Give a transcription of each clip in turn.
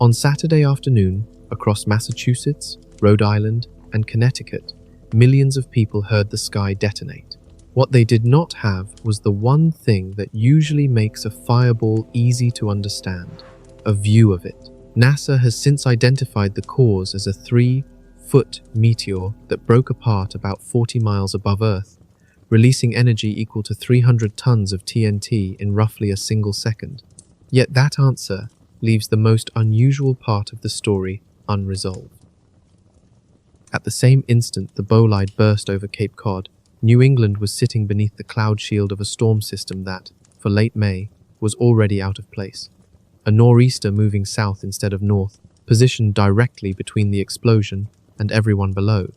On Saturday afternoon, across Massachusetts, Rhode Island, and Connecticut, millions of people heard the sky detonate. What they did not have was the one thing that usually makes a fireball easy to understand: a view of it. NASA has since identified the cause as a 3-foot meteor that broke apart about 40 miles above Earth, releasing energy equal to 300 tons of TNT in roughly a single second. Yet that answer leaves the most unusual part of the story unresolved. At the same instant the bolide burst over Cape Cod, New England was sitting beneath the cloud shield of a storm system that, for late May, was already out of place. A nor'easter moving south instead of north, positioned directly between the explosion and everyone below.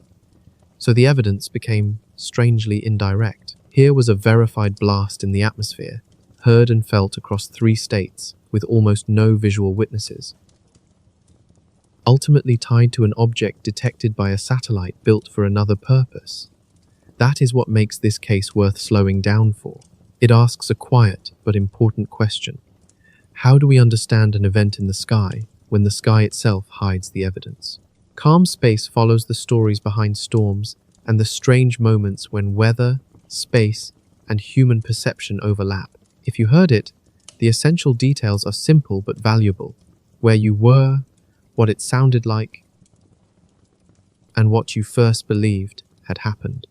So the evidence became strangely indirect. Here was a verified blast in the atmosphere, heard and felt across 3 states, with almost no visual witnesses. Ultimately tied to an object detected by a satellite built for another purpose. That is what makes this case worth slowing down for. It asks a quiet but important question. How do we understand an event in the sky when the sky itself hides the evidence? Calm Space follows the stories behind storms and the strange moments when weather, space, and human perception overlap. If you heard it, the essential details are simple but valuable. Where you were, what it sounded like, and what you first believed had happened.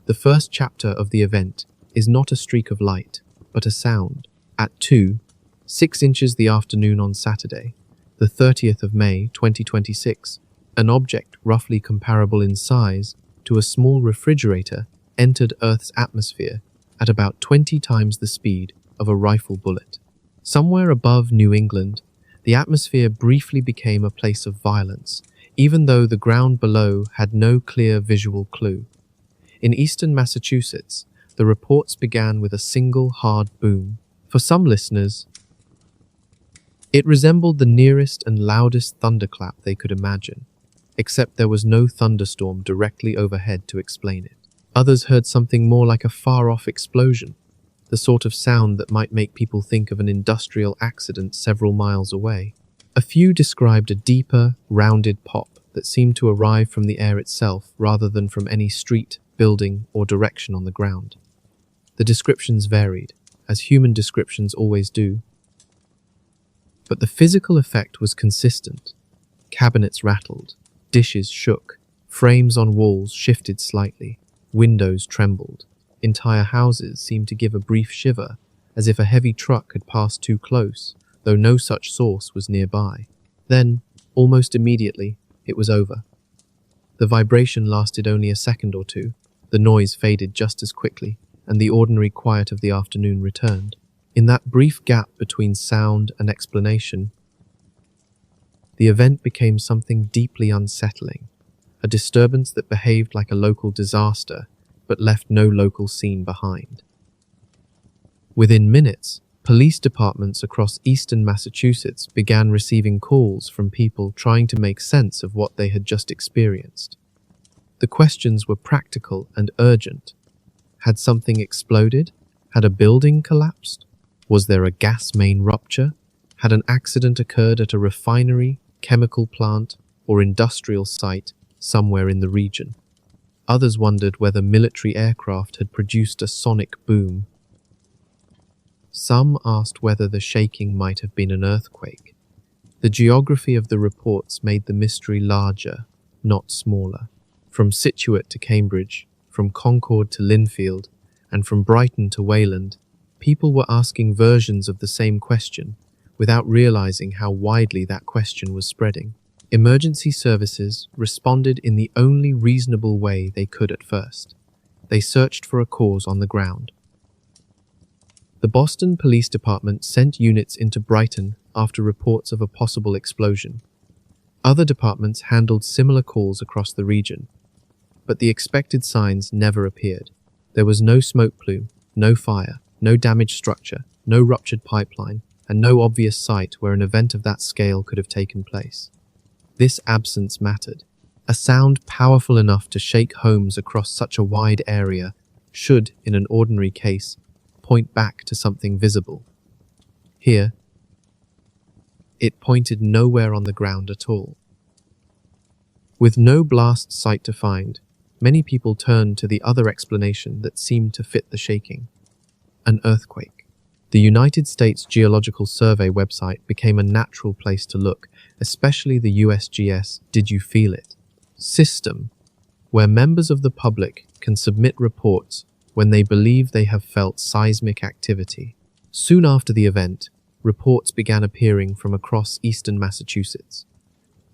The first chapter of the event is not a streak of light, but a sound. At 2:06 inches the afternoon on Saturday, the 30th of May 2026, an object roughly comparable in size to a small refrigerator entered Earth's atmosphere at about 20 times the speed of a rifle bullet. Somewhere above New England, the atmosphere briefly became a place of violence, even though the ground below had no clear visual clue. In eastern Massachusetts, the reports began with a single hard boom. For some listeners, it resembled the nearest and loudest thunderclap they could imagine, except there was no thunderstorm directly overhead to explain it. Others heard something more like a far-off explosion, the sort of sound that might make people think of an industrial accident several miles away. A few described a deeper, rounded pop that seemed to arrive from the air itself rather than from any street, building, or direction on the ground. The descriptions varied, as human descriptions always do. But the physical effect was consistent. Cabinets rattled, dishes shook, frames on walls shifted slightly, windows trembled. Entire houses seemed to give a brief shiver, as if a heavy truck had passed too close, though no such source was nearby. Then, almost immediately, it was over. The vibration lasted only a second or two, the noise faded just as quickly, and the ordinary quiet of the afternoon returned. In that brief gap between sound and explanation, the event became something deeply unsettling, a disturbance that behaved like a local disaster, but left no local scene behind. Within minutes, police departments across eastern Massachusetts began receiving calls from people trying to make sense of what they had just experienced. The questions were practical and urgent. Had something exploded? Had a building collapsed? Was there a gas main rupture? Had an accident occurred at a refinery, chemical plant, or industrial site somewhere in the region? Others wondered whether military aircraft had produced a sonic boom. Some asked whether the shaking might have been an earthquake. The geography of the reports made the mystery larger, not smaller. From Scituate to Cambridge, from Concord to Linfield, and from Brighton to Wayland, people were asking versions of the same question, without realizing how widely that question was spreading. Emergency services responded in the only reasonable way they could at first. They searched for a cause on the ground. The Boston Police Department sent units into Brighton after reports of a possible explosion. Other departments handled similar calls across the region, but the expected signs never appeared. There was no smoke plume, no fire, no damaged structure, no ruptured pipeline, and no obvious site where an event of that scale could have taken place. This absence mattered. A sound powerful enough to shake homes across such a wide area should, in an ordinary case, point back to something visible. Here, It pointed nowhere on the ground at all. With no blast site to find, many people turned to the other explanation that seemed to fit the shaking: an earthquake. The United States Geological Survey website became a natural place to look, especially the USGS Did You Feel It system, where members of the public can submit reports when they believe they have felt seismic activity. Soon after the event, reports began appearing from across eastern Massachusetts.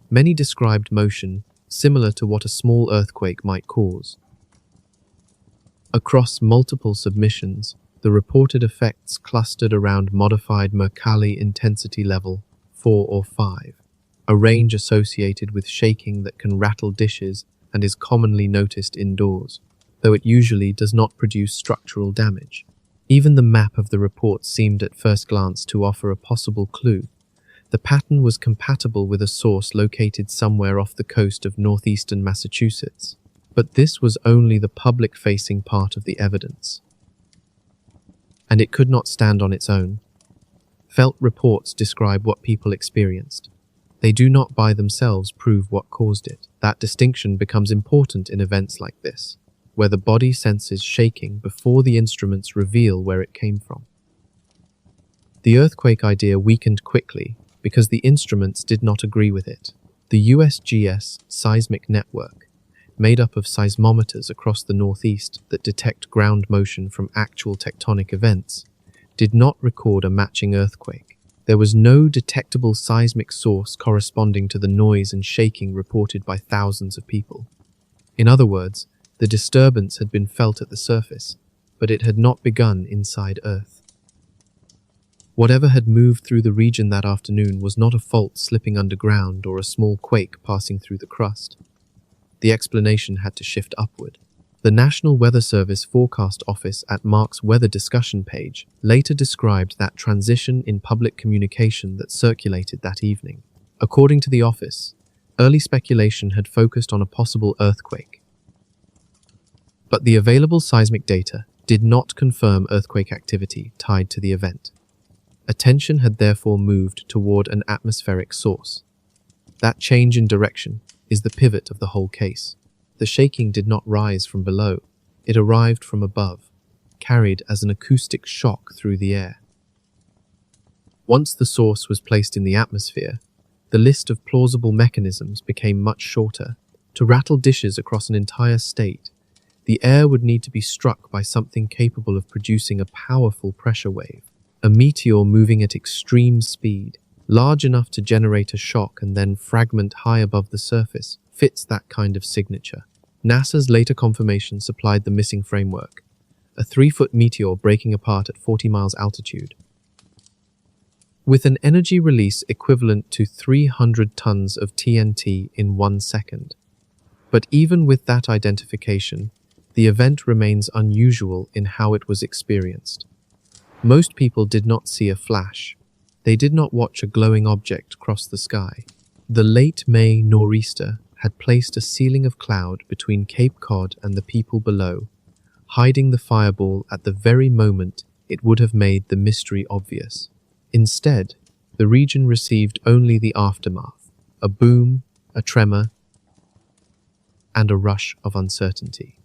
Many described motion similar to what a small earthquake might cause. Across multiple submissions, the reported effects clustered around modified Mercalli intensity level 4 or 5, a range associated with shaking that can rattle dishes and is commonly noticed indoors, though it usually does not produce structural damage. Even the map of the report seemed at first glance to offer a possible clue. The pattern was compatible with a source located somewhere off the coast of northeastern Massachusetts, but this was only the public-facing part of the evidence, and it could not stand on its own. Felt reports describe what people experienced. They do not by themselves prove what caused it. That distinction becomes important in events like this, where the body senses shaking before the instruments reveal where it came from. The earthquake idea weakened quickly because the instruments did not agree with it. The USGS seismic network, made up of seismometers across the Northeast that detect ground motion from actual tectonic events, did not record a matching earthquake. There was no detectable seismic source corresponding to the noise and shaking reported by thousands of people. In other words, the disturbance had been felt at the surface, but it had not begun inside Earth. Whatever had moved through the region that afternoon was not a fault slipping underground or a small quake passing through the crust. The explanation had to shift upward. The National Weather Service Forecast Office at Mark's weather discussion page later described that transition in public communication that circulated that evening. According to the office, early speculation had focused on a possible earthquake, but the available seismic data did not confirm earthquake activity tied to the event. Attention had therefore moved toward an atmospheric source. That change in direction is the pivot of the whole case. The shaking did not rise from below, it arrived from above, carried as an acoustic shock through the air. Once the source was placed in the atmosphere, the list of plausible mechanisms became much shorter. To rattle dishes across an entire state, the air would need to be struck by something capable of producing a powerful pressure wave. A meteor moving at extreme speed, large enough to generate a shock and then fragment high above the surface, fits that kind of signature. NASA's later confirmation supplied the missing framework: a 3-foot meteor breaking apart at 40 miles altitude, with an energy release equivalent to 300 tons of TNT in 1 second. But even with that identification, the event remains unusual in how it was experienced. Most people did not see a flash. They did not watch a glowing object cross the sky. The late May nor'easter had placed a ceiling of cloud between Cape Cod and the people below, hiding the fireball at the very moment it would have made the mystery obvious. Instead, the region received only the aftermath: a boom, a tremor, and a rush of uncertainty.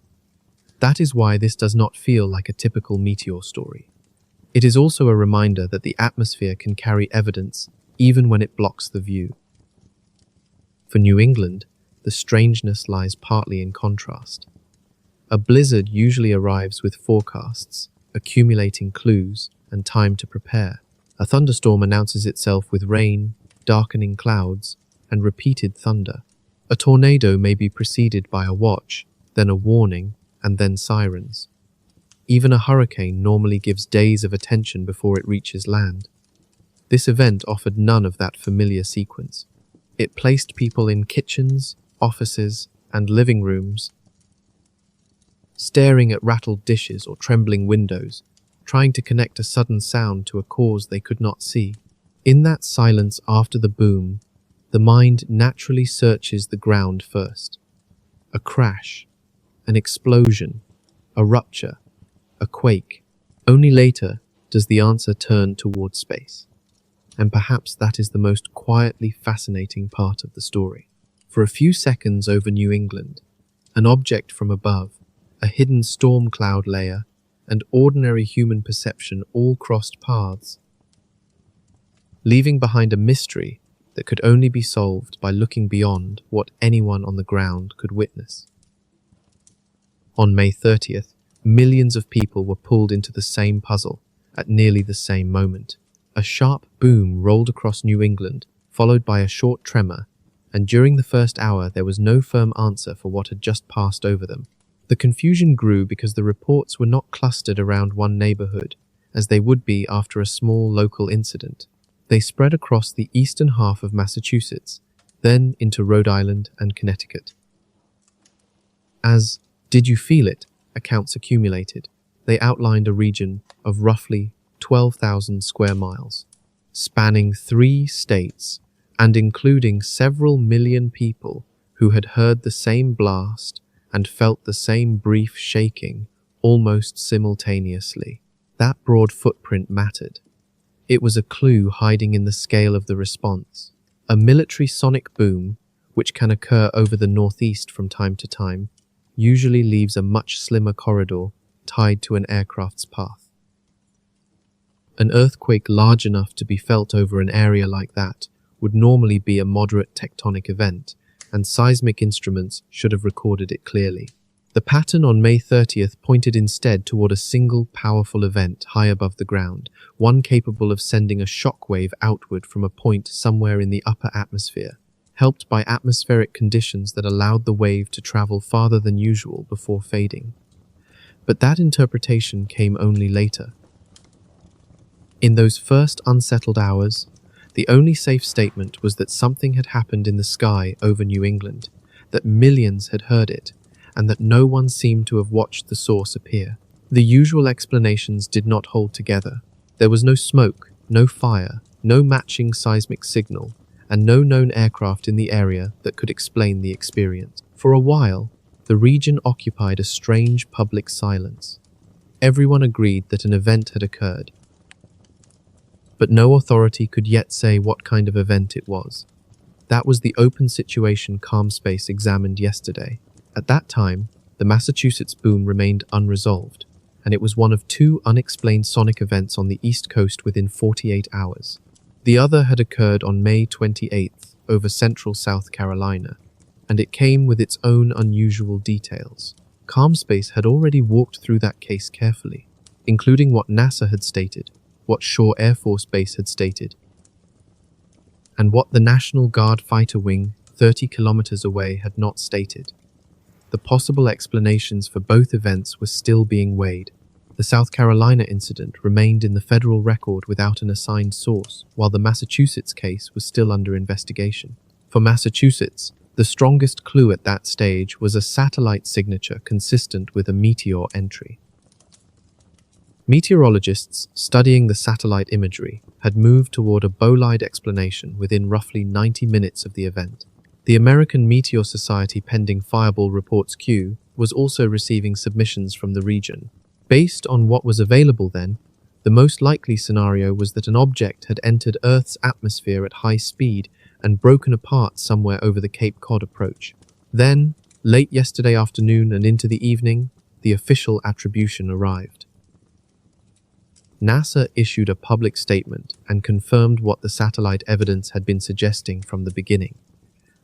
That is why this does not feel like a typical meteor story. It is also a reminder that the atmosphere can carry evidence even when it blocks the view. For New England, the strangeness lies partly in contrast. A blizzard usually arrives with forecasts, accumulating clues and time to prepare. A thunderstorm announces itself with rain, darkening clouds, and repeated thunder. A tornado may be preceded by a watch, then a warning, and then sirens. Even a hurricane normally gives days of attention before it reaches land. This event offered none of that familiar sequence. It placed people in kitchens, offices, and living rooms, staring at rattled dishes or trembling windows, trying to connect a sudden sound to a cause they could not see. In that silence after the boom, the mind naturally searches the ground first. A crash, an explosion, a rupture, a quake. Only later does the answer turn toward space. And perhaps that is the most quietly fascinating part of the story. For a few seconds over New England, an object from above, a hidden storm cloud layer, and ordinary human perception all crossed paths, leaving behind a mystery that could only be solved by looking beyond what anyone on the ground could witness. On May 30th, millions of people were pulled into the same puzzle at nearly the same moment. A sharp boom rolled across New England, followed by a short tremor, and during the first hour there was no firm answer for what had just passed over them. The confusion grew because the reports were not clustered around one neighborhood, as they would be after a small local incident. They spread across the eastern half of Massachusetts, then into Rhode Island and Connecticut. As "did you feel it?" accounts accumulated, they outlined a region of roughly 12,000 square miles, spanning 3 states and including several million people who had heard the same blast and felt the same brief shaking almost simultaneously. That broad footprint mattered. It was a clue hiding in the scale of the response. A military sonic boom, which can occur over the northeast from time to time, usually leaves a much slimmer corridor tied to an aircraft's path. An earthquake large enough to be felt over an area like that would normally be a moderate tectonic event, and seismic instruments should have recorded it clearly. The pattern on May 30th pointed instead toward a single powerful event high above the ground, one capable of sending a shock wave outward from a point somewhere in the upper atmosphere, helped by atmospheric conditions that allowed the wave to travel farther than usual before fading. But that interpretation came only later. In those first unsettled hours, the only safe statement was that something had happened in the sky over New England, that millions had heard it, and that no one seemed to have watched the source appear. The usual explanations did not hold together. There was no smoke, no fire, no matching seismic signal, and no known aircraft in the area that could explain the experience. For a while, the region occupied a strange public silence. Everyone agreed that an event had occurred, but no authority could yet say what kind of event it was. That was the open situation CalmSpace examined yesterday. At that time, the Massachusetts boom remained unresolved, and it was one of 2 unexplained sonic events on the East Coast within 48 hours. The other had occurred on May 28th over central South Carolina, and it came with its own unusual details. CalmSpace had already walked through that case carefully, including what NASA had stated, what Shaw Air Force Base had stated, and what the National Guard fighter wing 30 kilometers away had not stated. The possible explanations for both events were still being weighed. The South Carolina incident remained in the federal record without an assigned source, while the Massachusetts case was still under investigation. For Massachusetts, the strongest clue at that stage was a satellite signature consistent with a meteor entry. Meteorologists studying the satellite imagery had moved toward a bolide explanation within roughly 90 minutes of the event. The American Meteor Society pending Fireball Reports queue was also receiving submissions from the region. Based on what was available then, the most likely scenario was that an object had entered Earth's atmosphere at high speed and broken apart somewhere over the Cape Cod approach. Then, late yesterday afternoon and into the evening, the official attribution arrived. NASA issued a public statement and confirmed what the satellite evidence had been suggesting from the beginning.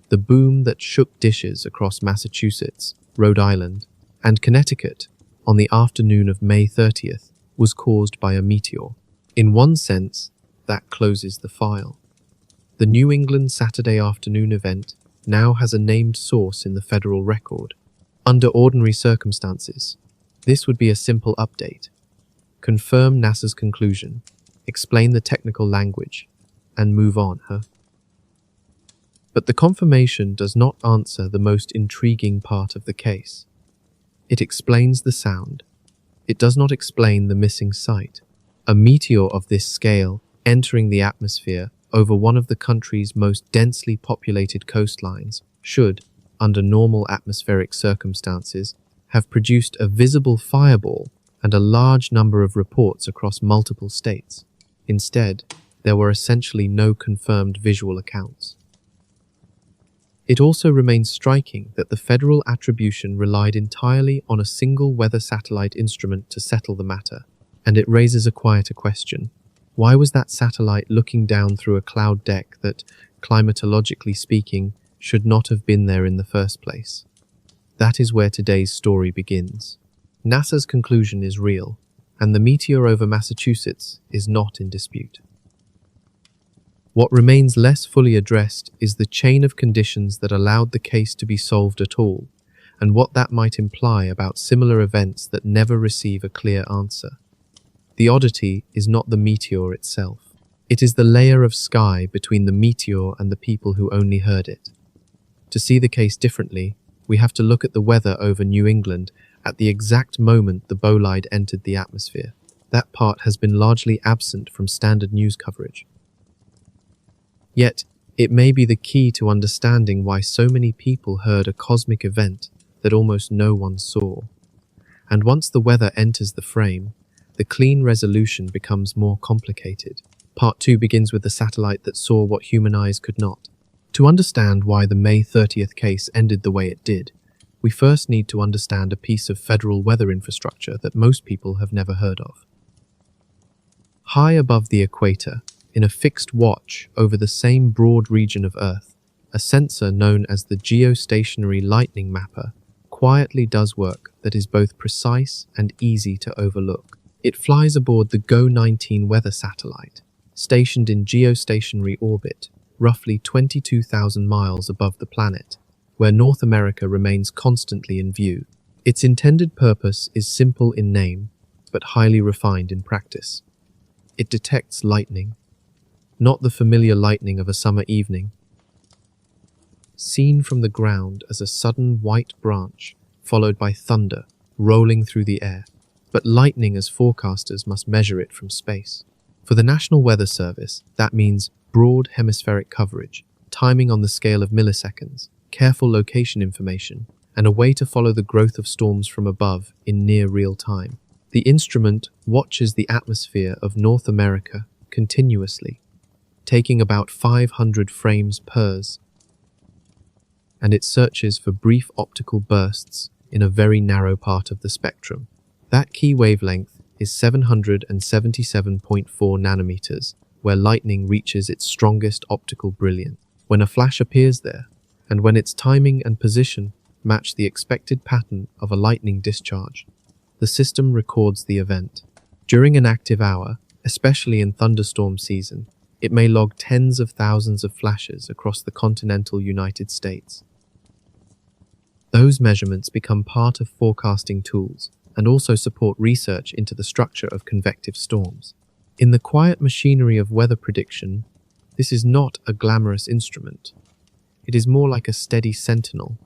The boom that shook dishes across Massachusetts, Rhode Island, and Connecticut on the afternoon of May 30th was caused by a meteor. In one sense, that closes the file. The New England Saturday afternoon event now has a named source in the federal record. Under ordinary circumstances, this would be a simple update. Confirm NASA's conclusion, explain the technical language, and move on, But the confirmation does not answer the most intriguing part of the case. It explains the sound. It does not explain the missing sight. A meteor of this scale entering the atmosphere over one of the country's most densely populated coastlines should, under normal atmospheric circumstances, have produced a visible fireball and a large number of reports across multiple states. Instead, there were essentially no confirmed visual accounts. It also remains striking that the federal attribution relied entirely on a single weather satellite instrument to settle the matter, and it raises a quieter question. Why was that satellite looking down through a cloud deck that, climatologically speaking, should not have been there in the first place? That is where today's story begins. NASA's conclusion is real, and the meteor over Massachusetts is not in dispute. What remains less fully addressed is the chain of conditions that allowed the case to be solved at all, and what that might imply about similar events that never receive a clear answer. The oddity is not the meteor itself. It is the layer of sky between the meteor and the people who only heard it. To see the case differently, we have to look at the weather over New England at the exact moment the bolide entered the atmosphere. That part has been largely absent from standard news coverage. Yet, it may be the key to understanding why so many people heard a cosmic event that almost no one saw. And once the weather enters the frame, the clean resolution becomes more complicated. Part 2 begins with the satellite that saw what human eyes could not. To understand why the May 30th case ended the way it did, we first need to understand a piece of federal weather infrastructure that most people have never heard of. High above the equator, in a fixed watch over the same broad region of Earth, a sensor known as the geostationary lightning mapper quietly does work that is both precise and easy to overlook. It flies aboard the GO-19 weather satellite, stationed in geostationary orbit, roughly 22,000 miles above the planet, where North America remains constantly in view. Its intended purpose is simple in name, but highly refined in practice. It detects lightning, not the familiar lightning of a summer evening, seen from the ground as a sudden white branch followed by thunder rolling through the air, but lightning as forecasters must measure it from space. For the National Weather Service, that means broad hemispheric coverage, timing on the scale of milliseconds, careful location information, and a way to follow the growth of storms from above in near real time. The instrument watches the atmosphere of North America continuously, taking about 500 frames per s, and it searches for brief optical bursts in a very narrow part of the spectrum. That key wavelength is 777.4 nanometers, where lightning reaches its strongest optical brilliance. When a flash appears there, and when its timing and position match the expected pattern of a lightning discharge, the system records the event. During an active hour, especially in thunderstorm season, it may log tens of thousands of flashes across the continental United States. Those measurements become part of forecasting tools and also support research into the structure of convective storms. In the quiet machinery of weather prediction, this is not a glamorous instrument. It is more like a steady sentinel,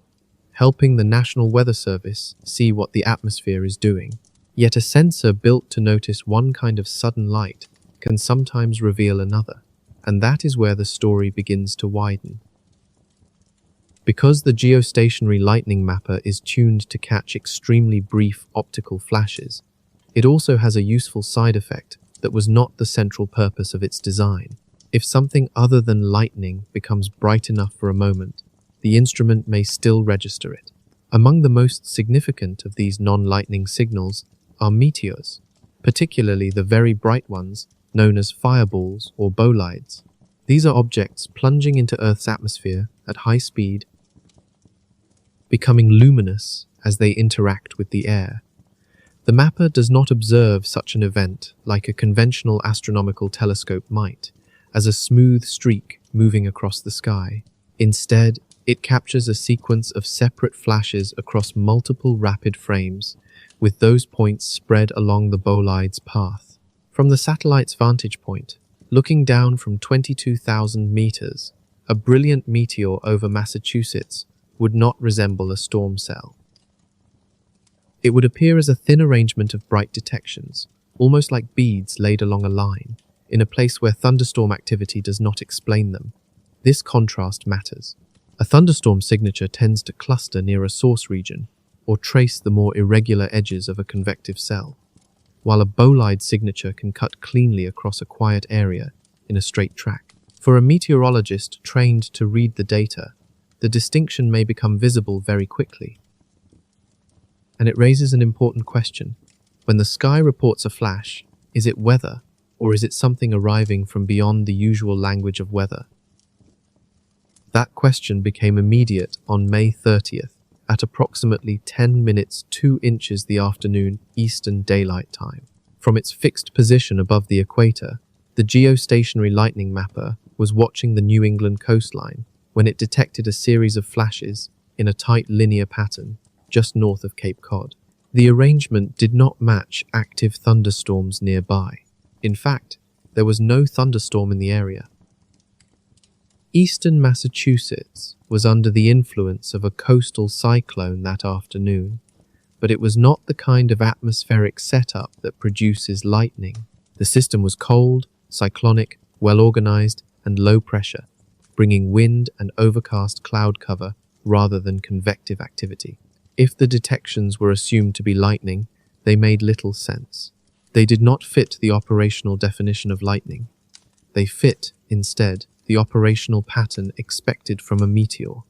helping the National Weather Service see what the atmosphere is doing. Yet a sensor built to notice one kind of sudden light can sometimes reveal another, and that is where the story begins to widen. Because the geostationary lightning mapper is tuned to catch extremely brief optical flashes, it also has a useful side effect that was not the central purpose of its design. If something other than lightning becomes bright enough for a moment, the instrument may still register it. Among the most significant of these non-lightning signals are meteors, particularly the very bright ones known as fireballs or bolides. These are objects plunging into Earth's atmosphere at high speed, becoming luminous as they interact with the air. The mapper does not observe such an event like a conventional astronomical telescope might, as a smooth streak moving across the sky. Instead, it captures a sequence of separate flashes across multiple rapid frames, with those points spread along the bolide's path. From the satellite's vantage point, looking down from 22,000 meters, a brilliant meteor over Massachusetts would not resemble a storm cell. It would appear as a thin arrangement of bright detections, almost like beads laid along a line, in a place where thunderstorm activity does not explain them. This contrast matters. A thunderstorm signature tends to cluster near a source region, or trace the more irregular edges of a convective cell, while a bolide signature can cut cleanly across a quiet area, in a straight track. For a meteorologist trained to read the data, the distinction may become visible very quickly. And it raises an important question. When the sky reports a flash, is it weather, or is it something arriving from beyond the usual language of weather? That question became immediate on May 30th, at approximately 10 minutes 2 inches the afternoon Eastern Daylight Time. From its fixed position above the equator, the geostationary lightning mapper was watching the New England coastline when it detected a series of flashes in a tight linear pattern just north of Cape Cod. The arrangement did not match active thunderstorms nearby. In fact, there was no thunderstorm in the area. Eastern Massachusetts was under the influence of a coastal cyclone that afternoon, but it was not the kind of atmospheric setup that produces lightning. The system was cold, cyclonic, well-organized, and low pressure, bringing wind and overcast cloud cover rather than convective activity. If the detections were assumed to be lightning, they made little sense. They did not fit the operational definition of lightning. They fit, instead, the operational pattern expected from a meteor.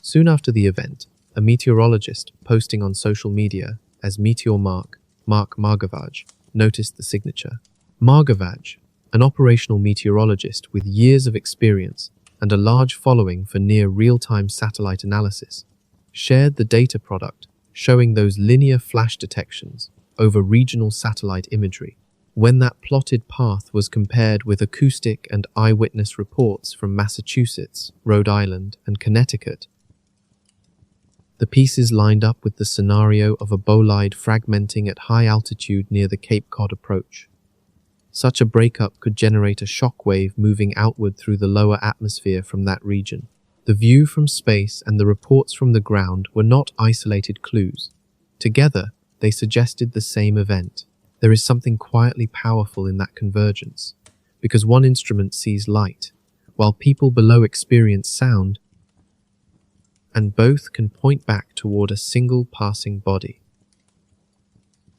Soon after the event, a meteorologist posting on social media as Meteor Mark Margavaj, noticed the signature. Margavaj, an operational meteorologist with years of experience and a large following for near real-time satellite analysis, shared the data product showing those linear flash detections over regional satellite imagery. When that plotted path was compared with acoustic and eyewitness reports from Massachusetts, Rhode Island, and Connecticut, the pieces lined up with the scenario of a bolide fragmenting at high altitude near the Cape Cod approach. Such a breakup could generate a shock wave moving outward through the lower atmosphere from that region. The view from space and the reports from the ground were not isolated clues. Together, they suggested the same event. There is something quietly powerful in that convergence, because one instrument sees light, while people below experience sound, and both can point back toward a single passing body.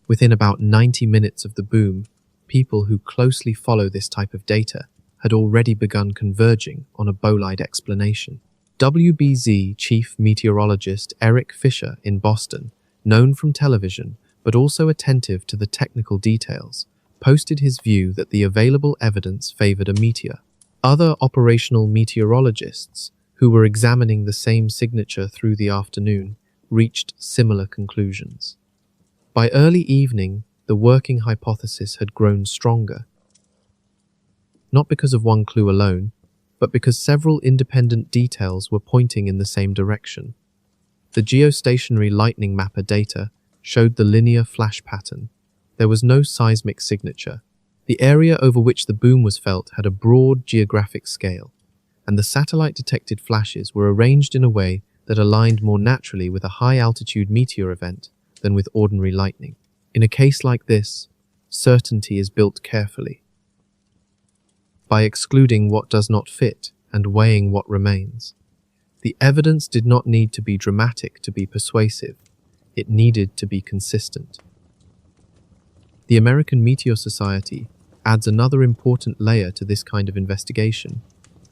Within about 90 minutes of the boom, people who closely follow this type of data had already begun converging on a bolide explanation. WBZ chief meteorologist Eric Fisher in Boston, known from television but also attentive to the technical details, posted his view that the available evidence favored a meteor. Other operational meteorologists who were examining the same signature through the afternoon reached similar conclusions. By early evening, the working hypothesis had grown stronger, not because of one clue alone, but because several independent details were pointing in the same direction. The geostationary lightning mapper data showed the linear flash pattern. There was no seismic signature. The area over which the boom was felt had a broad geographic scale, and the satellite-detected flashes were arranged in a way that aligned more naturally with a high-altitude meteor event than with ordinary lightning. In a case like this, certainty is built carefully, by excluding what does not fit and weighing what remains. The evidence did not need to be dramatic to be persuasive. It needed to be consistent. The American Meteor Society adds another important layer to this kind of investigation,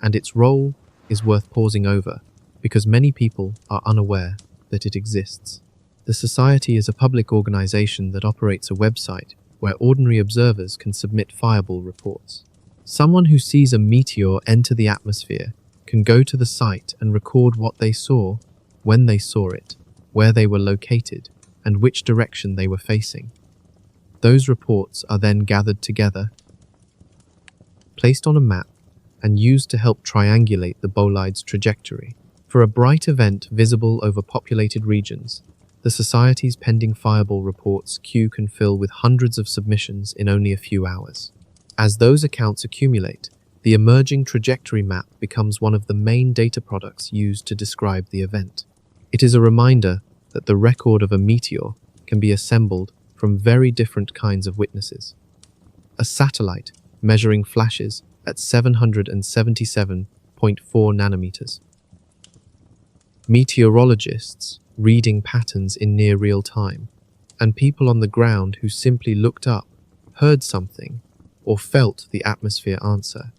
and its role is worth pausing over because many people are unaware that it exists. The Society is a public organization that operates a website where ordinary observers can submit fireball reports. Someone who sees a meteor enter the atmosphere can go to the site and record what they saw, when they saw it, where they were located, and which direction they were facing. Those reports are then gathered together, placed on a map, and used to help triangulate the bolide's trajectory. For a bright event visible over populated regions, the Society's pending fireball reports queue can fill with hundreds of submissions in only a few hours. As those accounts accumulate, the emerging trajectory map becomes one of the main data products used to describe the event. It is a reminder that the record of a meteor can be assembled from very different kinds of witnesses. A satellite measuring flashes at 777.4 nanometers. Meteorologists reading patterns in near real time, and people on the ground who simply looked up, heard something, or felt the atmosphere answer.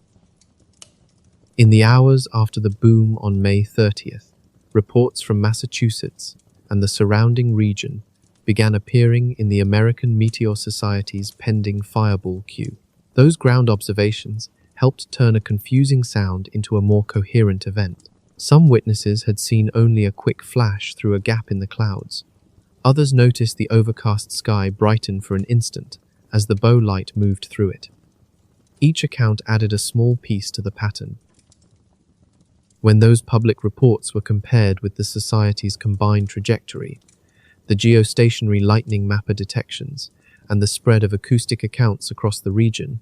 In the hours after the boom on May 30th, reports from Massachusetts and the surrounding region began appearing in the American Meteor Society's pending fireball queue. Those ground observations helped turn a confusing sound into a more coherent event. Some witnesses had seen only a quick flash through a gap in the clouds. Others noticed the overcast sky brighten for an instant as the bow light moved through it. Each account added a small piece to the pattern. When those public reports were compared with the Society's combined trajectory, the geostationary lightning mapper detections, and the spread of acoustic accounts across the region,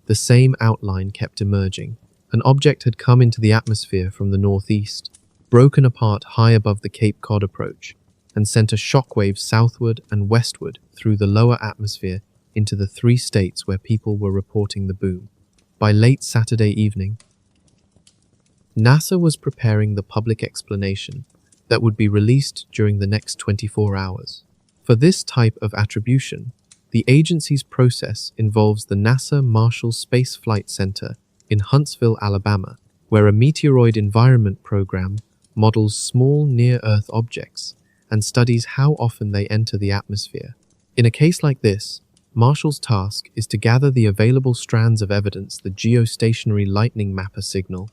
the same outline kept emerging. An object had come into the atmosphere from the northeast, broken apart high above the Cape Cod approach, and sent a shockwave southward and westward through the lower atmosphere into the 3 states where people were reporting the boom. By late Saturday evening, NASA was preparing the public explanation that would be released during the next 24 hours. For this type of attribution, the agency's process involves the NASA Marshall Space Flight Center in Huntsville, Alabama, where a meteoroid environment program models small near-Earth objects and studies how often they enter the atmosphere. In a case like this, Marshall's task is to gather the available strands of evidence the geostationary lightning mapper signal,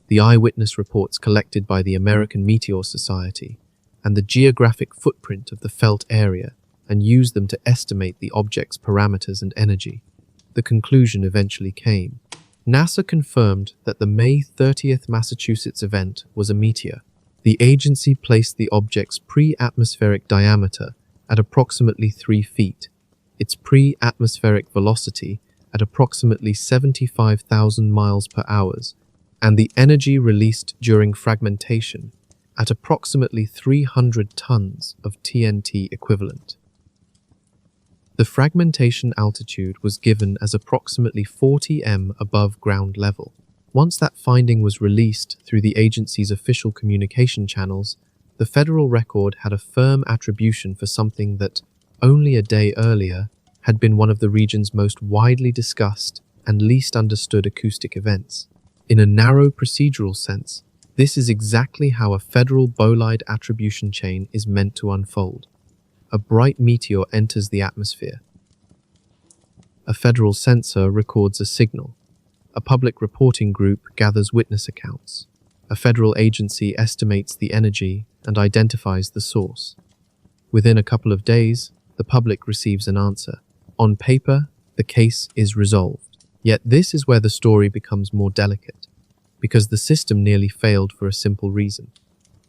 the eyewitness reports collected by the American Meteor Society, and the geographic footprint of the felt area, and use them to estimate the object's parameters and energy. The conclusion eventually came. NASA confirmed that the May 30th Massachusetts event was a meteor. The agency placed the object's pre-atmospheric diameter at approximately 3 feet, its pre-atmospheric velocity at approximately 75,000 miles per hour, and the energy released during fragmentation at approximately 300 tons of TNT equivalent. The fragmentation altitude was given as approximately 40 m above ground level. Once that finding was released through the agency's official communication channels, the federal record had a firm attribution for something that, only a day earlier, had been one of the region's most widely discussed and least understood acoustic events. In a narrow procedural sense, this is exactly how a federal bolide attribution chain is meant to unfold. A bright meteor enters the atmosphere. A federal censor records a signal. A public reporting group gathers witness accounts. A federal agency estimates the energy and identifies the source. Within a couple of days, the public receives an answer. On paper, the case is resolved. Yet this is where the story becomes more delicate, because the system nearly failed for a simple reason.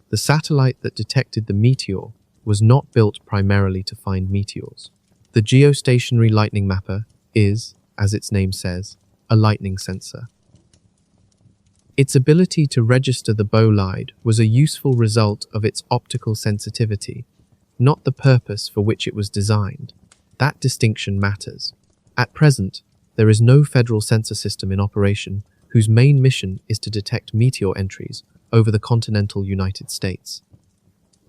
The satellite that detected the meteor was not built primarily to find meteors. The geostationary lightning mapper is, as its name says, a lightning sensor. Its ability to register the bolide was a useful result of its optical sensitivity, not the purpose for which it was designed. That distinction matters. At present, there is no federal sensor system in operation whose main mission is to detect meteor entries over the continental United States.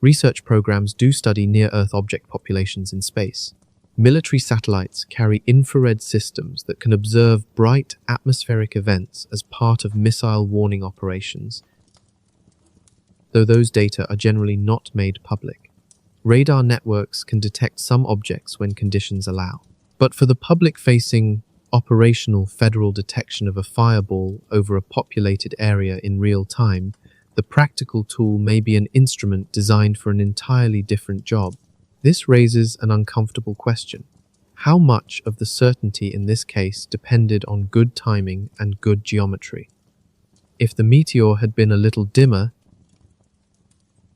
Research programs do study near-Earth object populations in space. Military satellites carry infrared systems that can observe bright atmospheric events as part of missile warning operations, though those data are generally not made public. Radar networks can detect some objects when conditions allow. But for the public-facing, operational federal detection of a fireball over a populated area in real time, the practical tool may be an instrument designed for an entirely different job. This raises an uncomfortable question. How much of the certainty in this case depended on good timing and good geometry? If the meteor had been a little dimmer,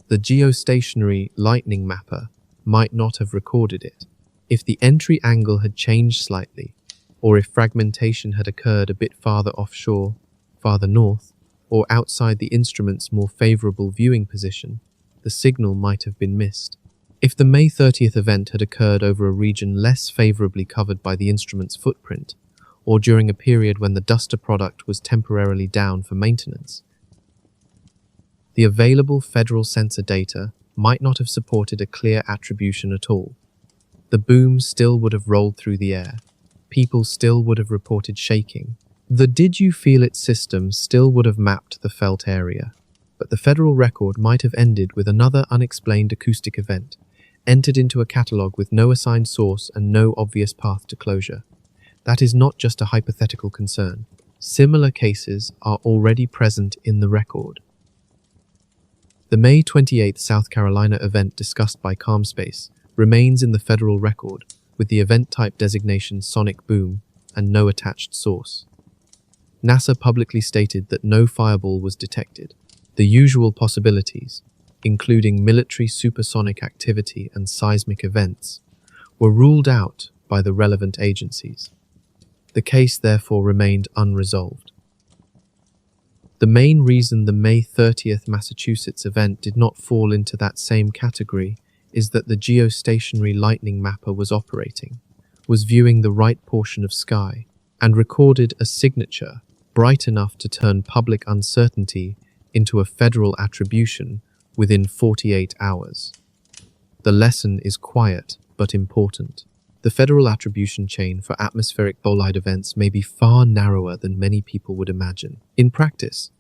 the geostationary lightning mapper might not have recorded it. If the entry angle had changed slightly, or if fragmentation had occurred a bit farther offshore, farther north, or outside the instrument's more favorable viewing position, the signal might have been missed. If the May 30th event had occurred over a region less favorably covered by the instrument's footprint, or during a period when the duster product was temporarily down for maintenance, the available federal sensor data might not have supported a clear attribution at all. The boom still would have rolled through the air. people still would have reported shaking. The "did you feel it" system still would have mapped the felt area, but the federal record might have ended with another unexplained acoustic event, entered into a catalogue with no assigned source and no obvious path to closure. That is not just a hypothetical concern. Similar cases are already present in the record. The May 28 South Carolina event discussed by CalmSpace remains in the federal record with the event type designation sonic boom and no attached source. NASA publicly stated that no fireball was detected. The usual possibilities, including military supersonic activity and seismic events, were ruled out by the relevant agencies. The case therefore remained unresolved. The main reason the May 30th Massachusetts event did not fall into that same category is that the geostationary lightning mapper was operating, was viewing the right portion of sky, and recorded a signature bright enough to turn public uncertainty into a federal attribution within 48 hours. The lesson is quiet but important. The federal attribution chain for atmospheric bolide events may be far narrower than many people would imagine. In practice,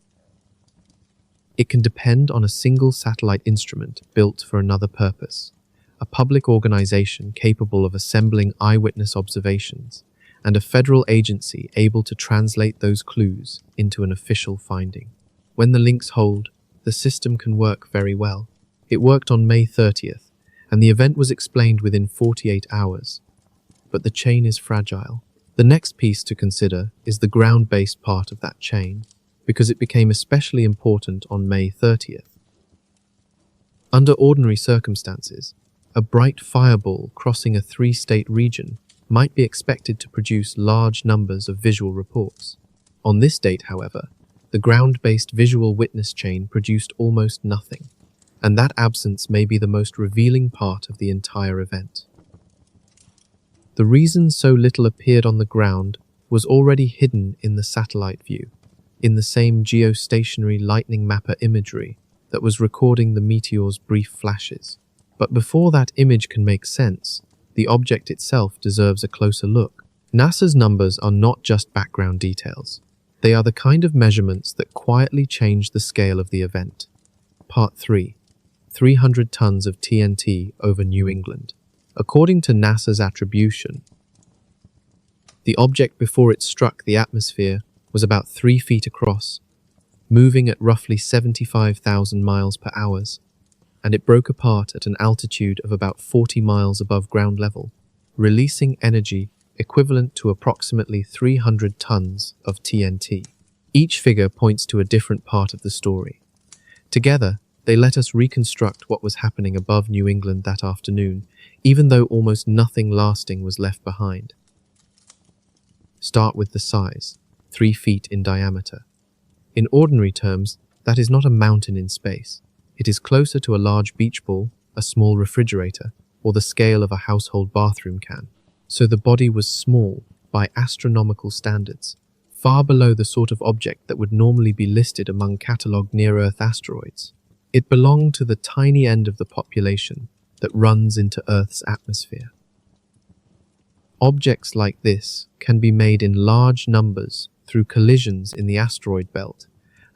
it can depend on a single satellite instrument built for another purpose, a public organization capable of assembling eyewitness observations, and a federal agency able to translate those clues into an official finding. When the links hold, the system can work very well. It worked on May 30th, and the event was explained within 48 hours. But the chain is fragile. The next piece to consider is the ground-based part of that chain, because it became especially important on May 30th. Under ordinary circumstances, a bright fireball crossing a three-state region might be expected to produce large numbers of visual reports. On this date, however, the ground-based visual witness chain produced almost nothing, and that absence may be the most revealing part of the entire event. The reason so little appeared on the ground was already hidden in the satellite view, in the same geostationary lightning mapper imagery that was recording the meteor's brief flashes. But before that image can make sense, the object itself deserves a closer look. NASA's numbers are not just background details. They are the kind of measurements that quietly change the scale of the event. Part 3. 300 tons of TNT over New England. According to NASA's attribution, the object before it struck the atmosphere was about 3 feet across, moving at roughly 75,000 miles per hour, and it broke apart at an altitude of about 40 miles above ground level, releasing energy equivalent to approximately 300 tons of TNT. Each figure points to a different part of the story. Together, they let us reconstruct what was happening above New England that afternoon, even though almost nothing lasting was left behind. Start with the size, 3 feet in diameter. In ordinary terms, that is not a mountain in space. It is closer to a large beach ball, a small refrigerator, or the scale of a household bathroom can. So the body was small by astronomical standards, far below the sort of object that would normally be listed among catalogued near-Earth asteroids. It belonged to the tiny end of the population that runs into Earth's atmosphere. Objects like this can be made in large numbers through collisions in the asteroid belt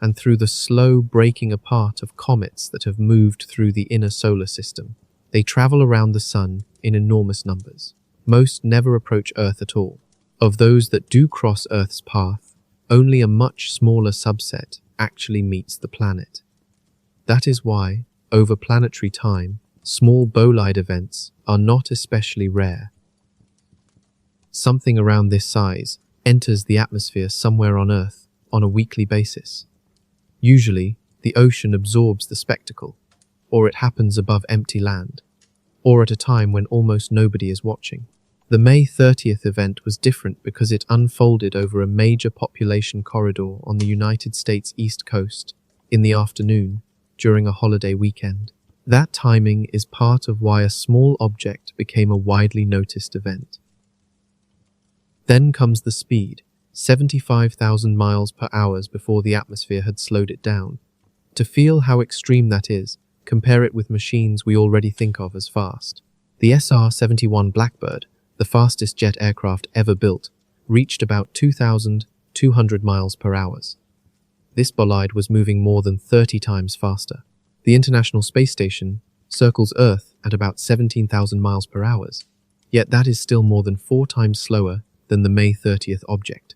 and through the slow breaking apart of comets that have moved through the inner solar system. They travel around the sun in enormous numbers. Most never approach Earth at all. Of those that do cross Earth's path, only a much smaller subset actually meets the planet. That is why, over planetary time, small bolide events are not especially rare. Something around this size enters the atmosphere somewhere on Earth on a weekly basis. Usually, the ocean absorbs the spectacle, or it happens above empty land, or at a time when almost nobody is watching. The May 30th event was different because it unfolded over a major population corridor on the United States East Coast in the afternoon during a holiday weekend. That timing is part of why a small object became a widely noticed event. Then comes the speed, 75,000 miles per hour before the atmosphere had slowed it down. To feel how extreme that is, compare it with machines we already think of as fast. The SR-71 Blackbird, the fastest jet aircraft ever built, reached about 2,200 miles per hour. This bolide was moving more than 30 times faster. The International Space Station circles Earth at about 17,000 miles per hour, yet that is still more than 4 times slower than the May 30th object.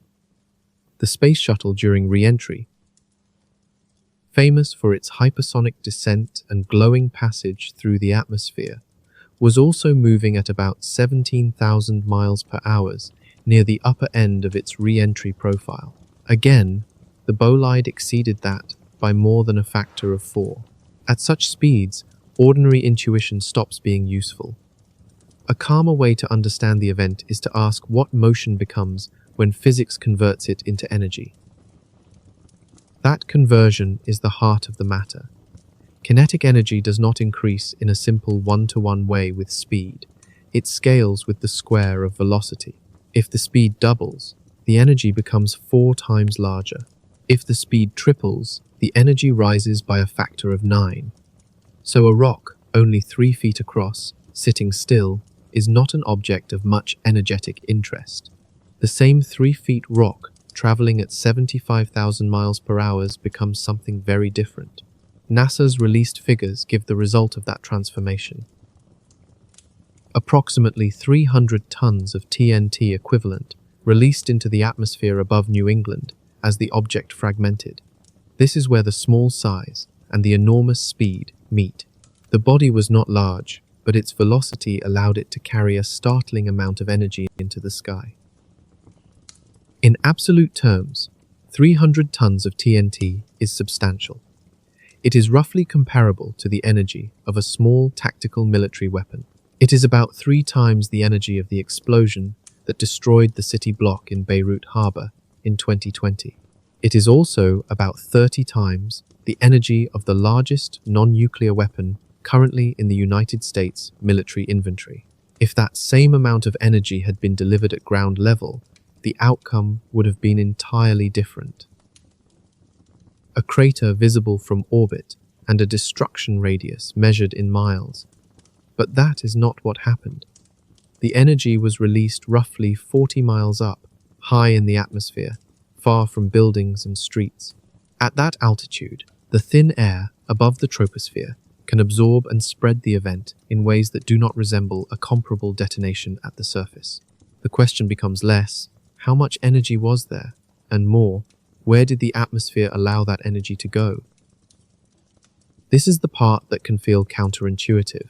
The space shuttle during re-entry, famous for its hypersonic descent and glowing passage through the atmosphere, was also moving at about 17,000 miles per hour near the upper end of its re-entry profile. Again, the bolide exceeded that by more than a factor of 4. At such speeds, ordinary intuition stops being useful. A calmer way to understand the event is to ask what motion becomes when physics converts it into energy. That conversion is the heart of the matter. Kinetic energy does not increase in a simple one-to-one way with speed. It scales with the square of velocity. If the speed doubles, the energy becomes 4 times larger. If the speed triples, the energy rises by a factor of 9. So a rock, only 3 feet across, sitting still, is not an object of much energetic interest. The same 3 feet rock traveling at 75,000 miles per hour becomes something very different. NASA's released figures give the result of that transformation. Approximately 300 tons of TNT equivalent released into the atmosphere above New England as the object fragmented. This is where the small size and the enormous speed meet. The body was not large, but its velocity allowed it to carry a startling amount of energy into the sky. In absolute terms, 300 tons of TNT is substantial. It is roughly comparable to the energy of a small tactical military weapon. It is about 3 times the energy of the explosion that destroyed the city block in Beirut Harbor in 2020. It is also about 30 times the energy of the largest non-nuclear weapon currently in the United States military inventory. If that same amount of energy had been delivered at ground level, the outcome would have been entirely different. A crater visible from orbit and a destruction radius measured in miles. But that is not what happened. The energy was released roughly 40 miles up, high in the atmosphere, far from buildings and streets. At that altitude, the thin air above the troposphere can absorb and spread the event in ways that do not resemble a comparable detonation at the surface. The question becomes less, how much energy was there? And more, where did the atmosphere allow that energy to go? This is the part that can feel counterintuitive.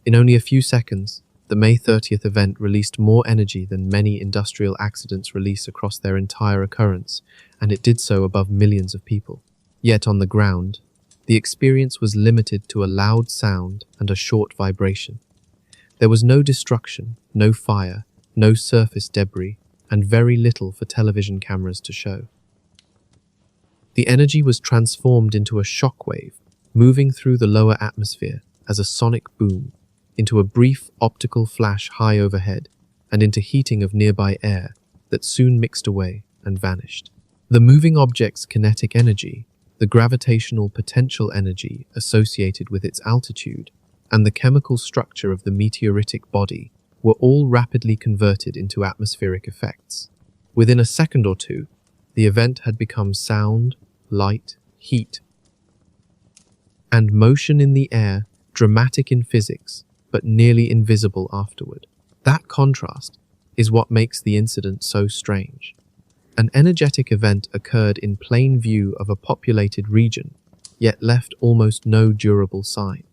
In only a few seconds, the May 30th event released more energy than many industrial accidents release across their entire occurrence, and it did so above millions of people. Yet on the ground, the experience was limited to a loud sound and a short vibration. There was no destruction, no fire, no surface debris, and very little for television cameras to show. The energy was transformed into a shock wave, moving through the lower atmosphere as a sonic boom, into a brief optical flash high overhead, and into heating of nearby air that soon mixed away and vanished. The moving object's kinetic energy, the gravitational potential energy associated with its altitude, and the chemical structure of the meteoritic body were all rapidly converted into atmospheric effects. Within a second or two, the event had become sound, light, heat, and motion in the air, dramatic in physics, but nearly invisible afterward. That contrast is what makes the incident so strange. An energetic event occurred in plain view of a populated region, yet left almost no durable sign.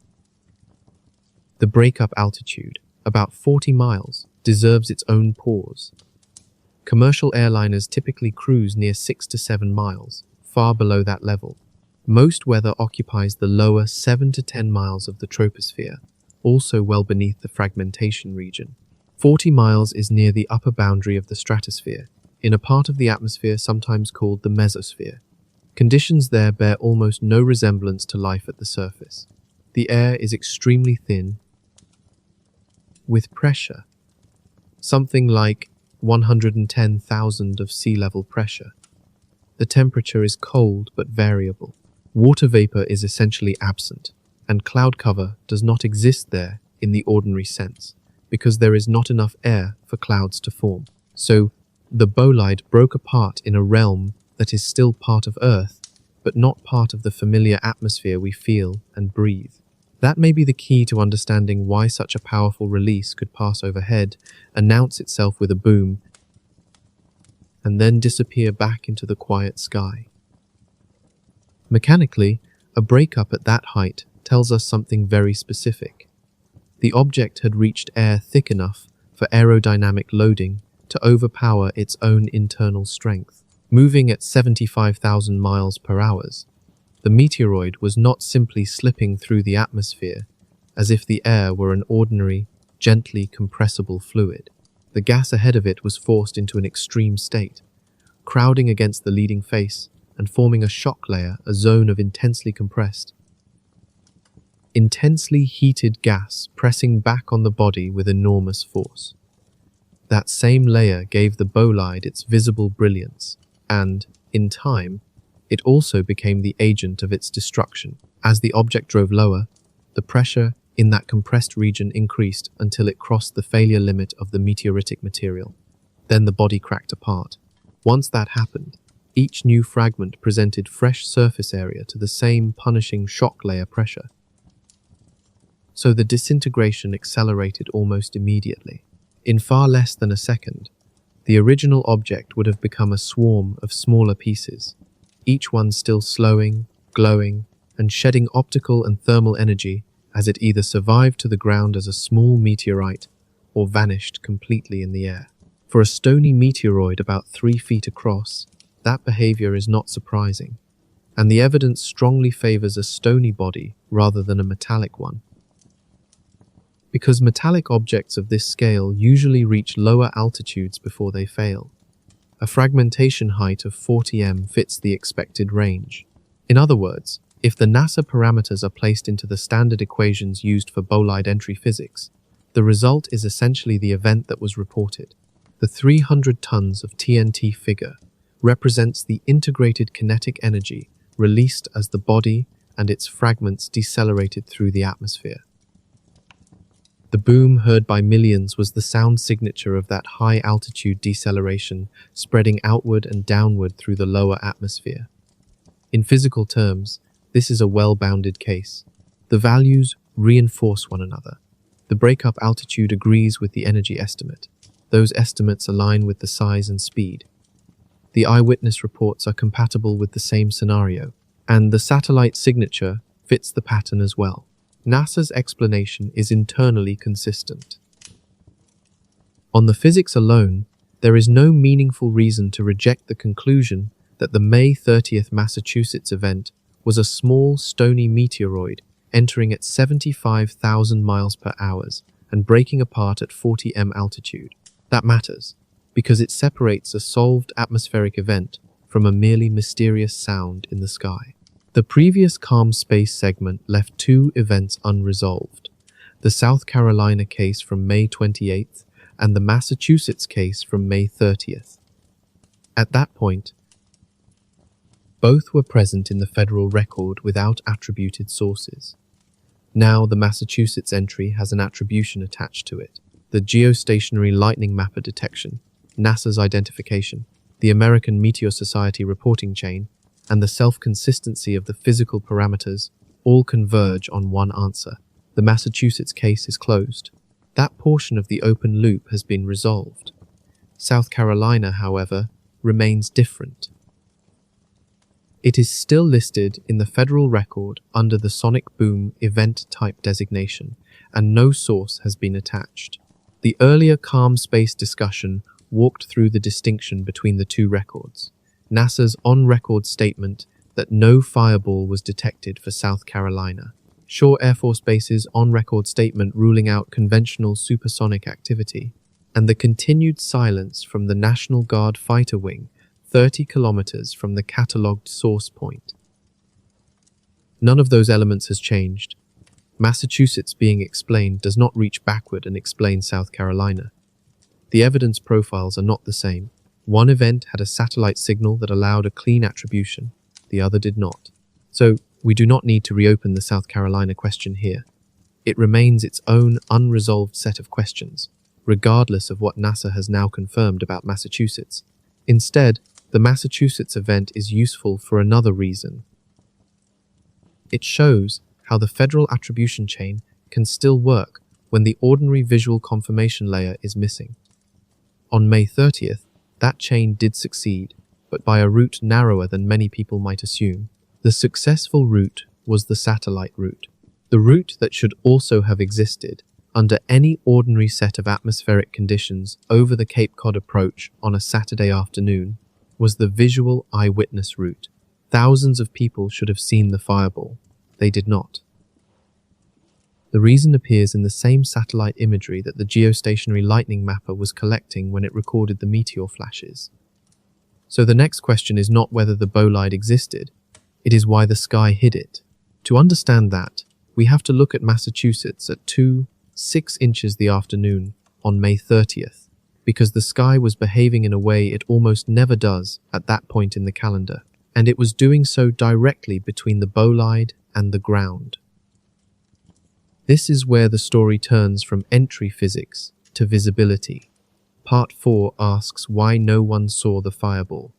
The breakup altitude, about 40 miles, deserves its own pause. Commercial airliners typically cruise near 6 to 7 miles, far below that level. Most weather occupies the lower 7 to 10 miles of the troposphere, also well beneath the fragmentation region. 40 miles is near the upper boundary of the stratosphere, in a part of the atmosphere sometimes called the mesosphere. Conditions there bear almost no resemblance to life at the surface. The air is extremely thin, with pressure, something like 110,000 of sea level pressure. The temperature is cold but variable. Water vapor is essentially absent, and cloud cover does not exist there in the ordinary sense. because there is not enough air for clouds to form. So the bolide broke apart in a realm that is still part of Earth, but not part of the familiar atmosphere we feel and breathe. That may be the key to understanding why such a powerful release could pass overhead, announce itself with a boom, and then disappear back into the quiet sky. Mechanically, a breakup at that height tells us something very specific. The object had reached air thick enough for aerodynamic loading to overpower its own internal strength. Moving at 75,000 miles per hour, the meteoroid was not simply slipping through the atmosphere as if the air were an ordinary, gently compressible fluid. The gas ahead of it was forced into an extreme state, crowding against the leading face and forming a shock layer, a zone of intensely heated gas pressing back on the body with enormous force. That same layer gave the bolide its visible brilliance, and, in time, it also became the agent of its destruction. As the object drove lower, the pressure in that compressed region increased until it crossed the failure limit of the meteoritic material. Then the body cracked apart. Once that happened, each new fragment presented fresh surface area to the same punishing shock layer pressure. So the disintegration accelerated almost immediately. In far less than a second, the original object would have become a swarm of smaller pieces, each one still slowing, glowing, and shedding optical and thermal energy as it either survived to the ground as a small meteorite or vanished completely in the air. For a stony meteoroid about 3 feet across, that behavior is not surprising, and the evidence strongly favors a stony body rather than a metallic one. Because metallic objects of this scale usually reach lower altitudes before they fail. A fragmentation height of 40 m fits the expected range. In other words, if the NASA parameters are placed into the standard equations used for bolide entry physics, the result is essentially the event that was reported. The 300 tons of TNT figure represents the integrated kinetic energy released as the body and its fragments decelerated through the atmosphere. The boom heard by millions was the sound signature of that high-altitude deceleration spreading outward and downward through the lower atmosphere. In physical terms, this is a well-bounded case. The values reinforce one another. The breakup altitude agrees with the energy estimate. Those estimates align with the size and speed. The eyewitness reports are compatible with the same scenario, and the satellite signature fits the pattern as well. NASA's explanation is internally consistent. On the physics alone, there is no meaningful reason to reject the conclusion that the May 30th Massachusetts event was a small, stony meteoroid entering at 75,000 miles per hour and breaking apart at 40 m altitude. That matters, because it separates a solved atmospheric event from a merely mysterious sound in the sky. The previous calm space segment left 2 events unresolved, the South Carolina case from May 28th and the Massachusetts case from May 30th. At that point, both were present in the federal record without attributed sources. Now the Massachusetts entry has an attribution attached to it: the geostationary lightning mapper detection, NASA's identification, the American Meteor Society reporting chain, and the self-consistency of the physical parameters all converge on one answer. The Massachusetts case is closed. That portion of the open loop has been resolved. South Carolina, however, remains different. It is still listed in the federal record under the sonic boom event type designation, and no source has been attached. The earlier calm space discussion walked through the distinction between the 2 records. NASA's on-record statement that no fireball was detected for South Carolina. Shaw Air Force Base's on-record statement ruling out conventional supersonic activity. And the continued silence from the National Guard fighter wing 30 kilometers from the catalogued source point. None of those elements has changed. Massachusetts being explained does not reach backward and explain South Carolina. The evidence profiles are not the same. One event had a satellite signal that allowed a clean attribution, the other did not. So we do not need to reopen the South Carolina question here. It remains its own unresolved set of questions, regardless of what NASA has now confirmed about Massachusetts. Instead, the Massachusetts event is useful for another reason. It shows how the federal attribution chain can still work when the ordinary visual confirmation layer is missing. On May 30th, that chain did succeed, but by a route narrower than many people might assume. The successful route was the satellite route. The route that should also have existed under any ordinary set of atmospheric conditions over the Cape Cod approach on a Saturday afternoon was the visual eyewitness route. Thousands of people should have seen the fireball. They did not. The reason appears in the same satellite imagery that the geostationary lightning mapper was collecting when it recorded the meteor flashes. So the next question is not whether the bolide existed, it is why the sky hid it. To understand that, we have to look at Massachusetts at 6 inches the afternoon on May 30th, because the sky was behaving in a way it almost never does at that point in the calendar, and it was doing so directly between the bolide and the ground. This is where the story turns from entry physics to visibility. Part 4 asks why no one saw the fireball.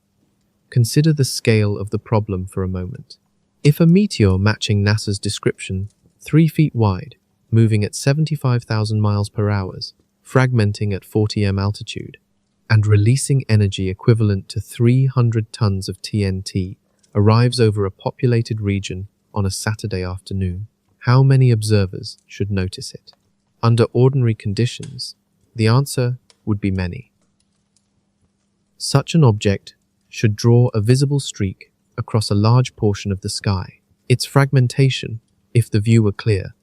Consider the scale of the problem for a moment. If a meteor matching NASA's description, 3 feet wide, moving at 75,000 miles per hour, fragmenting at 40 m altitude, and releasing energy equivalent to 300 tons of TNT, arrives over a populated region on a Saturday afternoon, how many observers should notice it? Under ordinary conditions, the answer would be many. Such an object should draw a visible streak across a large portion of the sky. Its fragmentation, if the view were clear,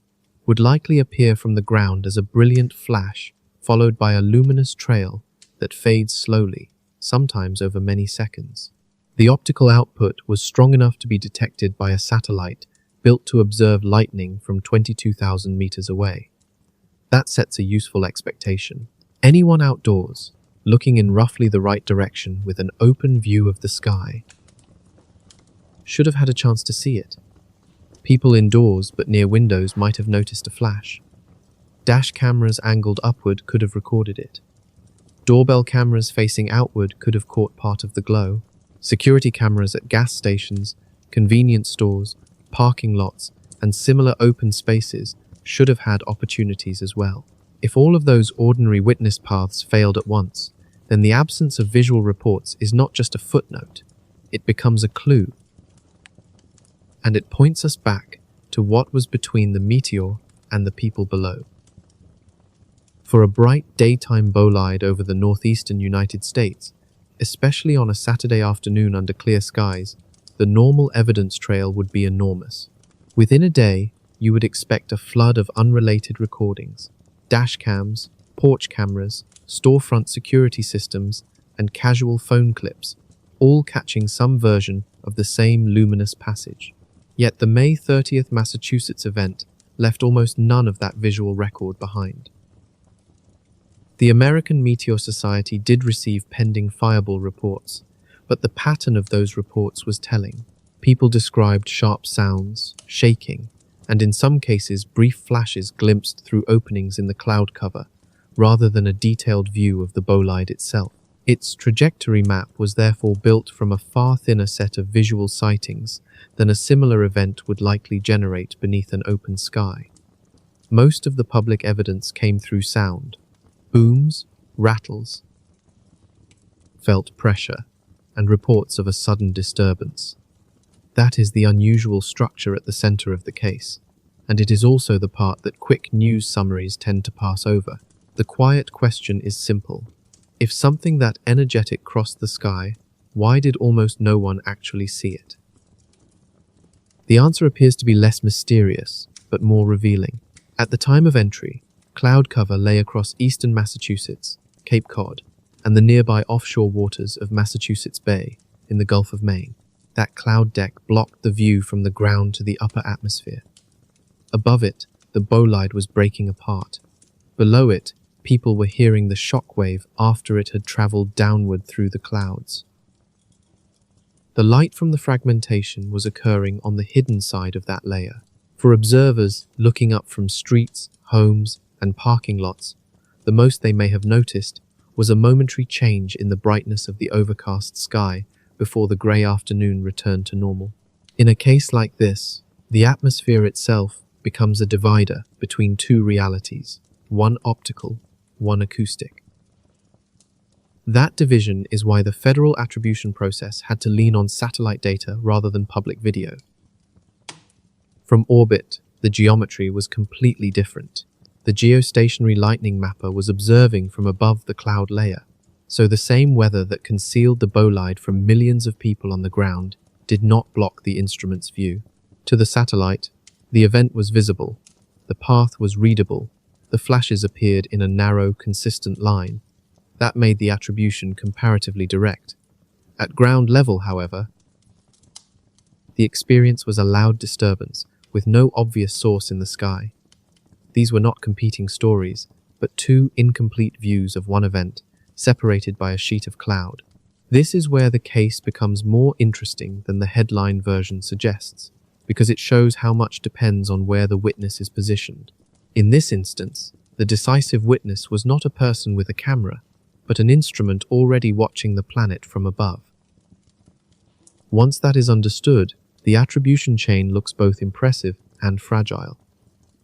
would likely appear from the ground as a brilliant flash followed by a luminous trail that fades slowly, sometimes over many seconds. The optical output was strong enough to be detected by a satellite built to observe lightning from 22,000 meters away. That sets a useful expectation. Anyone outdoors, looking in roughly the right direction with an open view of the sky, should have had a chance to see it. People indoors but near windows might have noticed a flash. Dash cameras angled upward could have recorded it. Doorbell cameras facing outward could have caught part of the glow. Security cameras at gas stations, convenience stores, parking lots, and similar open spaces should have had opportunities as well. If all of those ordinary witness paths failed at once, then the absence of visual reports is not just a footnote, it becomes a clue. And it points us back to what was between the meteor and the people below. For a bright daytime bolide over the northeastern United States, especially on a Saturday afternoon under clear skies, the normal evidence trail would be enormous. Within a day, you would expect a flood of unrelated recordings, dash cams, porch cameras, storefront security systems, and casual phone clips, all catching some version of the same luminous passage. Yet the May 30th Massachusetts event left almost none of that visual record behind. The American Meteor Society did receive pending fireball reports, but the pattern of those reports was telling. People described sharp sounds, shaking, and in some cases brief flashes glimpsed through openings in the cloud cover, rather than a detailed view of the bolide itself. Its trajectory map was therefore built from a far thinner set of visual sightings than a similar event would likely generate beneath an open sky. Most of the public evidence came through sound, booms, rattles, felt pressure, and reports of a sudden disturbance. That is the unusual structure at the center of the case, and it is also the part that quick news summaries tend to pass over. The quiet question is simple. If something that energetic crossed the sky, why did almost no one actually see it? The answer appears to be less mysterious, but more revealing. At the time of entry, cloud cover lay across eastern Massachusetts, Cape Cod, and the nearby offshore waters of Massachusetts Bay in the Gulf of Maine. That cloud deck blocked the view from the ground to the upper atmosphere. Above it, the bolide was breaking apart. Below it, people were hearing the shockwave after it had traveled downward through the clouds. The light from the fragmentation was occurring on the hidden side of that layer. For observers looking up from streets, homes, and parking lots, the most they may have noticed was a momentary change in the brightness of the overcast sky before the grey afternoon returned to normal. In a case like this, the atmosphere itself becomes a divider between two realities, one optical, one acoustic. That division is why the federal attribution process had to lean on satellite data rather than public video. From orbit, the geometry was completely different. The geostationary lightning mapper was observing from above the cloud layer, so the same weather that concealed the bolide from millions of people on the ground did not block the instrument's view. To the satellite, the event was visible, the path was readable, the flashes appeared in a narrow, consistent line. That made the attribution comparatively direct. At ground level, however, the experience was a loud disturbance, with no obvious source in the sky. These were not competing stories, but two incomplete views of one event, separated by a sheet of cloud. This is where the case becomes more interesting than the headline version suggests, because it shows how much depends on where the witness is positioned. In this instance, the decisive witness was not a person with a camera, but an instrument already watching the planet from above. Once that is understood, the attribution chain looks both impressive and fragile.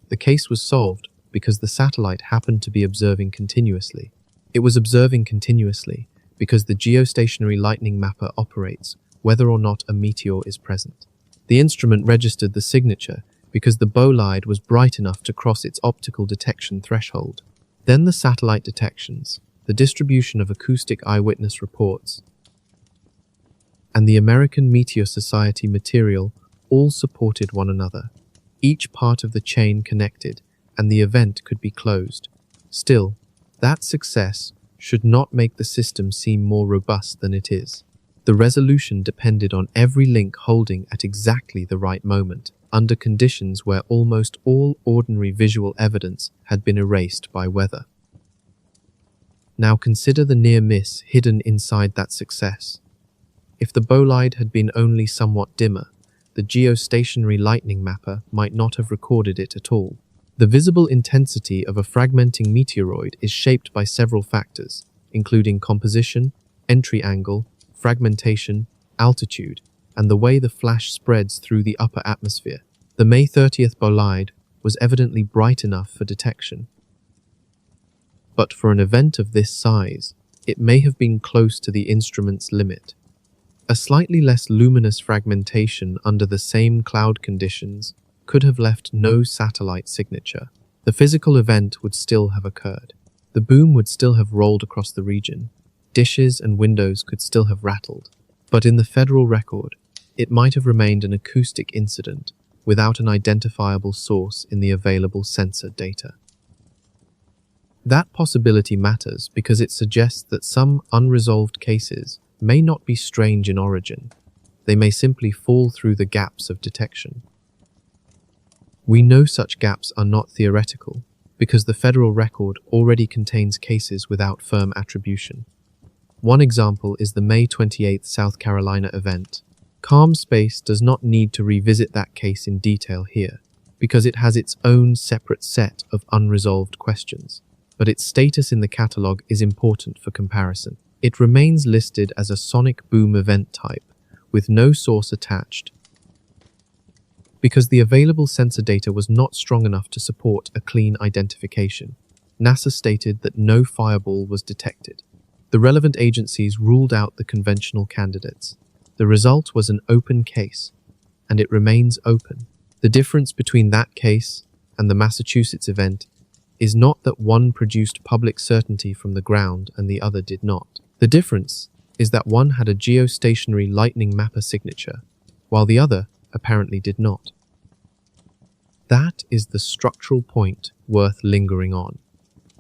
The case was solved because the satellite happened to be observing continuously. It was observing continuously because the geostationary lightning mapper operates whether or not a meteor is present. The instrument registered the signature because the bolide was bright enough to cross its optical detection threshold. Then the satellite detections, the distribution of acoustic eyewitness reports, and the American Meteor Society material all supported one another. Each part of the chain connected, and the event could be closed. Still, that success should not make the system seem more robust than it is. The resolution depended on every link holding at exactly the right moment, under conditions where almost all ordinary visual evidence had been erased by weather. Now consider the near miss hidden inside that success. If the bolide had been only somewhat dimmer, the geostationary lightning mapper might not have recorded it at all. The visible intensity of a fragmenting meteoroid is shaped by several factors, including composition, entry angle, fragmentation, altitude, and the way the flash spreads through the upper atmosphere. The May 30th bolide was evidently bright enough for detection. But for an event of this size, it may have been close to the instrument's limit. A slightly less luminous fragmentation under the same cloud conditions could have left no satellite signature. The physical event would still have occurred. The boom would still have rolled across the region. Dishes and windows could still have rattled. But in the federal record, it might have remained an acoustic incident without an identifiable source in the available sensor data. That possibility matters because it suggests that some unresolved cases may not be strange in origin. They may simply fall through the gaps of detection. We know such gaps are not theoretical because the federal record already contains cases without firm attribution. One example is the May 28th South Carolina event. Calm Space does not need to revisit that case in detail here because it has its own separate set of unresolved questions, but its status in the catalog is important for comparison. It remains listed as a sonic boom event type, with no source attached, because the available sensor data was not strong enough to support a clean identification. NASA stated that no fireball was detected. The relevant agencies ruled out the conventional candidates. The result was an open case, and it remains open. The difference between that case and the Massachusetts event is not that one produced public certainty from the ground and the other did not. The difference is that one had a geostationary lightning mapper signature, while the other apparently did not. That is the structural point worth lingering on.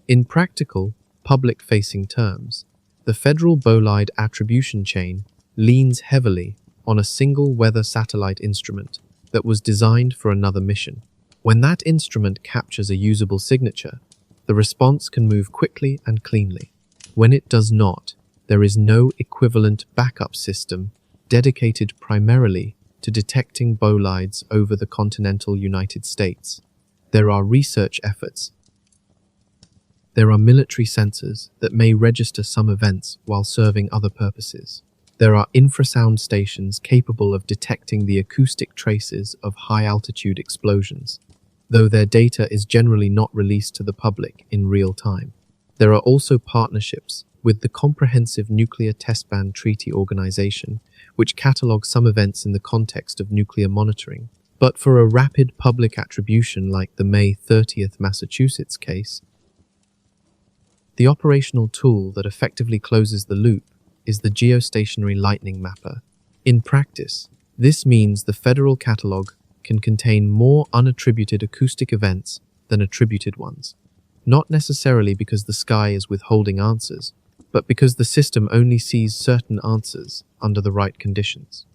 In practical, public-facing terms, the federal bolide attribution chain leans heavily on a single weather satellite instrument that was designed for another mission. When that instrument captures a usable signature, the response can move quickly and cleanly. When it does not, there is no equivalent backup system dedicated primarily to detecting bolides over the continental United States. There are research efforts. There are military sensors that may register some events while serving other purposes. There are infrasound stations capable of detecting the acoustic traces of high-altitude explosions, though their data is generally not released to the public in real time. There are also partnerships with the Comprehensive Nuclear Test Ban Treaty Organization, which catalogues some events in the context of nuclear monitoring. But for a rapid public attribution like the May 30th Massachusetts case, the operational tool that effectively closes the loop is the geostationary lightning mapper. In practice, this means the federal catalog can contain more unattributed acoustic events than attributed ones, not necessarily because the sky is withholding answers, but because the system only sees certain answers under the right conditions.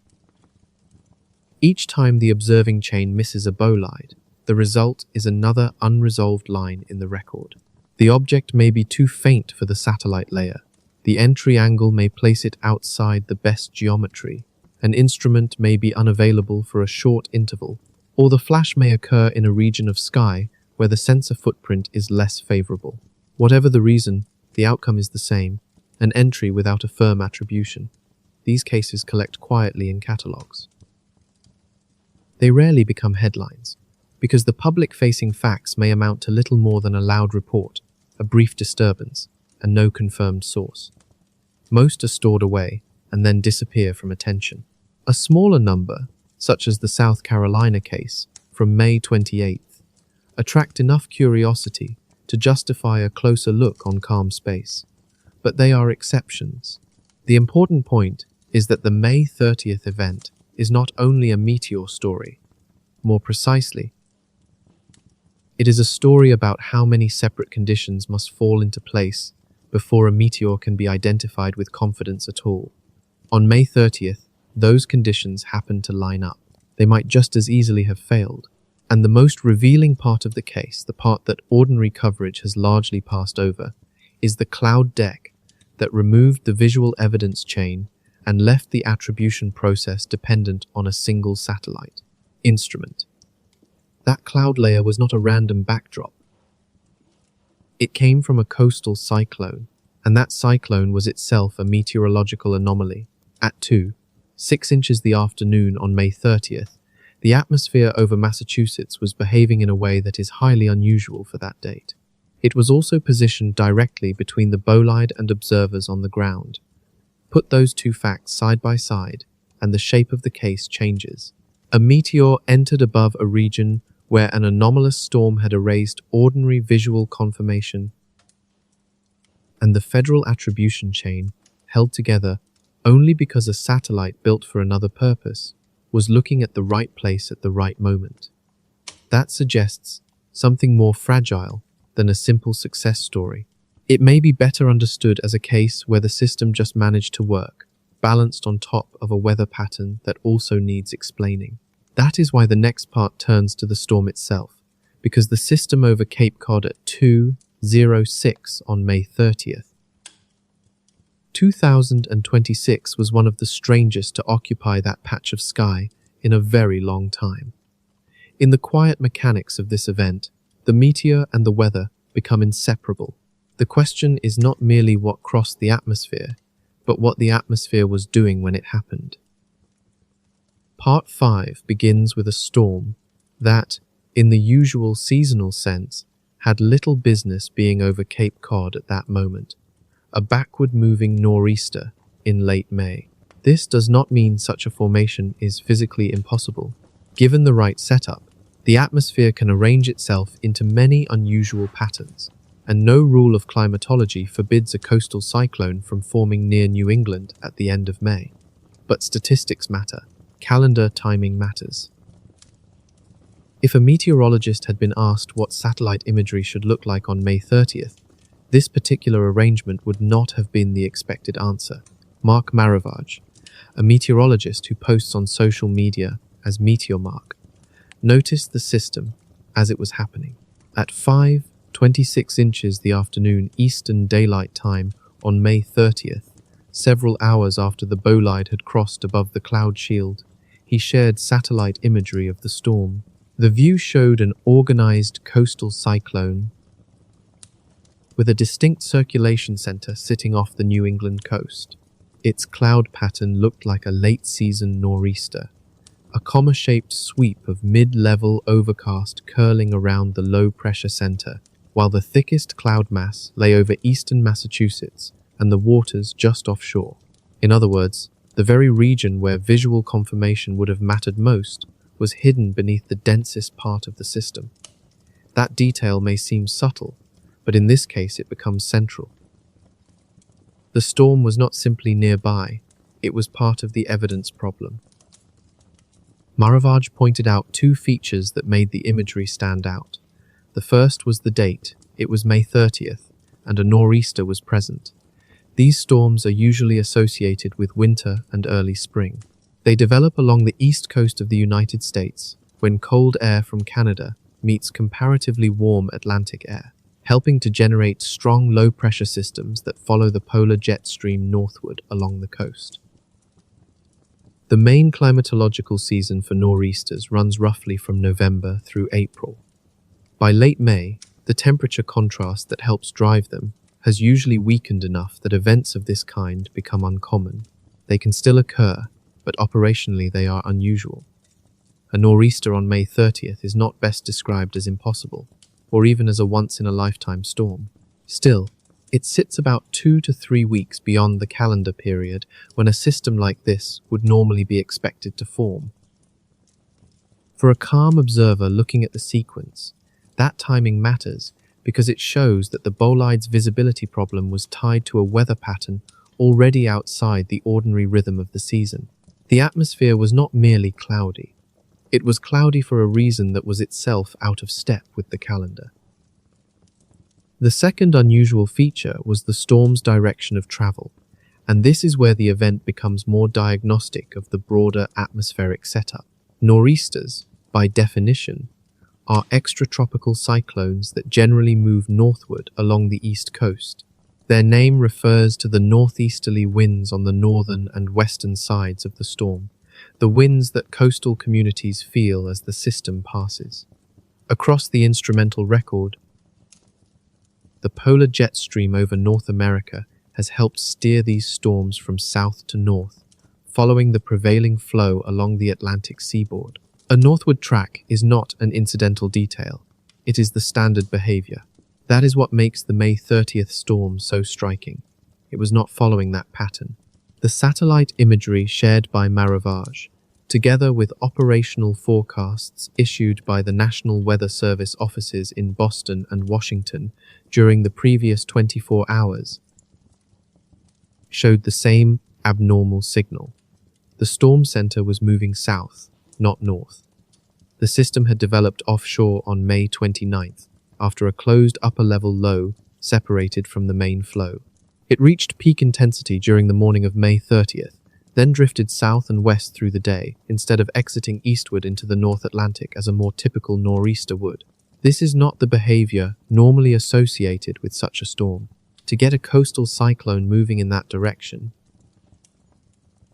Each time the observing chain misses a bolide, the result is another unresolved line in the record. The object may be too faint for the satellite layer. The entry angle may place it outside the best geometry. An instrument may be unavailable for a short interval, or the flash may occur in a region of sky where the sensor footprint is less favorable. Whatever the reason, the outcome is the same, an entry without a firm attribution. These cases collect quietly in catalogs. They rarely become headlines, because the public-facing facts may amount to little more than a loud report, a brief disturbance, and no confirmed source. Most are stored away and then disappear from attention. A smaller number, such as the South Carolina case from May 28th, attract enough curiosity to justify a closer look on calm space. But they are exceptions. The important point is that the May 30th event is not only a meteor story. More precisely, it is a story about how many separate conditions must fall into place before a meteor can be identified with confidence at all. On May 30th, those conditions happen to line up. They might just as easily have failed. And the most revealing part of the case, the part that ordinary coverage has largely passed over, is the cloud deck that removed the visual evidence chain and left the attribution process dependent on a single satellite instrument. That cloud layer was not a random backdrop. It came from a coastal cyclone, and that cyclone was itself a meteorological anomaly. At 2:06 inches the afternoon on May 30th, the atmosphere over Massachusetts was behaving in a way that is highly unusual for that date. It was also positioned directly between the bolide and observers on the ground. Put those two facts side by side, and the shape of the case changes. A meteor entered above a region where an anomalous storm had erased ordinary visual confirmation, and the federal attribution chain, held together only because a satellite built for another purpose was looking at the right place at the right moment. That suggests something more fragile than a simple success story. It may be better understood as a case where the system just managed to work, balanced on top of a weather pattern that also needs explaining. That is why the next part turns to the storm itself, because the system over Cape Cod at 2:06 on May 30th. 2026 was one of the strangest to occupy that patch of sky in a very long time. In the quiet mechanics of this event, the meteor and the weather become inseparable. The question is not merely what crossed the atmosphere, but what the atmosphere was doing when it happened. Part 5 begins with a storm that, in the usual seasonal sense, had little business being over Cape Cod at that moment, a backward-moving nor'easter in late May. This does not mean such a formation is physically impossible. Given the right setup, the atmosphere can arrange itself into many unusual patterns, and no rule of climatology forbids a coastal cyclone from forming near New England at the end of May. But statistics matter. Calendar timing matters. If a meteorologist had been asked what satellite imagery should look like on May 30th, this particular arrangement would not have been the expected answer. Mark Maravage, a meteorologist who posts on social media as Meteor Mark, noticed the system as it was happening. At 5:26 inches the afternoon Eastern Daylight Time on May 30th, several hours after the bolide had crossed above the cloud shield, He shared satellite imagery of the storm. The view showed an organized coastal cyclone with a distinct circulation center sitting off the New England coast. Its cloud pattern looked like a late-season nor'easter, a comma-shaped sweep of mid-level overcast curling around the low-pressure center, while the thickest cloud mass lay over eastern Massachusetts and the waters just offshore. In other words, the very region where visual confirmation would have mattered most was hidden beneath the densest part of the system. That detail may seem subtle, but in this case it becomes central. The storm was not simply nearby, it was part of the evidence problem. Maravaj pointed out two features that made the imagery stand out. The first was the date. It was May 30th, and a nor'easter was present. These storms are usually associated with winter and early spring. They develop along the east coast of the United States, when cold air from Canada meets comparatively warm Atlantic air, helping to generate strong low-pressure systems that follow the polar jet stream northward along the coast. The main climatological season for nor'easters runs roughly from November through April. By late May, the temperature contrast that helps drive them has usually weakened enough that events of this kind become uncommon. They can still occur, but operationally they are unusual. A nor'easter on May 30th is not best described as impossible, or even as a once-in-a-lifetime storm. Still, it sits about 2 to 3 weeks beyond the calendar period when a system like this would normally be expected to form. For a calm observer looking at the sequence, that timing matters because it shows that the bolide's visibility problem was tied to a weather pattern already outside the ordinary rhythm of the season. The atmosphere was not merely cloudy. It was cloudy for a reason that was itself out of step with the calendar. The second unusual feature was the storm's direction of travel, and this is where the event becomes more diagnostic of the broader atmospheric setup. Nor'easters, by definition, are extratropical cyclones that generally move northward along the east coast. Their name refers to the northeasterly winds on the northern and western sides of the storm, the winds that coastal communities feel as the system passes. Across the instrumental record, the polar jet stream over North America has helped steer these storms from south to north, following the prevailing flow along the Atlantic seaboard. A northward track is not an incidental detail. It is the standard behavior. That is what makes the May 30th storm so striking. It was not following that pattern. The satellite imagery shared by Maravaj, together with operational forecasts issued by the National Weather Service offices in Boston and Washington during the previous 24 hours, showed the same abnormal signal. The storm center was moving south, not north. The system had developed offshore on May 29th, after a closed upper-level low separated from the main flow. It reached peak intensity during the morning of May 30th, then drifted south and west through the day, instead of exiting eastward into the North Atlantic as a more typical nor'easter would. This is not the behavior normally associated with such a storm. To get a coastal cyclone moving in that direction,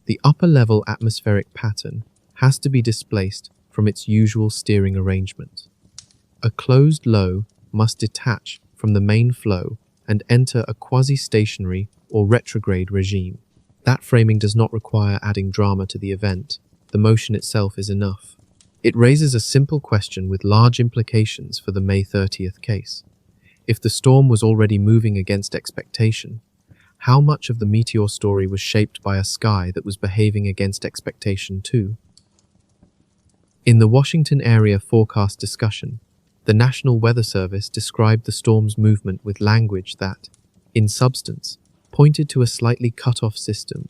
the upper-level atmospheric pattern has to be displaced from its usual steering arrangement. A closed low must detach from the main flow and enter a quasi-stationary or retrograde regime. That framing does not require adding drama to the event. The motion itself is enough. It raises a simple question with large implications for the May 30th case. If the storm was already moving against expectation, how much of the meteor story was shaped by a sky that was behaving against expectation too? In the Washington area forecast discussion, the National Weather Service described the storm's movement with language that, in substance, pointed to a slightly cut-off system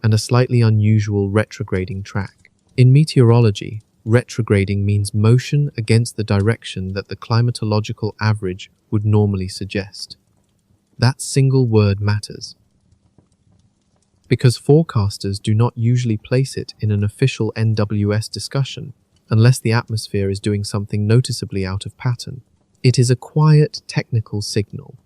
and a slightly unusual retrograding track. In meteorology, retrograding means motion against the direction that the climatological average would normally suggest. That single word matters, because forecasters do not usually place it in an official NWS discussion unless the atmosphere is doing something noticeably out of pattern. It is a quiet, technical signal,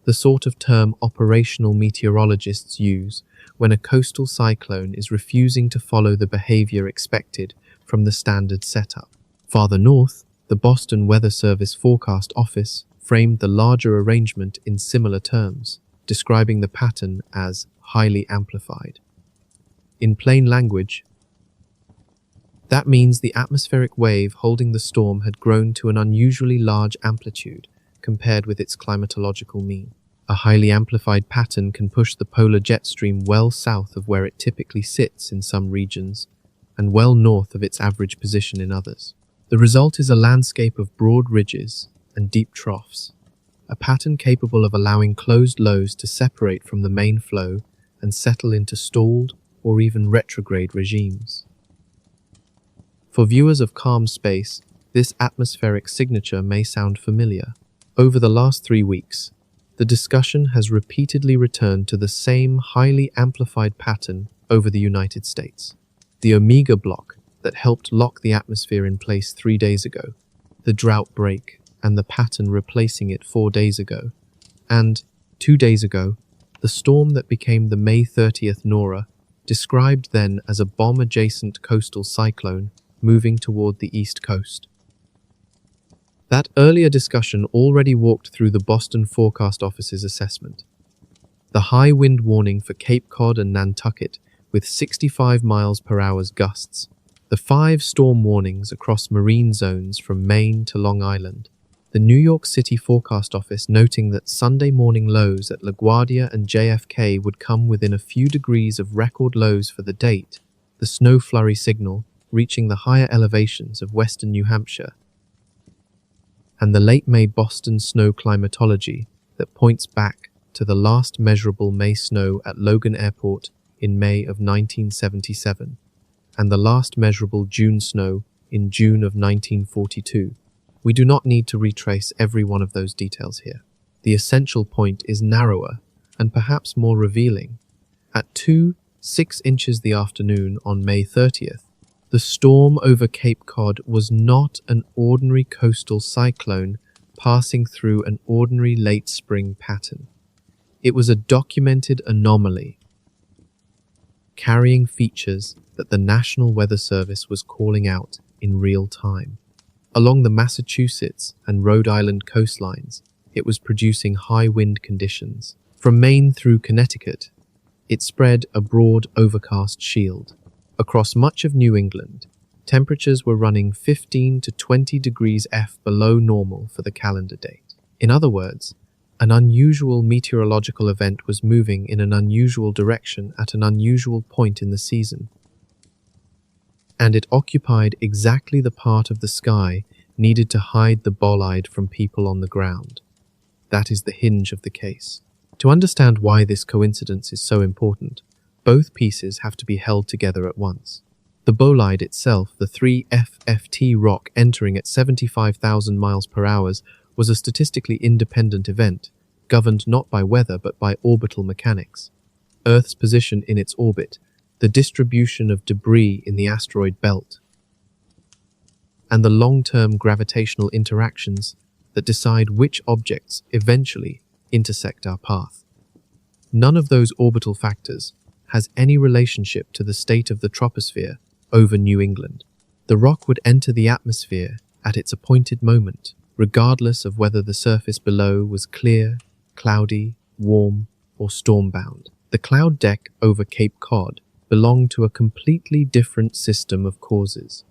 the sort of term operational meteorologists use when a coastal cyclone is refusing to follow the behavior expected from the standard setup. Farther north, the Boston Weather Service Forecast Office framed the larger arrangement in similar terms, describing the pattern as highly amplified. In plain language, that means the atmospheric wave holding the storm had grown to an unusually large amplitude compared with its climatological mean. A highly amplified pattern can push the polar jet stream well south of where it typically sits in some regions and well north of its average position in others. The result is a landscape of broad ridges and deep troughs, a pattern capable of allowing closed lows to separate from the main flow and settle into stalled or even retrograde regimes. For viewers of calm space, this atmospheric signature may sound familiar. Over the last 3 weeks, the discussion has repeatedly returned to the same highly amplified pattern over the United States. The Omega block that helped lock the atmosphere in place 3 days ago, the drought break and the pattern replacing it 4 days ago, and 2 days ago, the storm that became the May 30th Nora, described then as a bomb-adjacent coastal cyclone moving toward the east coast. That earlier discussion already walked through the Boston Forecast Office's assessment. The high wind warning for Cape Cod and Nantucket with 65 miles per hour gusts, the 5 storm warnings across marine zones from Maine to Long Island, the New York City Forecast Office noting that Sunday morning lows at LaGuardia and JFK would come within a few degrees of record lows for the date, the snow flurry signal reaching the higher elevations of western New Hampshire, and the late May Boston snow climatology that points back to the last measurable May snow at Logan Airport in May of 1977, and the last measurable June snow in June of 1942. We do not need to retrace every one of those details here. The essential point is narrower and perhaps more revealing. At 2.6 inches the afternoon on May 30th, the storm over Cape Cod was not an ordinary coastal cyclone passing through an ordinary late spring pattern. It was a documented anomaly, carrying features that the National Weather Service was calling out in real time. Along the Massachusetts and Rhode Island coastlines, it was producing high wind conditions. From Maine through Connecticut, it spread a broad overcast shield. Across much of New England, temperatures were running 15 to 20 degrees F below normal for the calendar date. In other words, an unusual meteorological event was moving in an unusual direction at an unusual point in the season. And it occupied exactly the part of the sky needed to hide the bolide from people on the ground. That is the hinge of the case. To understand why this coincidence is so important, both pieces have to be held together at once. The bolide itself, the 3FFT rock entering at 75,000 miles per hour, was a statistically independent event, governed not by weather but by orbital mechanics. Earth's position in its orbit, the distribution of debris in the asteroid belt, and the long-term gravitational interactions that decide which objects eventually intersect our path. None of those orbital factors has any relationship to the state of the troposphere over New England. The rock would enter the atmosphere at its appointed moment, regardless of whether the surface below was clear, cloudy, warm, or storm-bound. The cloud deck over Cape Cod belonged to a completely different system of causes.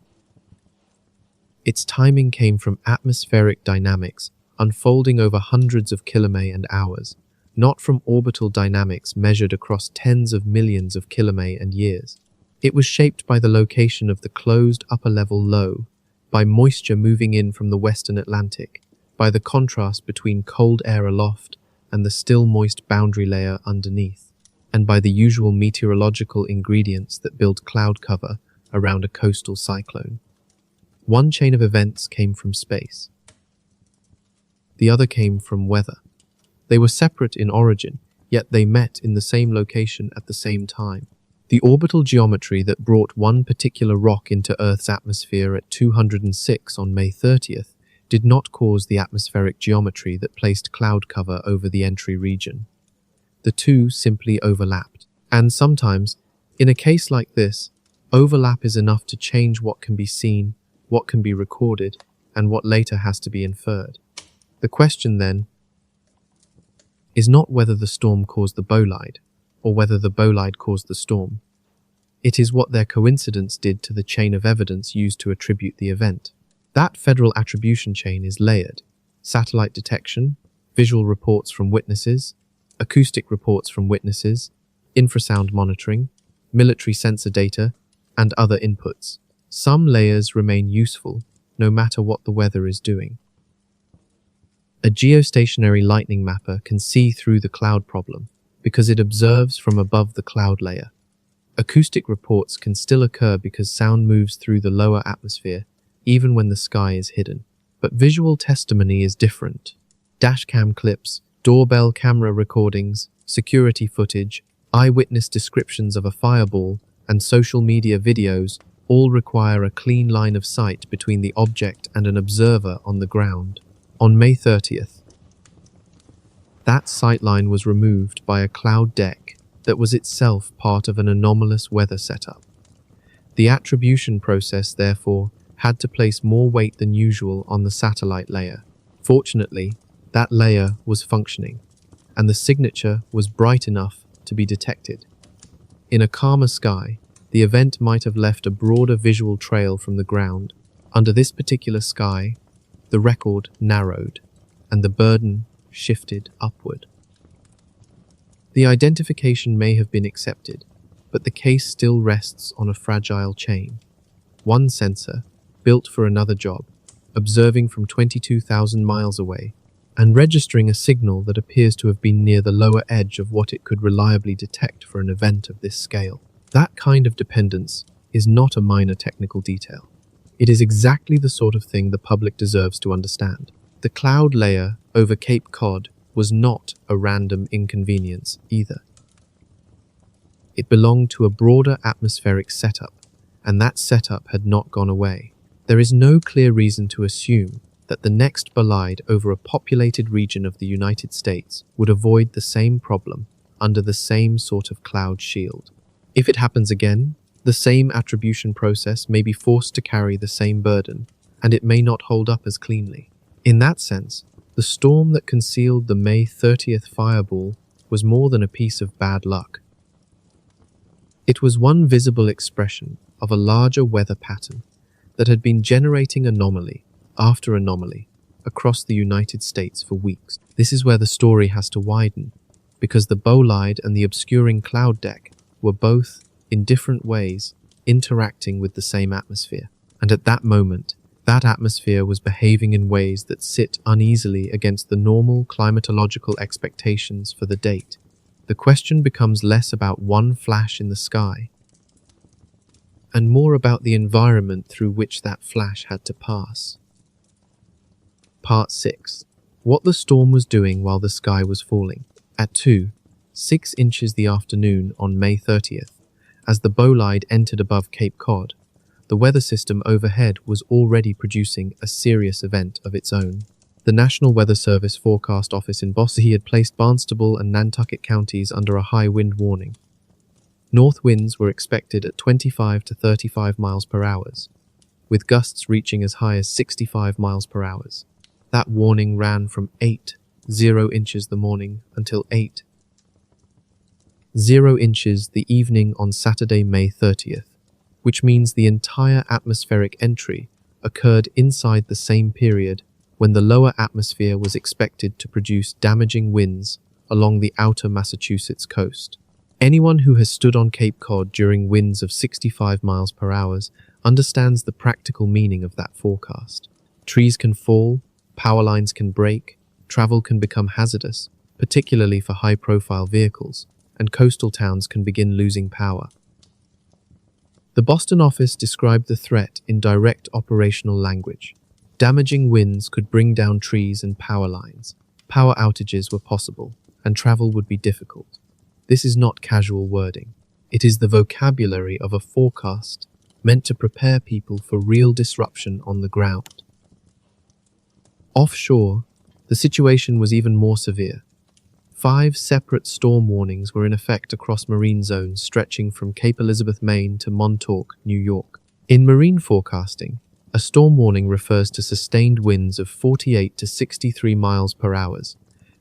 Its timing came from atmospheric dynamics unfolding over hundreds of kilometres and hours, not from orbital dynamics measured across tens of millions of kilometres and years. It was shaped by the location of the closed upper-level low, by moisture moving in from the western Atlantic, by the contrast between cold air aloft and the still moist boundary layer underneath, and by the usual meteorological ingredients that build cloud cover around a coastal cyclone. One chain of events came from space. The other came from weather. They were separate in origin, yet they met in the same location at the same time. The orbital geometry that brought one particular rock into Earth's atmosphere at 206 on May 30th did not cause the atmospheric geometry that placed cloud cover over the entry region. The two simply overlapped. And sometimes, in a case like this, overlap is enough to change what can be seen, what can be recorded, and what later has to be inferred. The question, then, is not whether the storm caused the bolide, or whether the bolide caused the storm. It is what their coincidence did to the chain of evidence used to attribute the event. That federal attribution chain is layered: satellite detection, visual reports from witnesses, acoustic reports from witnesses, infrasound monitoring, military sensor data, and other inputs. Some layers remain useful, no matter what the weather is doing. A geostationary lightning mapper can see through the cloud problem because it observes from above the cloud layer. Acoustic reports can still occur because sound moves through the lower atmosphere, even when the sky is hidden. But visual testimony is different. Dashcam clips, doorbell camera recordings, security footage, eyewitness descriptions of a fireball, and social media videos all require a clean line of sight between the object and an observer on the ground. On May 30th, that sightline was removed by a cloud deck that was itself part of an anomalous weather setup. The attribution process, therefore, had to place more weight than usual on the satellite layer. Fortunately, that layer was functioning, and the signature was bright enough to be detected. In a calmer sky, the event might have left a broader visual trail from the ground. Under this particular sky, the record narrowed, and the burden shifted upward. The identification may have been accepted, but the case still rests on a fragile chain. One sensor, built for another job, observing from 22,000 miles away, and registering a signal that appears to have been near the lower edge of what it could reliably detect for an event of this scale. That kind of dependence is not a minor technical detail. It is exactly the sort of thing the public deserves to understand. The cloud layer over Cape Cod was not a random inconvenience either. It belonged to a broader atmospheric setup, and that setup had not gone away. There is no clear reason to assume that the next bolide over a populated region of the United States would avoid the same problem under the same sort of cloud shield. If it happens again, the same attribution process may be forced to carry the same burden, and it may not hold up as cleanly. In that sense, the storm that concealed the May 30th fireball was more than a piece of bad luck. It was one visible expression of a larger weather pattern that had been generating anomaly after anomaly across the United States for weeks. This is where the story has to widen, because the bolide and the obscuring cloud deck were both, in different ways, interacting with the same atmosphere. And at that moment, that atmosphere was behaving in ways that sit uneasily against the normal climatological expectations for the date. The question becomes less about one flash in the sky, and more about the environment through which that flash had to pass. Part 6. What the storm was doing while the sky was falling. At 2:06 inches the afternoon on May 30th, as the bolide entered above Cape Cod, the weather system overhead was already producing a serious event of its own. The National Weather Service Forecast Office in Boston had placed Barnstable and Nantucket counties under a high wind warning. North winds were expected at 25 to 35 miles per hour, with gusts reaching as high as 65 miles per hour. That warning ran from 8:00 inches the morning until 8:00 inches the evening on Saturday, May 30th, which means the entire atmospheric entry occurred inside the same period when the lower atmosphere was expected to produce damaging winds along the outer Massachusetts coast. Anyone who has stood on Cape Cod during winds of 65 miles per hour understands the practical meaning of that forecast. Trees can fall, power lines can break, travel can become hazardous, particularly for high-profile vehicles, and coastal towns can begin losing power. The Boston office described the threat in direct operational language. Damaging winds could bring down trees and power lines. Power outages were possible, and travel would be difficult. This is not casual wording. It is the vocabulary of a forecast meant to prepare people for real disruption on the ground. Offshore, the situation was even more severe. 5 separate storm warnings were in effect across marine zones stretching from Cape Elizabeth, Maine to Montauk, New York. In marine forecasting, a storm warning refers to sustained winds of 48 to 63 miles per hour,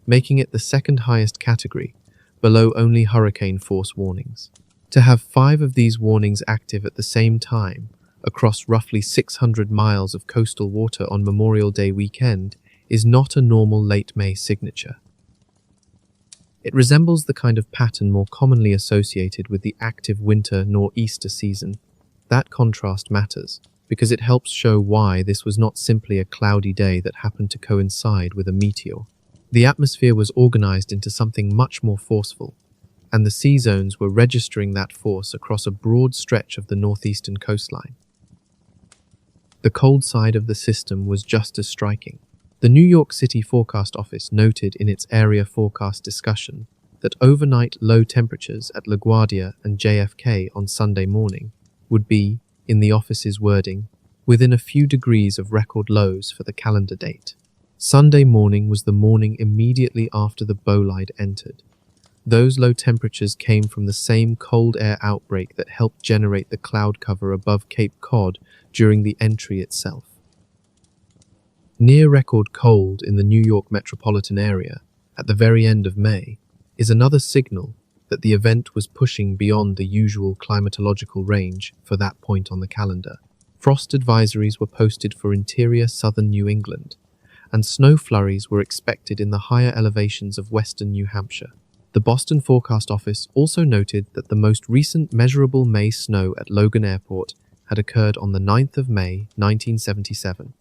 making it the second highest category, below only hurricane force warnings. To have 5 of these warnings active at the same time across roughly 600 miles of coastal water on Memorial Day weekend is not a normal late May signature. It resembles the kind of pattern more commonly associated with the active winter nor'easter season. That contrast matters, because it helps show why this was not simply a cloudy day that happened to coincide with a meteor. The atmosphere was organized into something much more forceful, and the sea zones were registering that force across a broad stretch of the northeastern coastline. The cold side of the system was just as striking. The New York City Forecast Office noted in its area forecast discussion that overnight low temperatures at LaGuardia and JFK on Sunday morning would be, in the office's wording, within a few degrees of record lows for the calendar date. Sunday morning was the morning immediately after the bolide entered. Those low temperatures came from the same cold air outbreak that helped generate the cloud cover above Cape Cod during the entry itself. Near-record cold in the New York metropolitan area at the very end of May is another signal that the event was pushing beyond the usual climatological range for that point on the calendar. Frost advisories were posted for interior southern New England, and snow flurries were expected in the higher elevations of western New Hampshire. The Boston Forecast Office also noted that the most recent measurable May snow at Logan Airport had occurred on the 9th of May, 1977.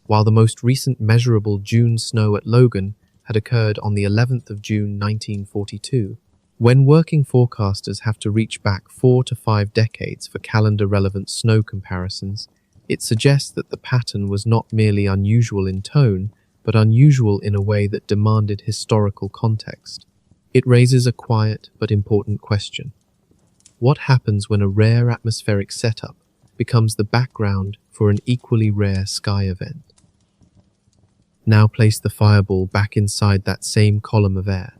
While the most recent measurable June snow at Logan had occurred on the 11th of June 1942. When working forecasters have to reach back 4 to 5 decades for calendar-relevant snow comparisons, it suggests that the pattern was not merely unusual in tone, but unusual in a way that demanded historical context. It raises a quiet but important question. What happens when a rare atmospheric setup becomes the background for an equally rare sky event? Now place the fireball back inside that same column of air.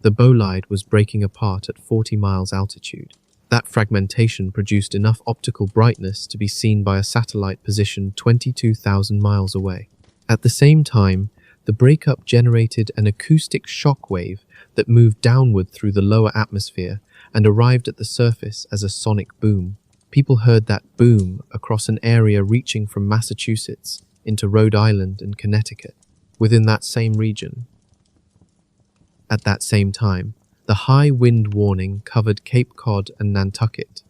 The bolide was breaking apart at 40 miles altitude. That fragmentation produced enough optical brightness to be seen by a satellite positioned 22,000 miles away. At the same time, the breakup generated an acoustic shock wave that moved downward through the lower atmosphere and arrived at the surface as a sonic boom. People heard that boom across an area reaching from Massachusetts into Rhode Island and Connecticut, within that same region. At that same time, the high wind warning covered Cape Cod and Nantucket.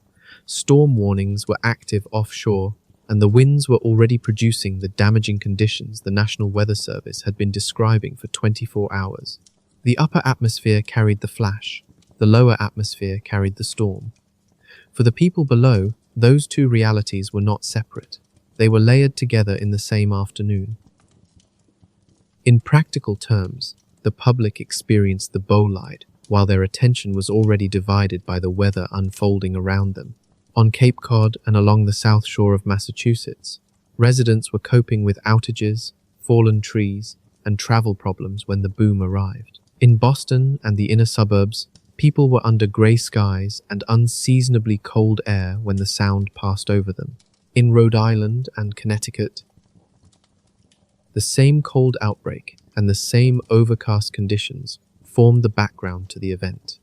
Storm warnings were active offshore, and the winds were already producing the damaging conditions the National Weather Service had been describing for 24 hours. The upper atmosphere carried the flash, the lower atmosphere carried the storm. For the people below, those two realities were not separate. They were layered together in the same afternoon. In practical terms, the public experienced the bolide, while their attention was already divided by the weather unfolding around them. On Cape Cod and along the south shore of Massachusetts, residents were coping with outages, fallen trees, and travel problems when the boom arrived. In Boston and the inner suburbs, people were under grey skies and unseasonably cold air when the sound passed over them. In Rhode Island and Connecticut, the same cold outbreak and the same overcast conditions formed the background to the event.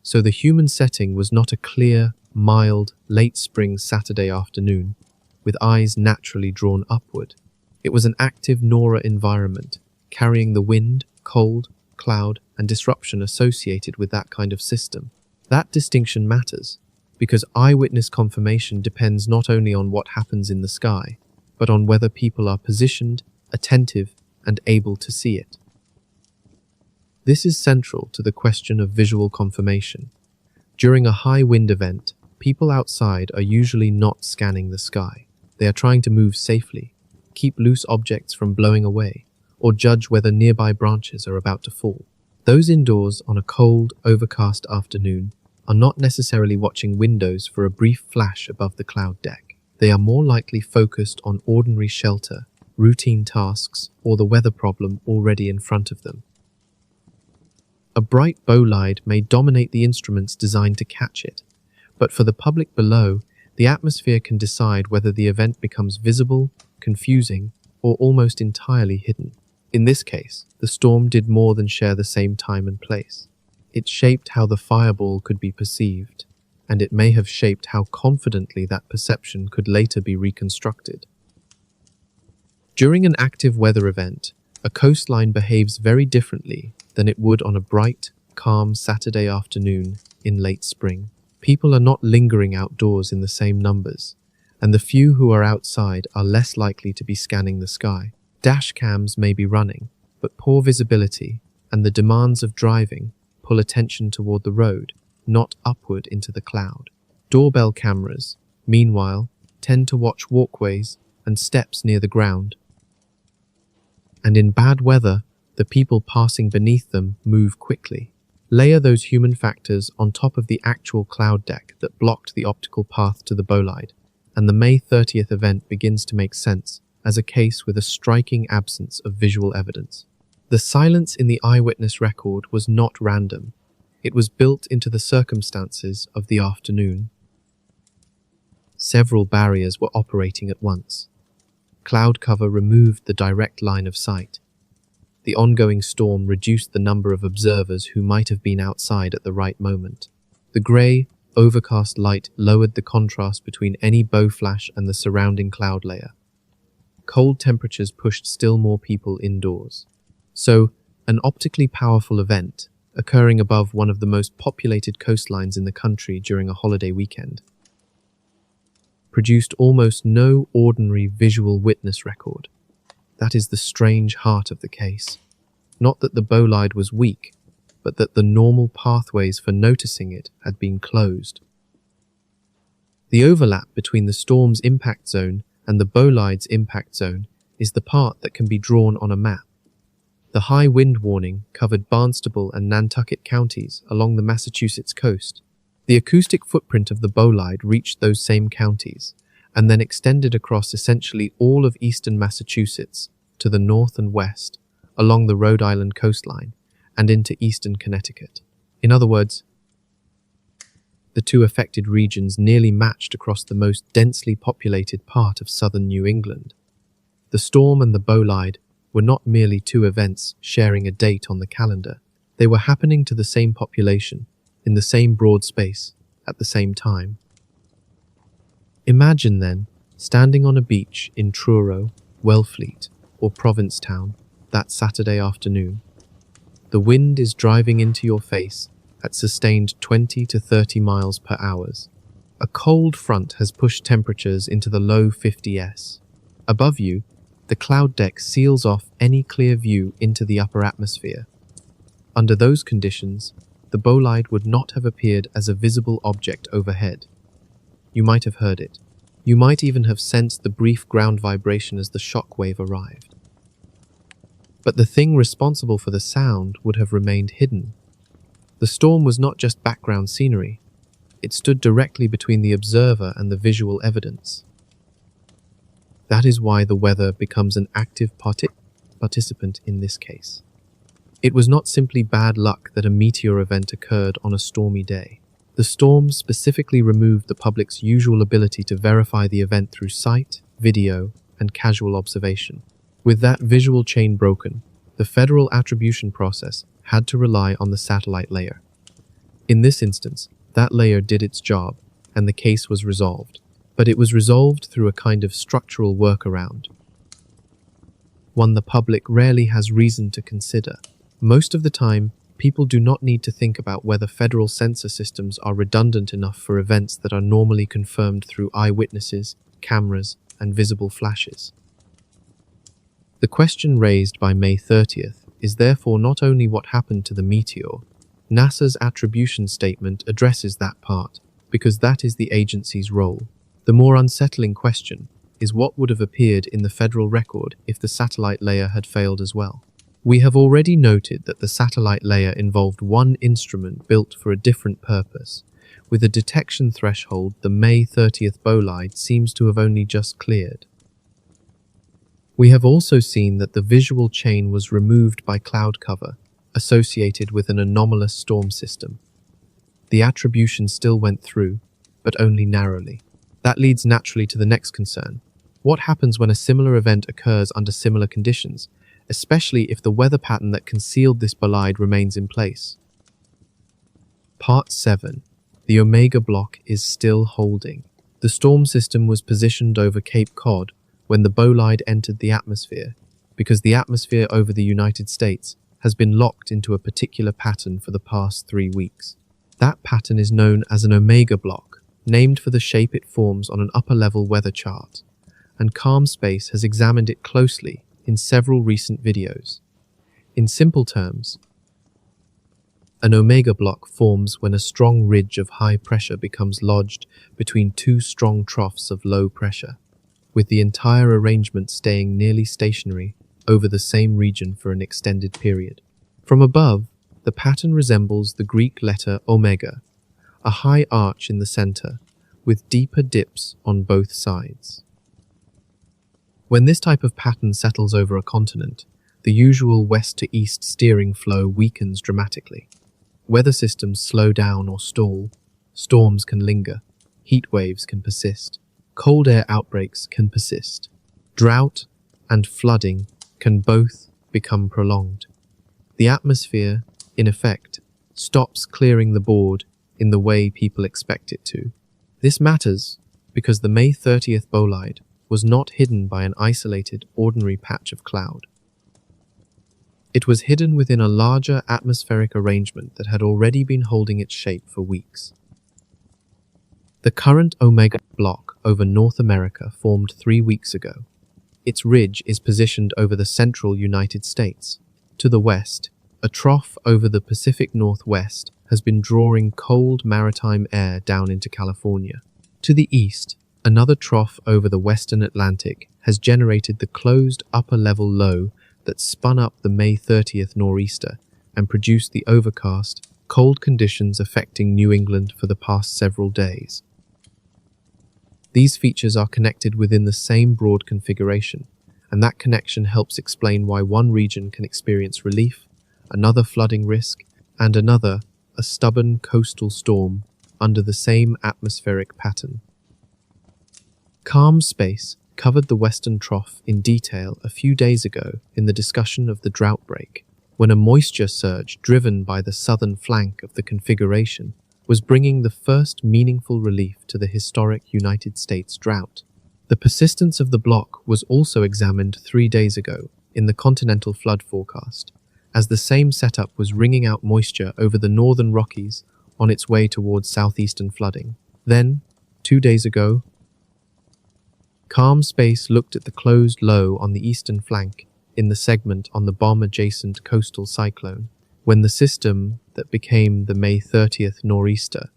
So the human setting was not a clear, mild, late spring Saturday afternoon, with eyes naturally drawn upward. It was an active Nora environment, carrying the wind, cold, cloud, and disruption associated with that kind of system. That distinction matters, because eyewitness confirmation depends not only on what happens in the sky, but on whether people are positioned, attentive, and able to see it. This is central to the question of visual confirmation. During a high wind event, people outside are usually not scanning the sky. They are trying to move safely, keep loose objects from blowing away, or judge whether nearby branches are about to fall. Those indoors on a cold, overcast afternoon are not necessarily watching windows for a brief flash above the cloud deck. They are more likely focused on ordinary shelter, routine tasks, or the weather problem already in front of them. A bright bolide may dominate the instruments designed to catch it, but for the public below, the atmosphere can decide whether the event becomes visible, confusing, or almost entirely hidden. In this case, the storm did more than share the same time and place. It shaped how the fireball could be perceived, and it may have shaped how confidently that perception could later be reconstructed. During an active weather event, a coastline behaves very differently than it would on a bright, calm Saturday afternoon in late spring. People are not lingering outdoors in the same numbers, and the few who are outside are less likely to be scanning the sky. Dash cams may be running, but poor visibility and the demands of driving pull attention toward the road, not upward into the cloud. Doorbell cameras, meanwhile, tend to watch walkways and steps near the ground. And in bad weather, the people passing beneath them move quickly. Layer those human factors on top of the actual cloud deck that blocked the optical path to the bolide, and the May 30th event begins to make sense as a case with a striking absence of visual evidence. The silence in the eyewitness record was not random. It was built into the circumstances of the afternoon. Several barriers were operating at once. Cloud cover removed the direct line of sight. The ongoing storm reduced the number of observers who might have been outside at the right moment. The grey, overcast light lowered the contrast between any bow flash and the surrounding cloud layer. Cold temperatures pushed still more people indoors. So, an optically powerful event, occurring above one of the most populated coastlines in the country during a holiday weekend, produced almost no ordinary visual witness record. That is the strange heart of the case. Not that the bolide was weak, but that the normal pathways for noticing it had been closed. The overlap between the storm's impact zone and the bolide's impact zone is the part that can be drawn on a map. The high wind warning covered Barnstable and Nantucket counties along the Massachusetts coast. The acoustic footprint of the bolide reached those same counties, and then extended across essentially all of eastern Massachusetts to the north and west, along the Rhode Island coastline, and into eastern Connecticut. In other words, the two affected regions nearly matched across the most densely populated part of southern New England. The storm and the bolide were not merely two events sharing a date on the calendar. They were happening to the same population, in the same broad space, at the same time. Imagine then, standing on a beach in Truro, Wellfleet, or Provincetown that Saturday afternoon. The wind is driving into your face at sustained 20 to 30 miles per hour. A cold front has pushed temperatures into the low 50s. Above you, the cloud deck seals off any clear view into the upper atmosphere. Under those conditions, the bolide would not have appeared as a visible object overhead. You might have heard it. You might even have sensed the brief ground vibration as the shock wave arrived. But the thing responsible for the sound would have remained hidden. The storm was not just background scenery. It stood directly between the observer and the visual evidence. That is why the weather becomes an active participant in this case. It was not simply bad luck that a meteor event occurred on a stormy day. The storm specifically removed the public's usual ability to verify the event through sight, video, and casual observation. With that visual chain broken, the federal attribution process had to rely on the satellite layer. In this instance, that layer did its job, and the case was resolved. But it was resolved through a kind of structural workaround, one the public rarely has reason to consider. Most of the time, people do not need to think about whether federal sensor systems are redundant enough for events that are normally confirmed through eyewitnesses, cameras, and visible flashes. The question raised by May 30th is therefore not only what happened to the meteor. NASA's attribution statement addresses that part, because that is the agency's role. The more unsettling question is what would have appeared in the federal record if the satellite layer had failed as well. We have already noted that the satellite layer involved one instrument built for a different purpose. With a detection threshold the May 30th bolide seems to have only just cleared. We have also seen that the visual chain was removed by cloud cover, associated with an anomalous storm system. The attribution still went through, but only narrowly. That leads naturally to the next concern. What happens when a similar event occurs under similar conditions, especially if the weather pattern that concealed this bolide remains in place? Part 7. The Omega Block is still holding. The storm system was positioned over Cape Cod when the bolide entered the atmosphere, because the atmosphere over the United States has been locked into a particular pattern for the past 3 weeks. That pattern is known as an Omega Block, named for the shape it forms on an upper-level weather chart, and Calm Space has examined it closely in several recent videos. In simple terms, an Omega Block forms when a strong ridge of high pressure becomes lodged between two strong troughs of low pressure, with the entire arrangement staying nearly stationary over the same region for an extended period. From above, the pattern resembles the Greek letter omega, a high arch in the center, with deeper dips on both sides. When this type of pattern settles over a continent, the usual west-to-east steering flow weakens dramatically. Weather systems slow down or stall, storms can linger, heat waves can persist, cold air outbreaks can persist, drought and flooding can both become prolonged. The atmosphere, in effect, stops clearing the board in the way people expect it to. This matters because the May 30th bolide was not hidden by an isolated, ordinary patch of cloud. It was hidden within a larger atmospheric arrangement that had already been holding its shape for weeks. The current Omega Block over North America formed 3 weeks ago. Its ridge is positioned over the central United States. To the west, a trough over the Pacific Northwest has been drawing cold maritime air down into California. To the east, another trough over the western Atlantic has generated the closed upper-level low that spun up the May 30th nor'easter and produced the overcast, cold conditions affecting New England for the past several days. These features are connected within the same broad configuration, and that connection helps explain why one region can experience relief, another flooding risk, and another a stubborn coastal storm under the same atmospheric pattern. Calm Space covered the Western Trough in detail a few days ago in the discussion of the drought break, when a moisture surge driven by the southern flank of the configuration was bringing the first meaningful relief to the historic United States drought. The persistence of the block was also examined 3 days ago in the continental flood forecast, as the same setup was wringing out moisture over the northern Rockies on its way towards southeastern flooding. Then, 2 days ago, Calm Space looked at the closed low on the eastern flank in the segment on the bomb-adjacent coastal cyclone, when the system that became the May 30th nor'easter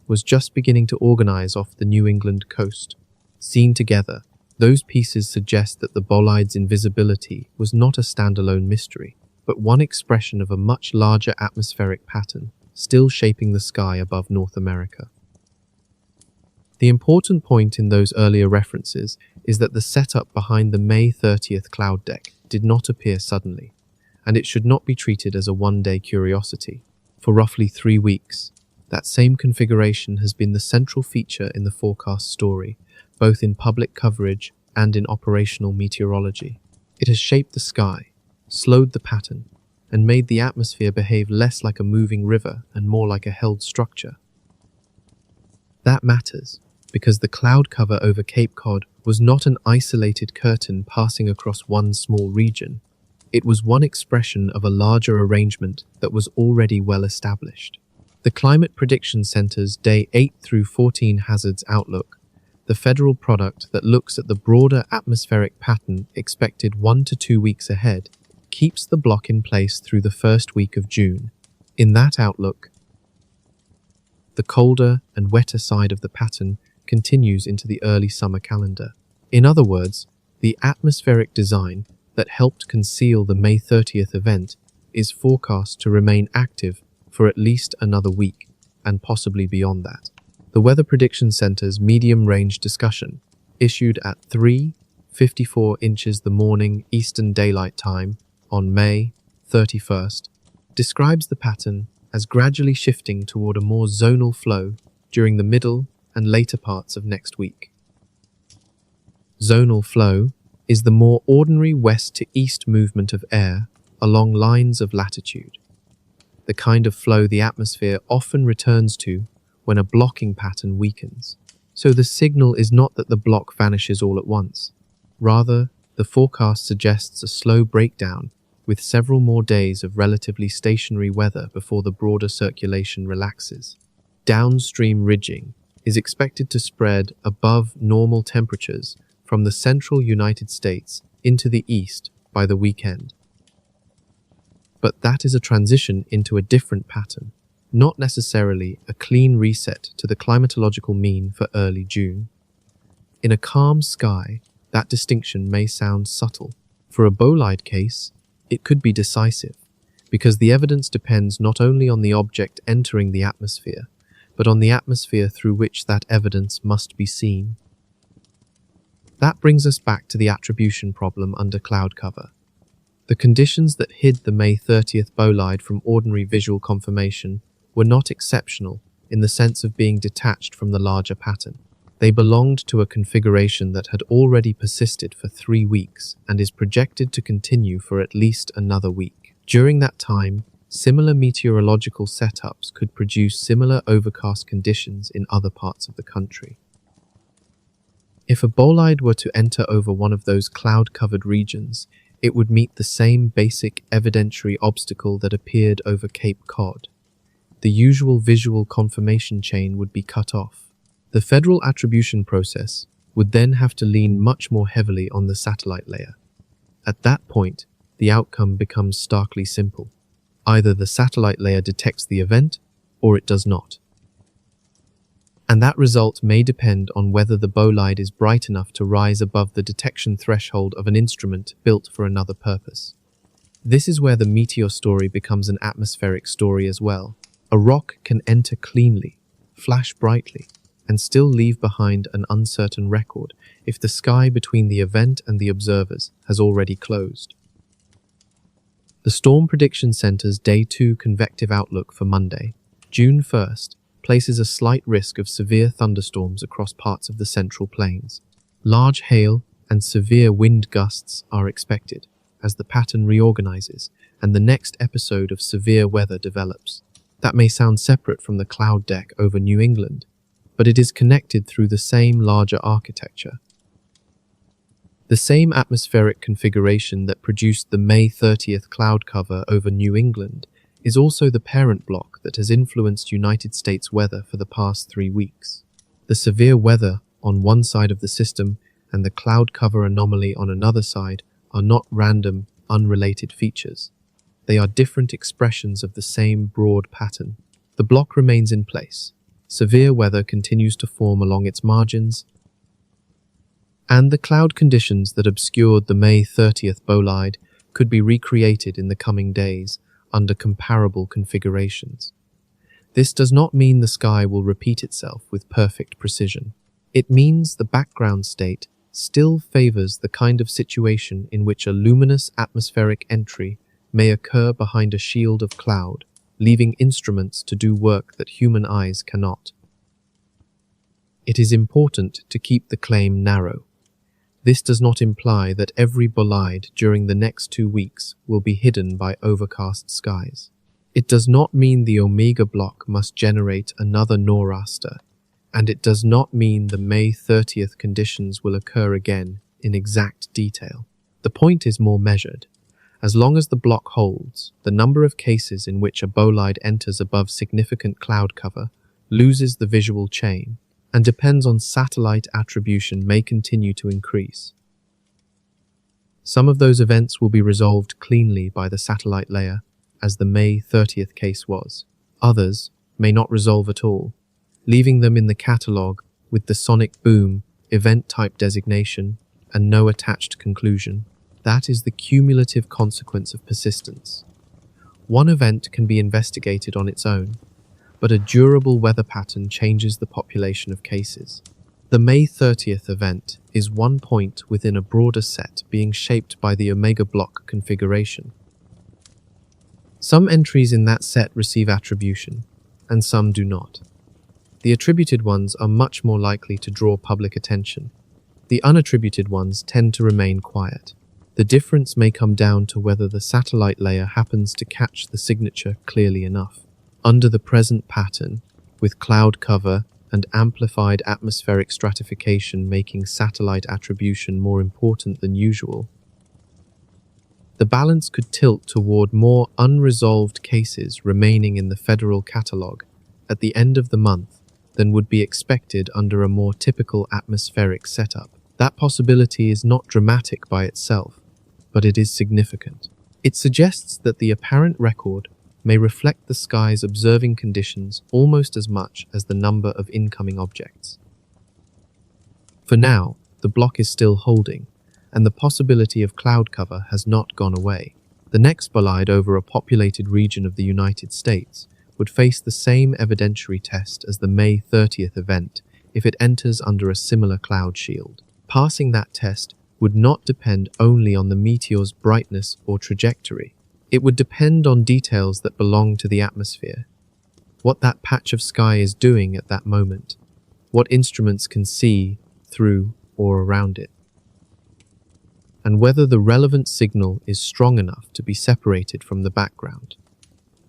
was just beginning to organize off the New England coast. Seen together, those pieces suggest that the bolide's invisibility was not a standalone mystery, but one expression of a much larger atmospheric pattern still shaping the sky above North America. The important point in those earlier references is that the setup behind the May 30th cloud deck did not appear suddenly, and it should not be treated as a one-day curiosity. For roughly 3 weeks, that same configuration has been the central feature in the forecast story, both in public coverage and in operational meteorology. It has shaped the sky, slowed the pattern, and made the atmosphere behave less like a moving river and more like a held structure. That matters, because the cloud cover over Cape Cod was not an isolated curtain passing across one small region. It was one expression of a larger arrangement that was already well established. The Climate Prediction Center's Day 8 through 14 Hazards Outlook, the federal product that looks at the broader atmospheric pattern expected 1 to 2 weeks ahead, keeps the block in place through the first week of June. In that outlook, the colder and wetter side of the pattern continues into the early summer calendar. In other words, the atmospheric design that helped conceal the May 30th event is forecast to remain active for at least another week, and possibly beyond that. The Weather Prediction Center's medium-range discussion, issued at 3, 54 inches the morning Eastern Daylight Time on May 31st, describes the pattern as gradually shifting toward a more zonal flow during the middle and later parts of next week. Zonal flow is the more ordinary west to east movement of air along lines of latitude, the kind of flow the atmosphere often returns to when a blocking pattern weakens. So the signal is not that the block vanishes all at once. Rather, the forecast suggests a slow breakdown with several more days of relatively stationary weather before the broader circulation relaxes. Downstream ridging is expected to spread above normal temperatures from the central United States into the east by the weekend. But that is a transition into a different pattern, not necessarily a clean reset to the climatological mean for early June. In a calm sky, that distinction may sound subtle. For a bolide case, it could be decisive, because the evidence depends not only on the object entering the atmosphere, but on the atmosphere through which that evidence must be seen. That brings us back to the attribution problem under cloud cover. The conditions that hid the May 30th bolide from ordinary visual confirmation were not exceptional in the sense of being detached from the larger pattern. They belonged to a configuration that had already persisted for 3 weeks and is projected to continue for at least another week. During that time, similar meteorological setups could produce similar overcast conditions in other parts of the country. If a bolide were to enter over one of those cloud-covered regions, it would meet the same basic evidentiary obstacle that appeared over Cape Cod. The usual visual confirmation chain would be cut off. The federal attribution process would then have to lean much more heavily on the satellite layer. At that point, the outcome becomes starkly simple. Either the satellite layer detects the event, or it does not. And that result may depend on whether the bolide is bright enough to rise above the detection threshold of an instrument built for another purpose. This is where the meteor story becomes an atmospheric story as well. A rock can enter cleanly, flash brightly, and still leave behind an uncertain record if the sky between the event and the observers has already closed. The Storm Prediction Center's Day 2 convective outlook for Monday, June 1st, places a slight risk of severe thunderstorms across parts of the Central Plains. Large hail and severe wind gusts are expected as the pattern reorganizes and the next episode of severe weather develops. That may sound separate from the cloud deck over New England, but it is connected through the same larger architecture. The same atmospheric configuration that produced the May 30th cloud cover over New England is also the parent block that has influenced United States weather for the past 3 weeks. The severe weather on one side of the system and the cloud cover anomaly on another side are not random, unrelated features. They are different expressions of the same broad pattern. The block remains in place. Severe weather continues to form along its margins, and the cloud conditions that obscured the May 30th bolide could be recreated in the coming days under comparable configurations. This does not mean the sky will repeat itself with perfect precision. It means the background state still favors the kind of situation in which a luminous atmospheric entry may occur behind a shield of cloud, leaving instruments to do work that human eyes cannot. It is important to keep the claim narrow. This does not imply that every bolide during the next 2 weeks will be hidden by overcast skies. It does not mean the Omega block must generate another nor'aster, and it does not mean the May 30th conditions will occur again in exact detail. The point is more measured. As long as the block holds, the number of cases in which a bolide enters above significant cloud cover loses the visual chain, and depends on satellite attribution may continue to increase. Some of those events will be resolved cleanly by the satellite layer, as the May 30th case was. Others may not resolve at all, leaving them in the catalogue with the sonic boom, event type designation, and no attached conclusion. That is the cumulative consequence of persistence. One event can be investigated on its own, but a durable weather pattern changes the population of cases. The May 30th event is one point within a broader set being shaped by the omega block configuration. Some entries in that set receive attribution, and some do not. The attributed ones are much more likely to draw public attention. The unattributed ones tend to remain quiet. The difference may come down to whether the satellite layer happens to catch the signature clearly enough. Under the present pattern, with cloud cover and amplified atmospheric stratification making satellite attribution more important than usual, the balance could tilt toward more unresolved cases remaining in the federal catalogue at the end of the month than would be expected under a more typical atmospheric setup. That possibility is not dramatic by itself, but it is significant. It suggests that the apparent record may reflect the sky's observing conditions almost as much as the number of incoming objects. For now, the block is still holding, and the possibility of cloud cover has not gone away. The next bolide over a populated region of the United States would face the same evidentiary test as the May 30th event if it enters under a similar cloud shield. Passing that test would not depend only on the meteor's brightness or trajectory. It would depend on details that belong to the atmosphere. What that patch of sky is doing at that moment, what instruments can see through or around it, and whether the relevant signal is strong enough to be separated from the background.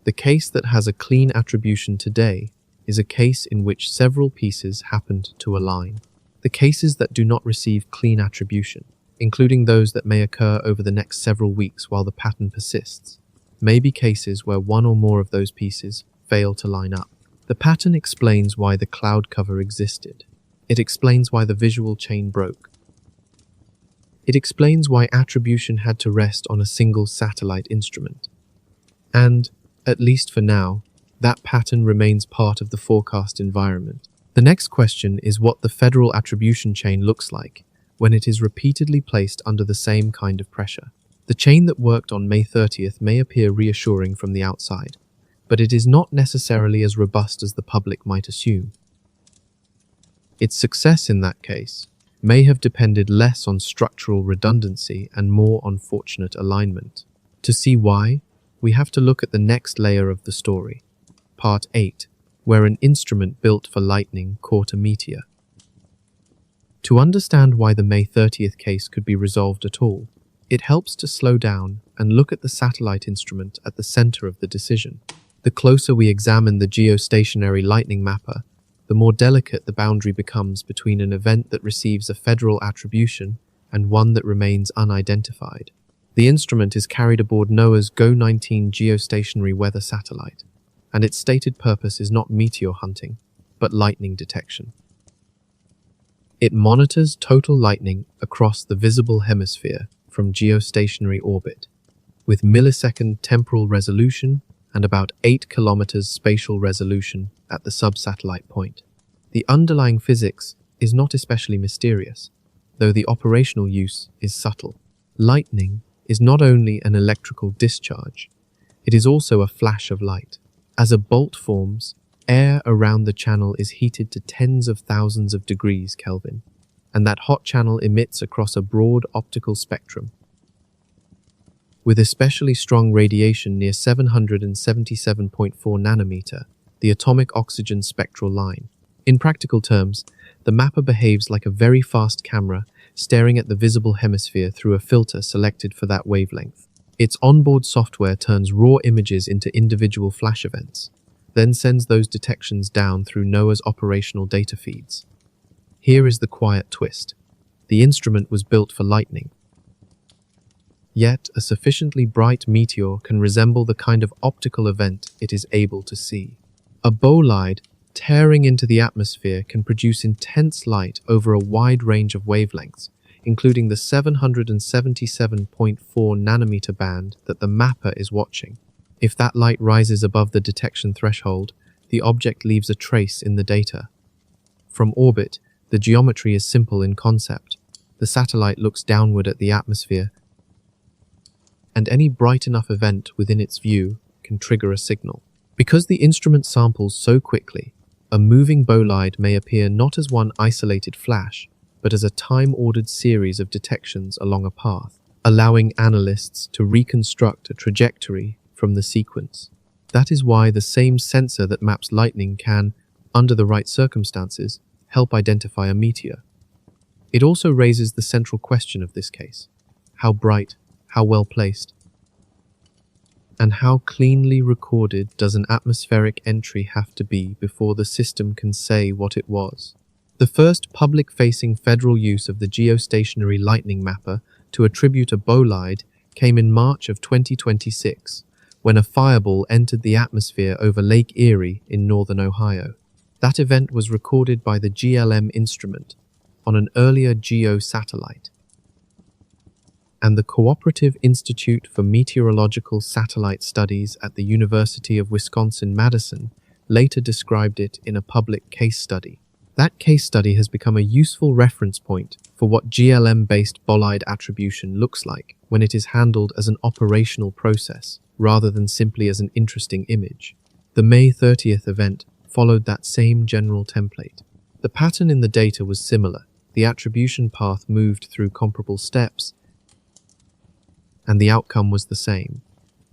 The case that has a clean attribution today is a case in which several pieces happened to align. The cases that do not receive clean attribution, including those that may occur over the next several weeks while the pattern persists, may be cases where one or more of those pieces fail to line up. The pattern explains why the cloud cover existed. It explains why the visual chain broke. It explains why attribution had to rest on a single satellite instrument. And, at least for now, that pattern remains part of the forecast environment. The next question is what the federal attribution chain looks like when it is repeatedly placed under the same kind of pressure. The chain that worked on May 30th may appear reassuring from the outside, but it is not necessarily as robust as the public might assume. Its success in that case may have depended less on structural redundancy and more on fortunate alignment. To see why, we have to look at the next layer of the story, Part 8, where an instrument built for lightning caught a meteor. To understand why the May 30th case could be resolved at all, it helps to slow down and look at the satellite instrument at the center of the decision. The closer we examine the geostationary lightning mapper, the more delicate the boundary becomes between an event that receives a federal attribution and one that remains unidentified. The instrument is carried aboard NOAA's GO-19 geostationary weather satellite, and its stated purpose is not meteor hunting, but lightning detection. It monitors total lightning across the visible hemisphere from geostationary orbit, with millisecond temporal resolution and about 8 kilometers spatial resolution at the sub-satellite point. The underlying physics is not especially mysterious, though the operational use is subtle. Lightning is not only an electrical discharge, it is also a flash of light. As a bolt forms, air around the channel is heated to tens of thousands of degrees Kelvin, and that hot channel emits across a broad optical spectrum, with especially strong radiation near 777.4 nanometer, the atomic oxygen spectral line. In practical terms, the mapper behaves like a very fast camera staring at the visible hemisphere through a filter selected for that wavelength. Its onboard software turns raw images into individual flash events, then sends those detections down through NOAA's operational data feeds. Here is the quiet twist. The instrument was built for lightning. Yet, a sufficiently bright meteor can resemble the kind of optical event it is able to see. A bolide tearing into the atmosphere can produce intense light over a wide range of wavelengths, including the 777.4 nanometer band that the mapper is watching. If that light rises above the detection threshold, the object leaves a trace in the data. From orbit, the geometry is simple in concept. The satellite looks downward at the atmosphere, and any bright enough event within its view can trigger a signal. Because the instrument samples so quickly, A moving bolide may appear not as one isolated flash, but as a time-ordered series of detections along a path, allowing analysts to reconstruct a trajectory from the sequence. That is why the same sensor that maps lightning can, under the right circumstances, help identify a meteor. It also raises the central question of this case: how bright, how well placed, and how cleanly recorded does an atmospheric entry have to be before the system can say what it was? The first public-facing federal use of the geostationary lightning mapper to attribute a bolide came in March of 2026, when a fireball entered the atmosphere over Lake Erie in northern Ohio. That event was recorded by the GLM instrument on an earlier GEO satellite. And the Cooperative Institute for Meteorological Satellite Studies at the University of Wisconsin-Madison later described it in a public case study. That case study has become a useful reference point for what GLM-based bolide attribution looks like when it is handled as an operational process rather than simply as an interesting image. The May 30th event followed that same general template. The pattern in the data was similar. The attribution path moved through comparable steps, and the outcome was the same.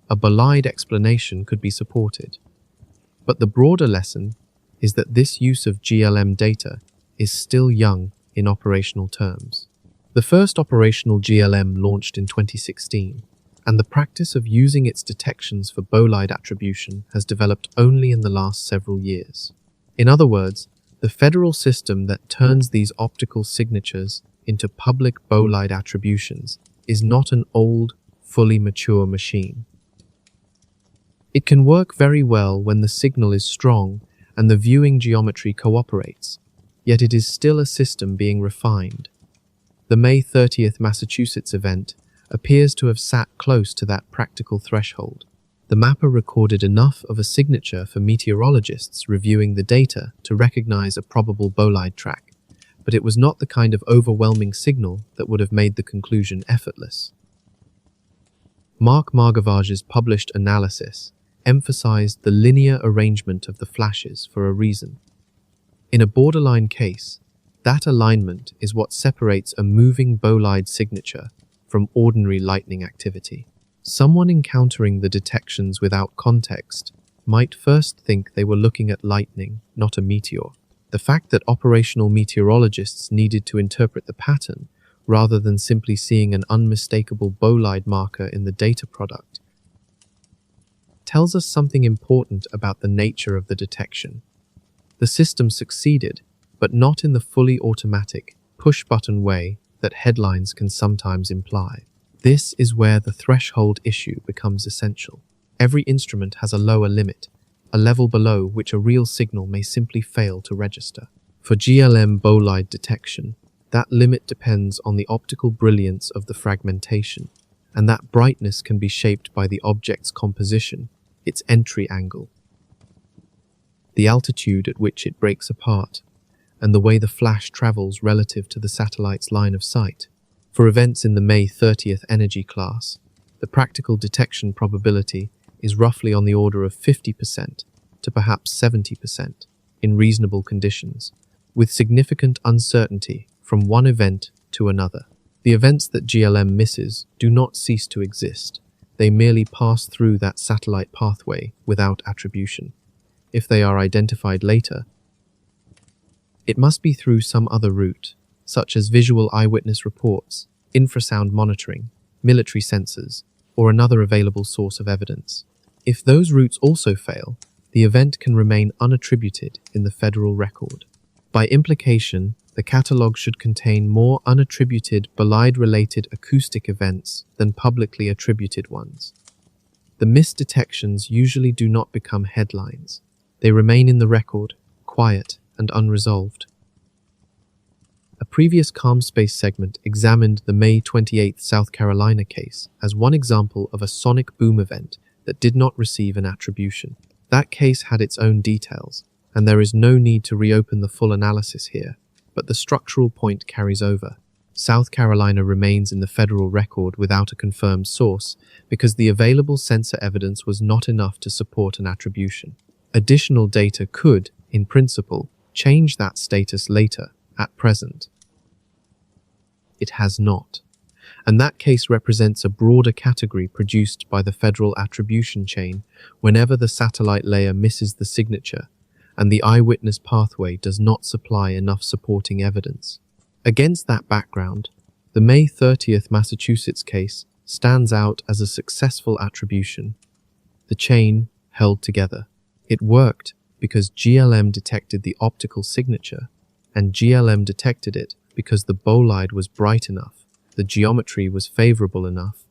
A bolide explanation could be supported. But the broader lesson is that this use of GLM data is still young in operational terms. The first operational GLM launched in 2016, and the practice of using its detections for bolide attribution has developed only in the last several years. In other words, the federal system that turns these optical signatures into public bolide attributions is not an old, fully mature machine. It can work very well when the signal is strong and the viewing geometry cooperates, yet it is still a system being refined. The May 30th Massachusetts event appears to have sat close to that practical threshold. The mapper recorded enough of a signature for meteorologists reviewing the data to recognize a probable bolide track, but it was not the kind of overwhelming signal that would have made the conclusion effortless. Mark Margavage's published analysis emphasized the linear arrangement of the flashes for a reason. In a borderline case, that alignment is what separates a moving bolide signature from ordinary lightning activity. Someone encountering the detections without context might first think they were looking at lightning, not a meteor. The fact that operational meteorologists needed to interpret the pattern rather than simply seeing an unmistakable bolide marker in the data product tells us something important about the nature of the detection. The system succeeded, but not in the fully automatic, push-button way that headlines can sometimes imply. This is where the threshold issue becomes essential. Every instrument has a lower limit, a level below which a real signal may simply fail to register. For GLM bolide detection, that limit depends on the optical brilliance of the fragmentation, and that brightness can be shaped by the object's composition, its entry angle, the altitude at which it breaks apart, and the way the flash travels relative to the satellite's line of sight. For events in the May 30th energy class, the practical detection probability is roughly on the order of 50% to perhaps 70% in reasonable conditions, with significant uncertainty from one event to another. The events that GLM misses do not cease to exist. They merely pass through that satellite pathway without attribution. If they are identified later, it must be through some other route, such as visual eyewitness reports, infrasound monitoring, military sensors, or another available source of evidence. If those routes also fail, the event can remain unattributed in the federal record. By implication, the catalogue should contain more unattributed bolide-related acoustic events than publicly attributed ones. The missed detections usually do not become headlines. They remain in the record, quiet and unresolved. A previous Calm Space segment examined the May 28th South Carolina case as one example of a sonic boom event that did not receive an attribution. That case had its own details, and there is no need to reopen the full analysis here, but the structural point carries over. South Carolina remains in the federal record without a confirmed source because the available sensor evidence was not enough to support an attribution. Additional data could, in principle, change that status later, at present. It has not. And that case represents a broader category produced by the federal attribution chain whenever the satellite layer misses the signature and the eyewitness pathway does not supply enough supporting evidence. Against that background, the May 30th Massachusetts case stands out as a successful attribution. The chain held together. It worked because GLM detected the optical signature, and GLM detected it because the bolide was bright enough, the geometry was favorable enough,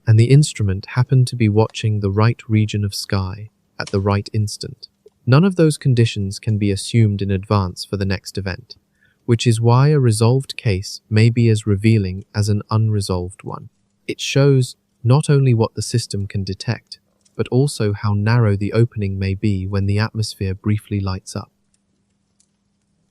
and the instrument happened to be watching the right region of sky at the right instant. None of those conditions can be assumed in advance for the next event, which is why a resolved case may be as revealing as an unresolved one. It shows not only what the system can detect, but also how narrow the opening may be when the atmosphere briefly lights up.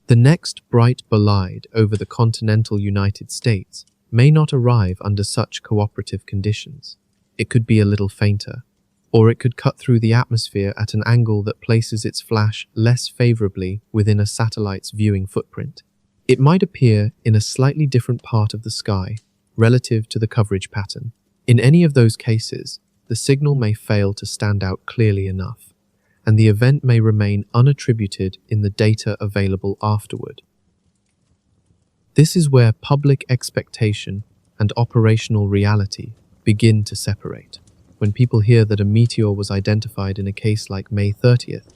The next bright bolide over the continental United States may not arrive under such cooperative conditions. It could be a little fainter, or it could cut through the atmosphere at an angle that places its flash less favorably within a satellite's viewing footprint. It might appear in a slightly different part of the sky relative to the coverage pattern. In any of those cases, the signal may fail to stand out clearly enough, and the event may remain unattributed in the data available afterward. This is where public expectation and operational reality begin to separate. When people hear that a meteor was identified in a case like May 30th,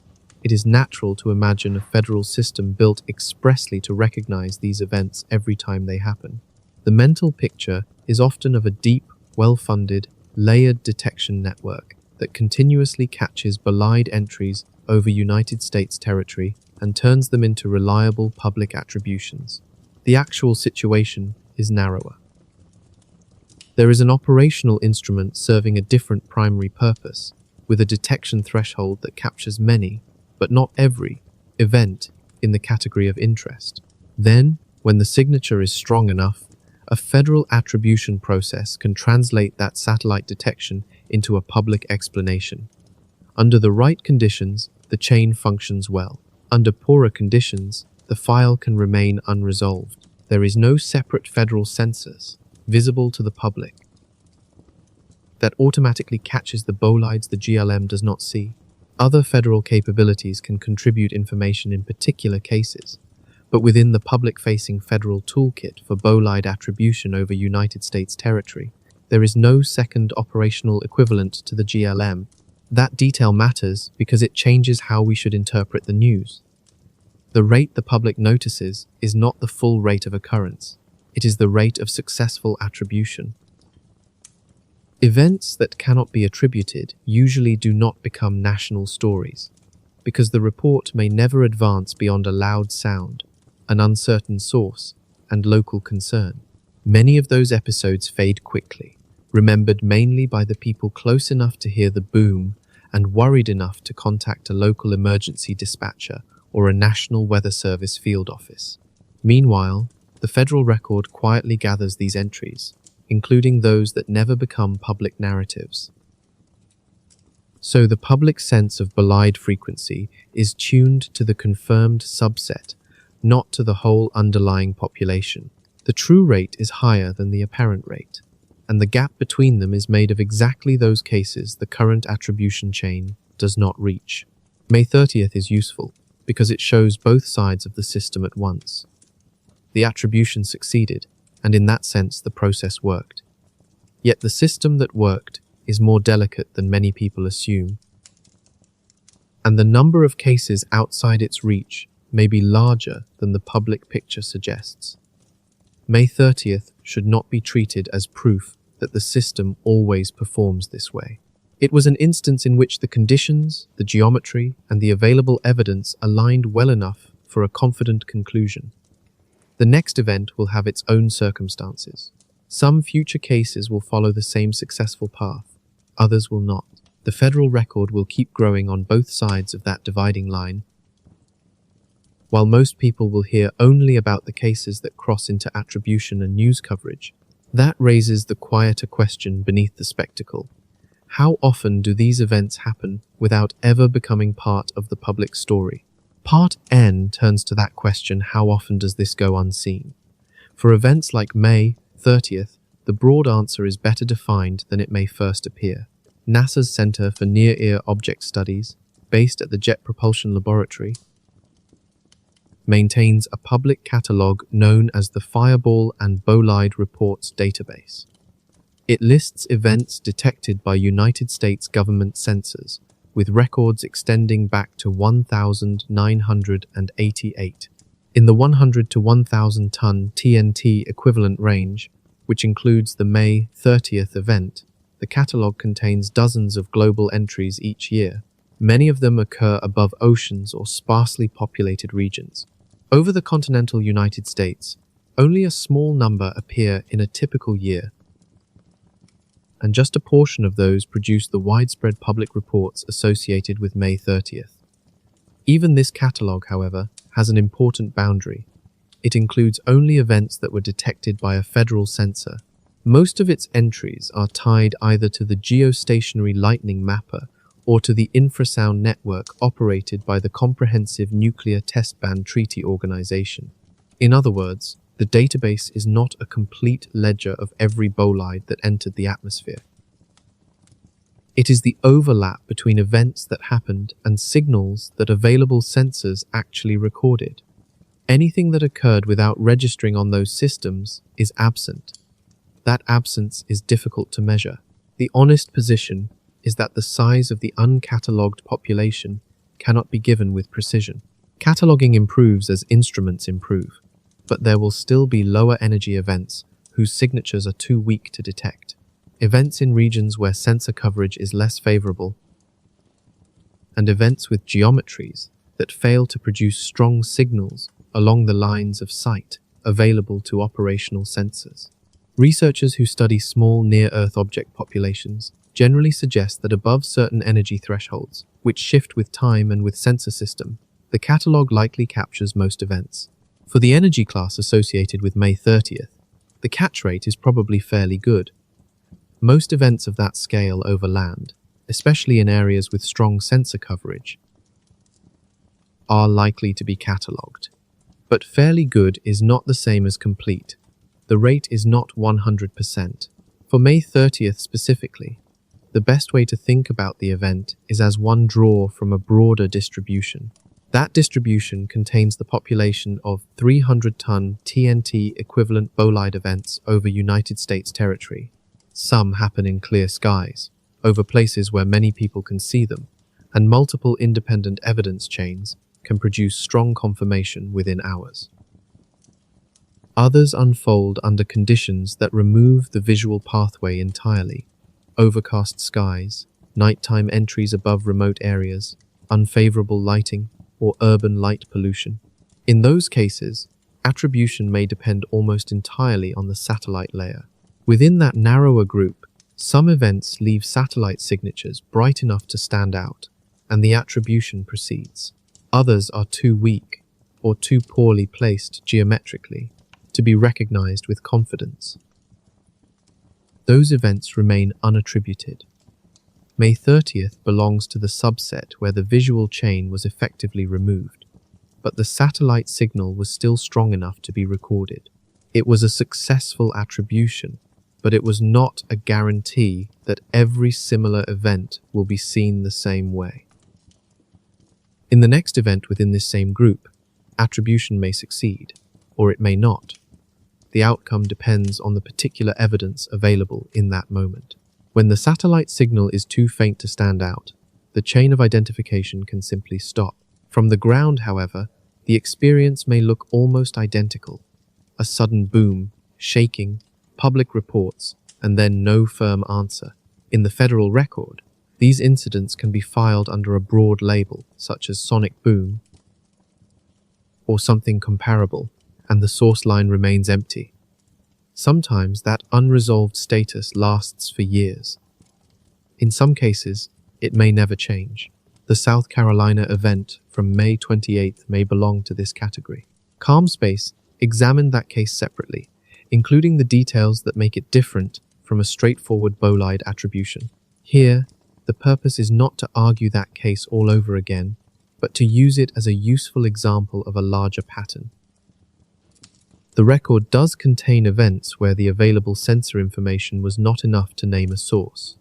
it is natural to imagine a federal system built expressly to recognize these events every time they happen. The mental picture is often of a deep, well-funded, layered detection network that continuously catches bolide entries over United States territory and turns them into reliable public attributions. The actual situation is narrower. There is an operational instrument serving a different primary purpose, with a detection threshold that captures many, but not every, event in the category of interest. Then, when the signature is strong enough, a federal attribution process can translate that satellite detection into a public explanation. Under the right conditions, the chain functions well. Under poorer conditions, the file can remain unresolved. There is no separate federal census visible to the public that automatically catches the bolides the GLM does not see. Other federal capabilities can contribute information in particular cases, but within the public-facing federal toolkit for bolide attribution over United States territory, there is no second operational equivalent to the GLM. That detail matters because it changes how we should interpret the news. The rate the public notices is not the full rate of occurrence. It is the rate of successful attribution. Events that cannot be attributed usually do not become national stories, because the report may never advance beyond a loud sound, an uncertain source, and local concern. Many of those episodes fade quickly, remembered mainly by the people close enough to hear the boom and worried enough to contact a local emergency dispatcher or a National Weather Service field office. Meanwhile, the federal record quietly gathers these entries, including those that never become public narratives. So the public sense of bolide frequency is tuned to the confirmed subset, not to the whole underlying population. The true rate is higher than the apparent rate, and the gap between them is made of exactly those cases the current attribution chain does not reach. May 30th is useful because it shows both sides of the system at once. The attribution succeeded, and in that sense the process worked. Yet the system that worked is more delicate than many people assume, and the number of cases outside its reach may be larger than the public picture suggests. May 30th should not be treated as proof that the system always performs this way. It was an instance in which the conditions, the geometry, and the available evidence aligned well enough for a confident conclusion. The next event will have its own circumstances. Some future cases will follow the same successful path, others will not. The federal record will keep growing on both sides of that dividing line. While most people will hear only about the cases that cross into attribution and news coverage, that raises the quieter question beneath the spectacle. How often do these events happen without ever becoming part of the public story? Part N turns to that question: how often does this go unseen? For events like May 30th, the broad answer is better defined than it may first appear. NASA's Center for Near-Ear Object Studies, based at the Jet Propulsion Laboratory, maintains a public catalog known as the Fireball and Bolide Reports database. It lists events detected by United States government sensors, with records extending back to 1988. In the 100 to 1,000 ton TNT equivalent range, which includes the May 30th event, the catalog contains dozens of global entries each year. Many of them occur above oceans or sparsely populated regions. Over the continental United States, only a small number appear in a typical year, and just a portion of those produce the widespread public reports associated with May 30th. Even this catalogue, however, has an important boundary. It includes only events that were detected by a federal sensor. Most of its entries are tied either to the geostationary lightning mapper or to the infrasound network operated by the Comprehensive Nuclear Test Ban Treaty Organization. In other words, the database is not a complete ledger of every bolide that entered the atmosphere. It is the overlap between events that happened and signals that available sensors actually recorded. Anything that occurred without registering on those systems is absent. That absence is difficult to measure. The honest position is that the size of the uncatalogued population cannot be given with precision. Cataloging improves as instruments improve, but there will still be lower energy events whose signatures are too weak to detect. Events in regions where sensor coverage is less favorable, and events with geometries that fail to produce strong signals along the lines of sight available to operational sensors. Researchers who study small near-Earth object populations generally suggest that above certain energy thresholds, which shift with time and with sensor system, the catalog likely captures most events. For the energy class associated with May 30th, the catch rate is probably fairly good. Most events of that scale over land, especially in areas with strong sensor coverage, are likely to be catalogued. But fairly good is not the same as complete. The rate is not 100%. For May 30th specifically, the best way to think about the event is as one draw from a broader distribution. That distribution contains the population of 300-ton TNT equivalent bolide events over United States territory. Some happen in clear skies, over places where many people can see them, and multiple independent evidence chains can produce strong confirmation within hours. Others unfold under conditions that remove the visual pathway entirely: overcast skies, nighttime entries above remote areas, unfavorable lighting, or urban light pollution. In those cases, attribution may depend almost entirely on the satellite layer. Within that narrower group, some events leave satellite signatures bright enough to stand out, and the attribution proceeds. Others are too weak or too poorly placed geometrically to be recognized with confidence. Those events remain unattributed. May 30th belongs to the subset where the visual chain was effectively removed, but the satellite signal was still strong enough to be recorded. It was a successful attribution, but it was not a guarantee that every similar event will be seen the same way. In the next event within this same group, attribution may succeed, or it may not. The outcome depends on the particular evidence available in that moment. When the satellite signal is too faint to stand out, the chain of identification can simply stop. From the ground, however, the experience may look almost identical. A sudden boom, shaking, public reports, and then no firm answer. In the federal record, these incidents can be filed under a broad label, such as sonic boom, or something comparable, and the source line remains empty. Sometimes that unresolved status lasts for years. In some cases, it may never change. The South Carolina event from May 28th may belong to this category. Calm Space examined that case separately, including the details that make it different from a straightforward bolide attribution. Here, the purpose is not to argue that case all over again, but to use it as a useful example of a larger pattern. The record does contain events where the available sensor information was not enough to name a source.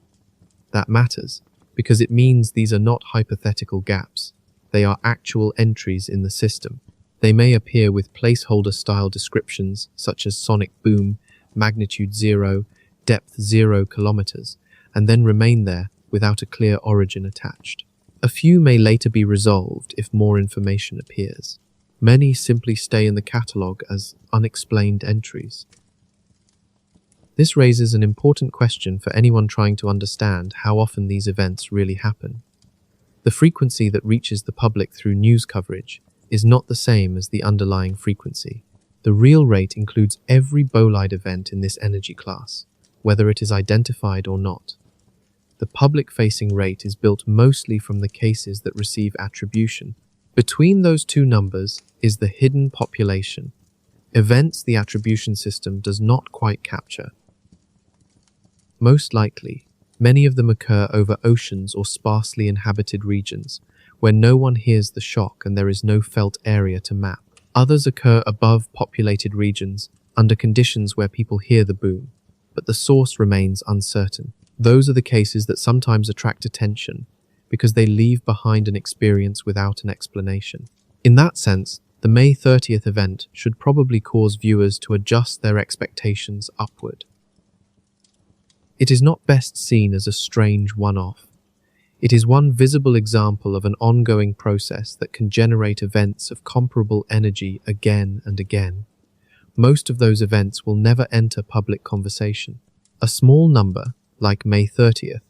That matters, because it means these are not hypothetical gaps. They are actual entries in the system. They may appear with placeholder-style descriptions such as sonic boom, magnitude 0, depth 0 kilometers, and then remain there without a clear origin attached. A few may later be resolved if more information appears. Many simply stay in the catalogue as unexplained entries. This raises an important question for anyone trying to understand how often these events really happen. The frequency that reaches the public through news coverage is not the same as the underlying frequency. The real rate includes every bolide event in this energy class, whether it is identified or not. The public-facing rate is built mostly from the cases that receive attribution. Between those two numbers is the hidden population, events the attribution system does not quite capture. Most likely, many of them occur over oceans or sparsely inhabited regions, where no one hears the shock and there is no felt area to map. Others occur above populated regions, under conditions where people hear the boom, but the source remains uncertain. Those are the cases that sometimes attract attention, because they leave behind an experience without an explanation. In that sense, the May 30th event should probably cause viewers to adjust their expectations upward. It is not best seen as a strange one-off. It is one visible example of an ongoing process that can generate events of comparable energy again and again. Most of those events will never enter public conversation. A small number, like May 30th,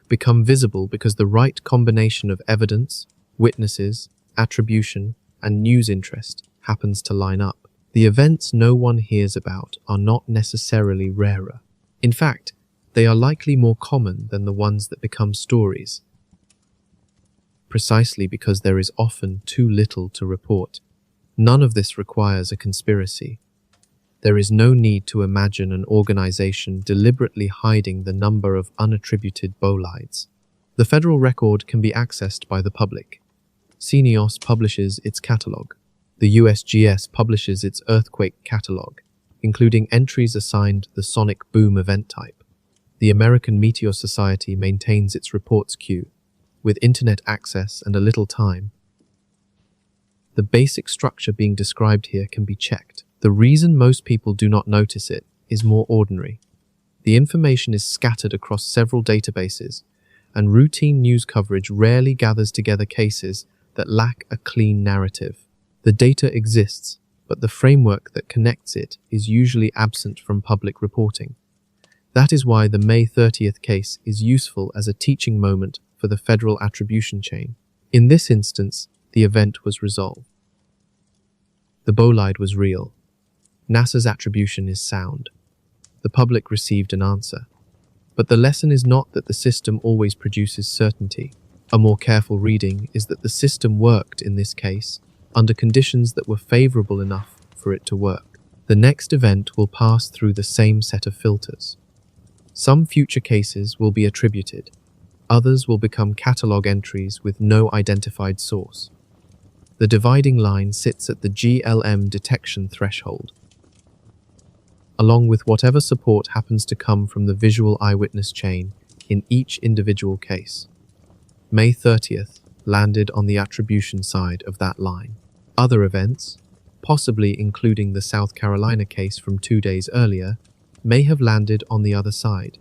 become visible because the right combination of evidence, witnesses, attribution, and news interest happens to line up. The events no one hears about are not necessarily rarer. In fact, they are likely more common than the ones that become stories, precisely because there is often too little to report. None of this requires a conspiracy. There is no need to imagine an organization deliberately hiding the number of unattributed bolides. The federal record can be accessed by the public. CNEOS publishes its catalog. The USGS publishes its earthquake catalog, including entries assigned the sonic boom event type. The American Meteor Society maintains its reports queue. With internet access and a little time, the basic structure being described here can be checked. The reason most people do not notice it is more ordinary. The information is scattered across several databases, and routine news coverage rarely gathers together cases that lack a clean narrative. The data exists, but the framework that connects it is usually absent from public reporting. That is why the May 30th case is useful as a teaching moment for the federal attribution chain. In this instance, the event was resolved. The bolide was real. NASA's attribution is sound. The public received an answer. But the lesson is not that the system always produces certainty. A more careful reading is that the system worked in this case under conditions that were favorable enough for it to work. The next event will pass through the same set of filters. Some future cases will be attributed. Others will become catalog entries with no identified source. The dividing line sits at the GLM detection threshold, along with whatever support happens to come from the visual eyewitness chain in each individual case. May 30th landed on the attribution side of that line. Other events, possibly including the South Carolina case from 2 days earlier, may have landed on the other side.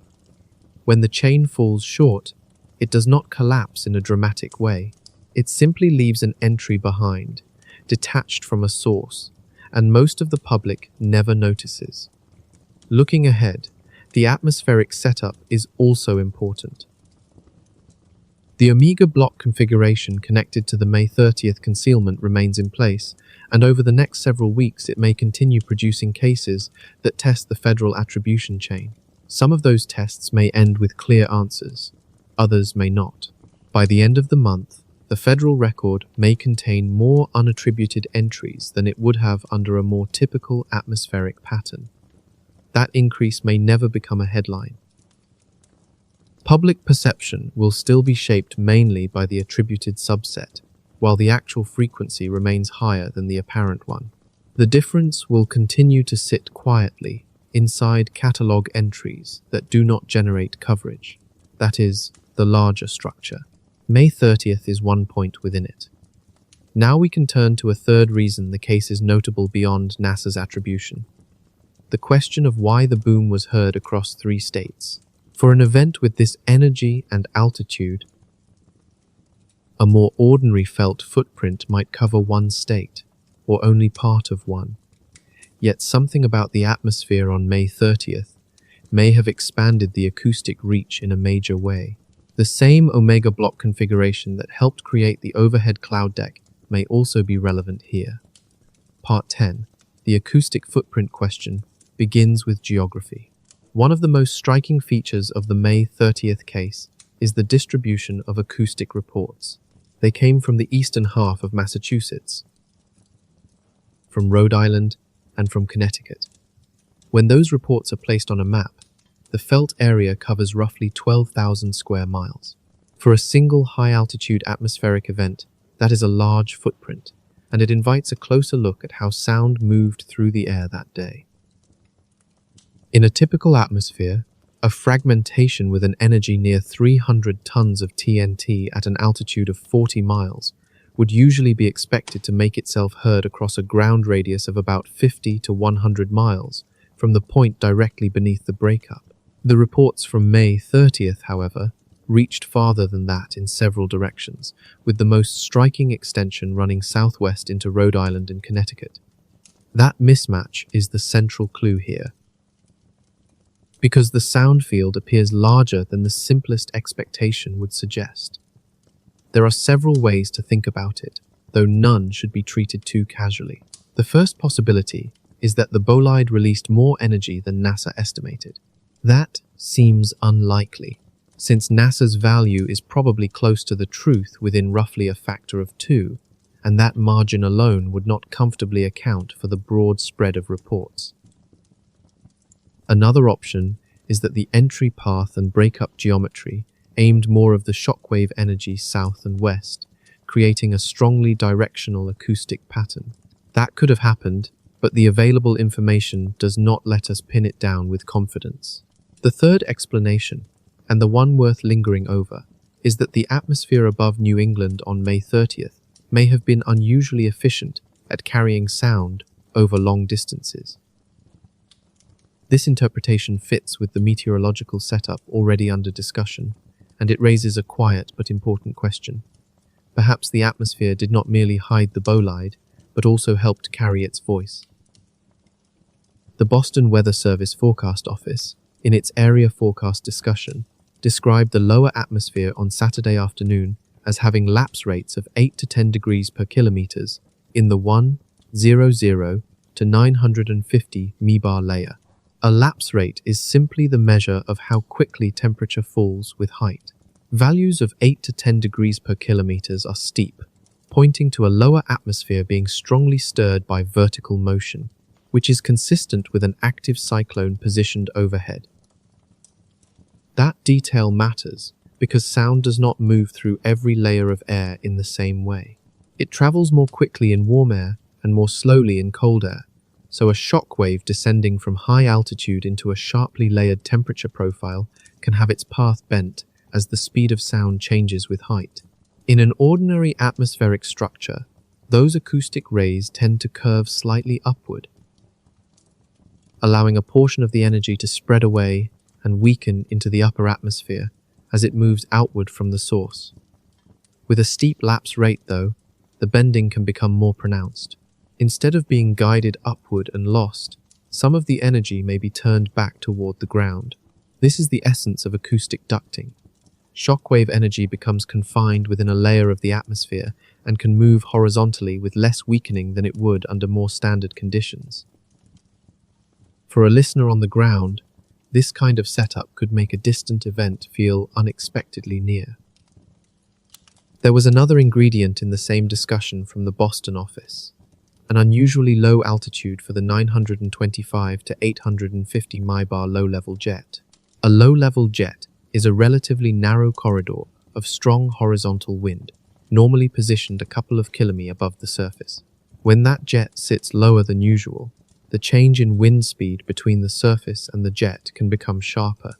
When the chain falls short, it does not collapse in a dramatic way. It simply leaves an entry behind, detached from a source, and most of the public never notices. Looking ahead, the atmospheric setup is also important. The Omega block configuration connected to the May 30th concealment remains in place, and over the next several weeks it may continue producing cases that test the federal attribution chain. Some of those tests may end with clear answers, others may not. By the end of the month, the federal record may contain more unattributed entries than it would have under a more typical atmospheric pattern. That increase may never become a headline, Public perception will still be shaped mainly by the attributed subset, while the actual frequency remains higher than the apparent one. The difference will continue to sit quietly inside catalogue entries that do not generate coverage, that is, the larger structure. May 30th is one point within it. Now we can turn to a third reason the case is notable beyond NASA's attribution: the question of why the boom was heard across 3 states. For an event with this energy and altitude, a more ordinary felt footprint might cover one state, or only part of one. Yet something about the atmosphere on May 30th may have expanded the acoustic reach in a major way. The same omega block configuration that helped create the overhead cloud deck may also be relevant here. Part 10. The acoustic footprint question begins with geography. One of the most striking features of the May 30th case is the distribution of acoustic reports. They came from the eastern half of Massachusetts, from Rhode Island, and from Connecticut. When those reports are placed on a map, the felt area covers roughly 12,000 square miles. For a single high-altitude atmospheric event, that is a large footprint, and it invites a closer look at how sound moved through the air that day. In a typical atmosphere, a fragmentation with an energy near 300 tons of TNT at an altitude of 40 miles would usually be expected to make itself heard across a ground radius of about 50 to 100 miles from the point directly beneath the breakup. The reports from May 30th, however, reached farther than that in several directions, with the most striking extension running southwest into Rhode Island and Connecticut. That mismatch is the central clue here, because the sound field appears larger than the simplest expectation would suggest. There are several ways to think about it, though none should be treated too casually. The first possibility is that the bolide released more energy than NASA estimated. That seems unlikely, since NASA's value is probably close to the truth within roughly a factor of 2, and that margin alone would not comfortably account for the broad spread of reports. Another option is that the entry path and breakup geometry aimed more of the shockwave energy south and west, creating a strongly directional acoustic pattern. That could have happened, but the available information does not let us pin it down with confidence. The third explanation, and the one worth lingering over, is that the atmosphere above New England on May 30th may have been unusually efficient at carrying sound over long distances. This interpretation fits with the meteorological setup already under discussion, and it raises a quiet but important question. Perhaps the atmosphere did not merely hide the bolide, but also helped carry its voice. The Boston Weather Service Forecast Office, in its area forecast discussion, described the lower atmosphere on Saturday afternoon as having lapse rates of 8 to 10 degrees per kilometers in the 100 to 950 mebar layer. A lapse rate is simply the measure of how quickly temperature falls with height. Values of 8 to 10 degrees per kilometers are steep, pointing to a lower atmosphere being strongly stirred by vertical motion, which is consistent with an active cyclone positioned overhead. That detail matters because sound does not move through every layer of air in the same way. It travels more quickly in warm air and more slowly in cold air, so a shock wave descending from high altitude into a sharply layered temperature profile can have its path bent as the speed of sound changes with height. In an ordinary atmospheric structure, those acoustic rays tend to curve slightly upward, allowing a portion of the energy to spread away and weaken into the upper atmosphere as it moves outward from the source. With a steep lapse rate, though, the bending can become more pronounced. Instead of being guided upward and lost, some of the energy may be turned back toward the ground. This is the essence of acoustic ducting. Shockwave energy becomes confined within a layer of the atmosphere and can move horizontally with less weakening than it would under more standard conditions. For a listener on the ground, this kind of setup could make a distant event feel unexpectedly near. There was another ingredient in the same discussion from the Boston office: an unusually low altitude for the 925 to 850 mibar low-level jet. A low-level jet is a relatively narrow corridor of strong horizontal wind, normally positioned a couple of kilometers above the surface. When that jet sits lower than usual, the change in wind speed between the surface and the jet can become sharper.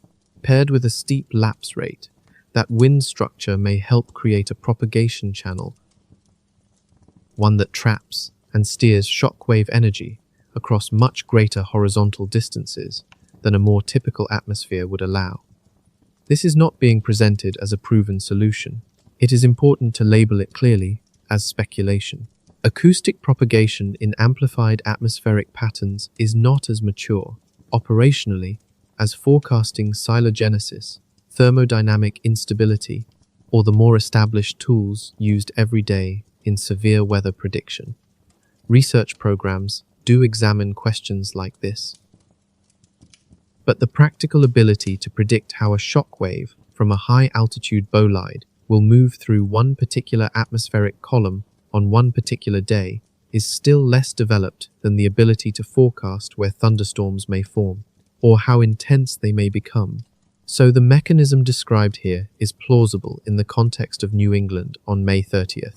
Paired with a steep lapse rate, that wind structure may help create a propagation channel, one that traps and steers shockwave energy across much greater horizontal distances than a more typical atmosphere would allow. This is not being presented as a proven solution. It is important to label it clearly as speculation. Acoustic propagation in amplified atmospheric patterns is not as mature, operationally, as forecasting phylogenesis, thermodynamic instability, or the more established tools used every day in severe weather prediction. Research programs do examine questions like this. But the practical ability to predict how a shock wave from a high-altitude bolide will move through one particular atmospheric column on one particular day is still less developed than the ability to forecast where thunderstorms may form, or how intense they may become. So the mechanism described here is plausible in the context of New England on May 30th,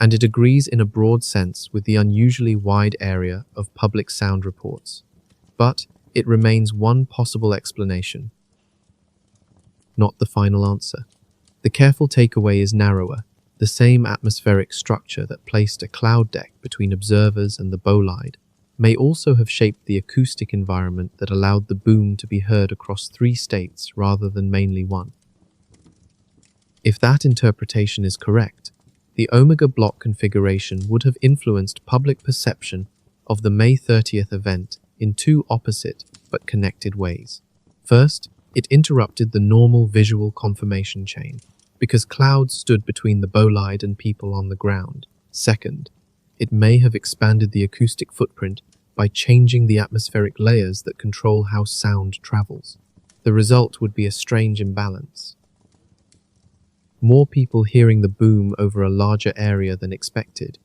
and it agrees in a broad sense with the unusually wide area of public sound reports. But it remains one possible explanation, not the final answer. The careful takeaway is narrower. The same atmospheric structure that placed a cloud deck between observers and the bolide may also have shaped the acoustic environment that allowed the boom to be heard across 3 states rather than mainly one. If that interpretation is correct, the omega block configuration would have influenced public perception of the May 30th event in 2 opposite but connected ways. First, it interrupted the normal visual confirmation chain, because clouds stood between the bolide and people on the ground. Second, it may have expanded the acoustic footprint by changing the atmospheric layers that control how sound travels. The result would be a strange imbalance. More people hearing the boom over a larger area than expected,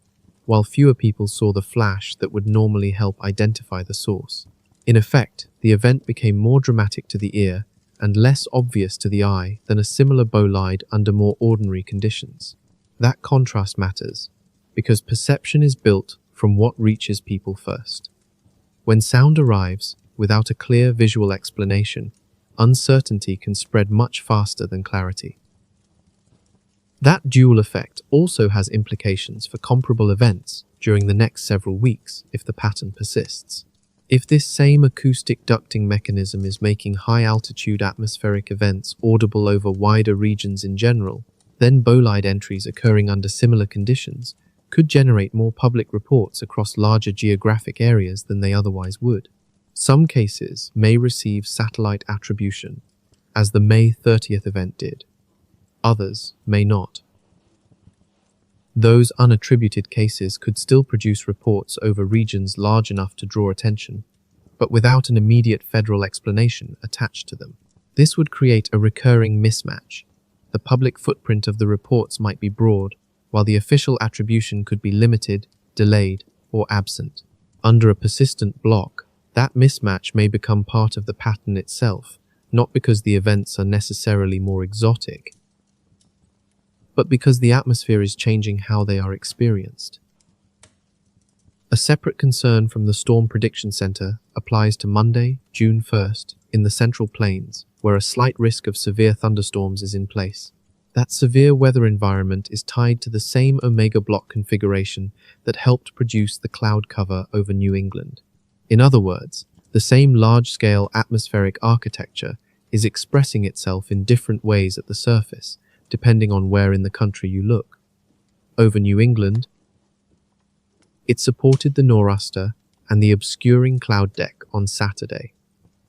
while fewer people saw the flash that would normally help identify the source. In effect, the event became more dramatic to the ear and less obvious to the eye than a similar bolide under more ordinary conditions. That contrast matters, because perception is built from what reaches people first. When sound arrives without a clear visual explanation, uncertainty can spread much faster than clarity. That dual effect also has implications for comparable events during the next several weeks if the pattern persists. If this same acoustic ducting mechanism is making high-altitude atmospheric events audible over wider regions in general, then bolide entries occurring under similar conditions could generate more public reports across larger geographic areas than they otherwise would. Some cases may receive satellite attribution, as the May 30th event did. Others may not. Those unattributed cases could still produce reports over regions large enough to draw attention, but without an immediate federal explanation attached to them. This would create a recurring mismatch. The public footprint of the reports might be broad, while the official attribution could be limited, delayed, or absent. Under a persistent block, that mismatch may become part of the pattern itself, not because the events are necessarily more exotic, but because the atmosphere is changing how they are experienced. A separate concern from the Storm Prediction Center applies to Monday, June 1st, in the Central Plains, where a slight risk of severe thunderstorms is in place. That severe weather environment is tied to the same omega block configuration that helped produce the cloud cover over New England. In other words, the same large-scale atmospheric architecture is expressing itself in different ways at the surface, depending on where in the country you look. Over New England, it supported the nor'easter and the obscuring cloud deck on Saturday.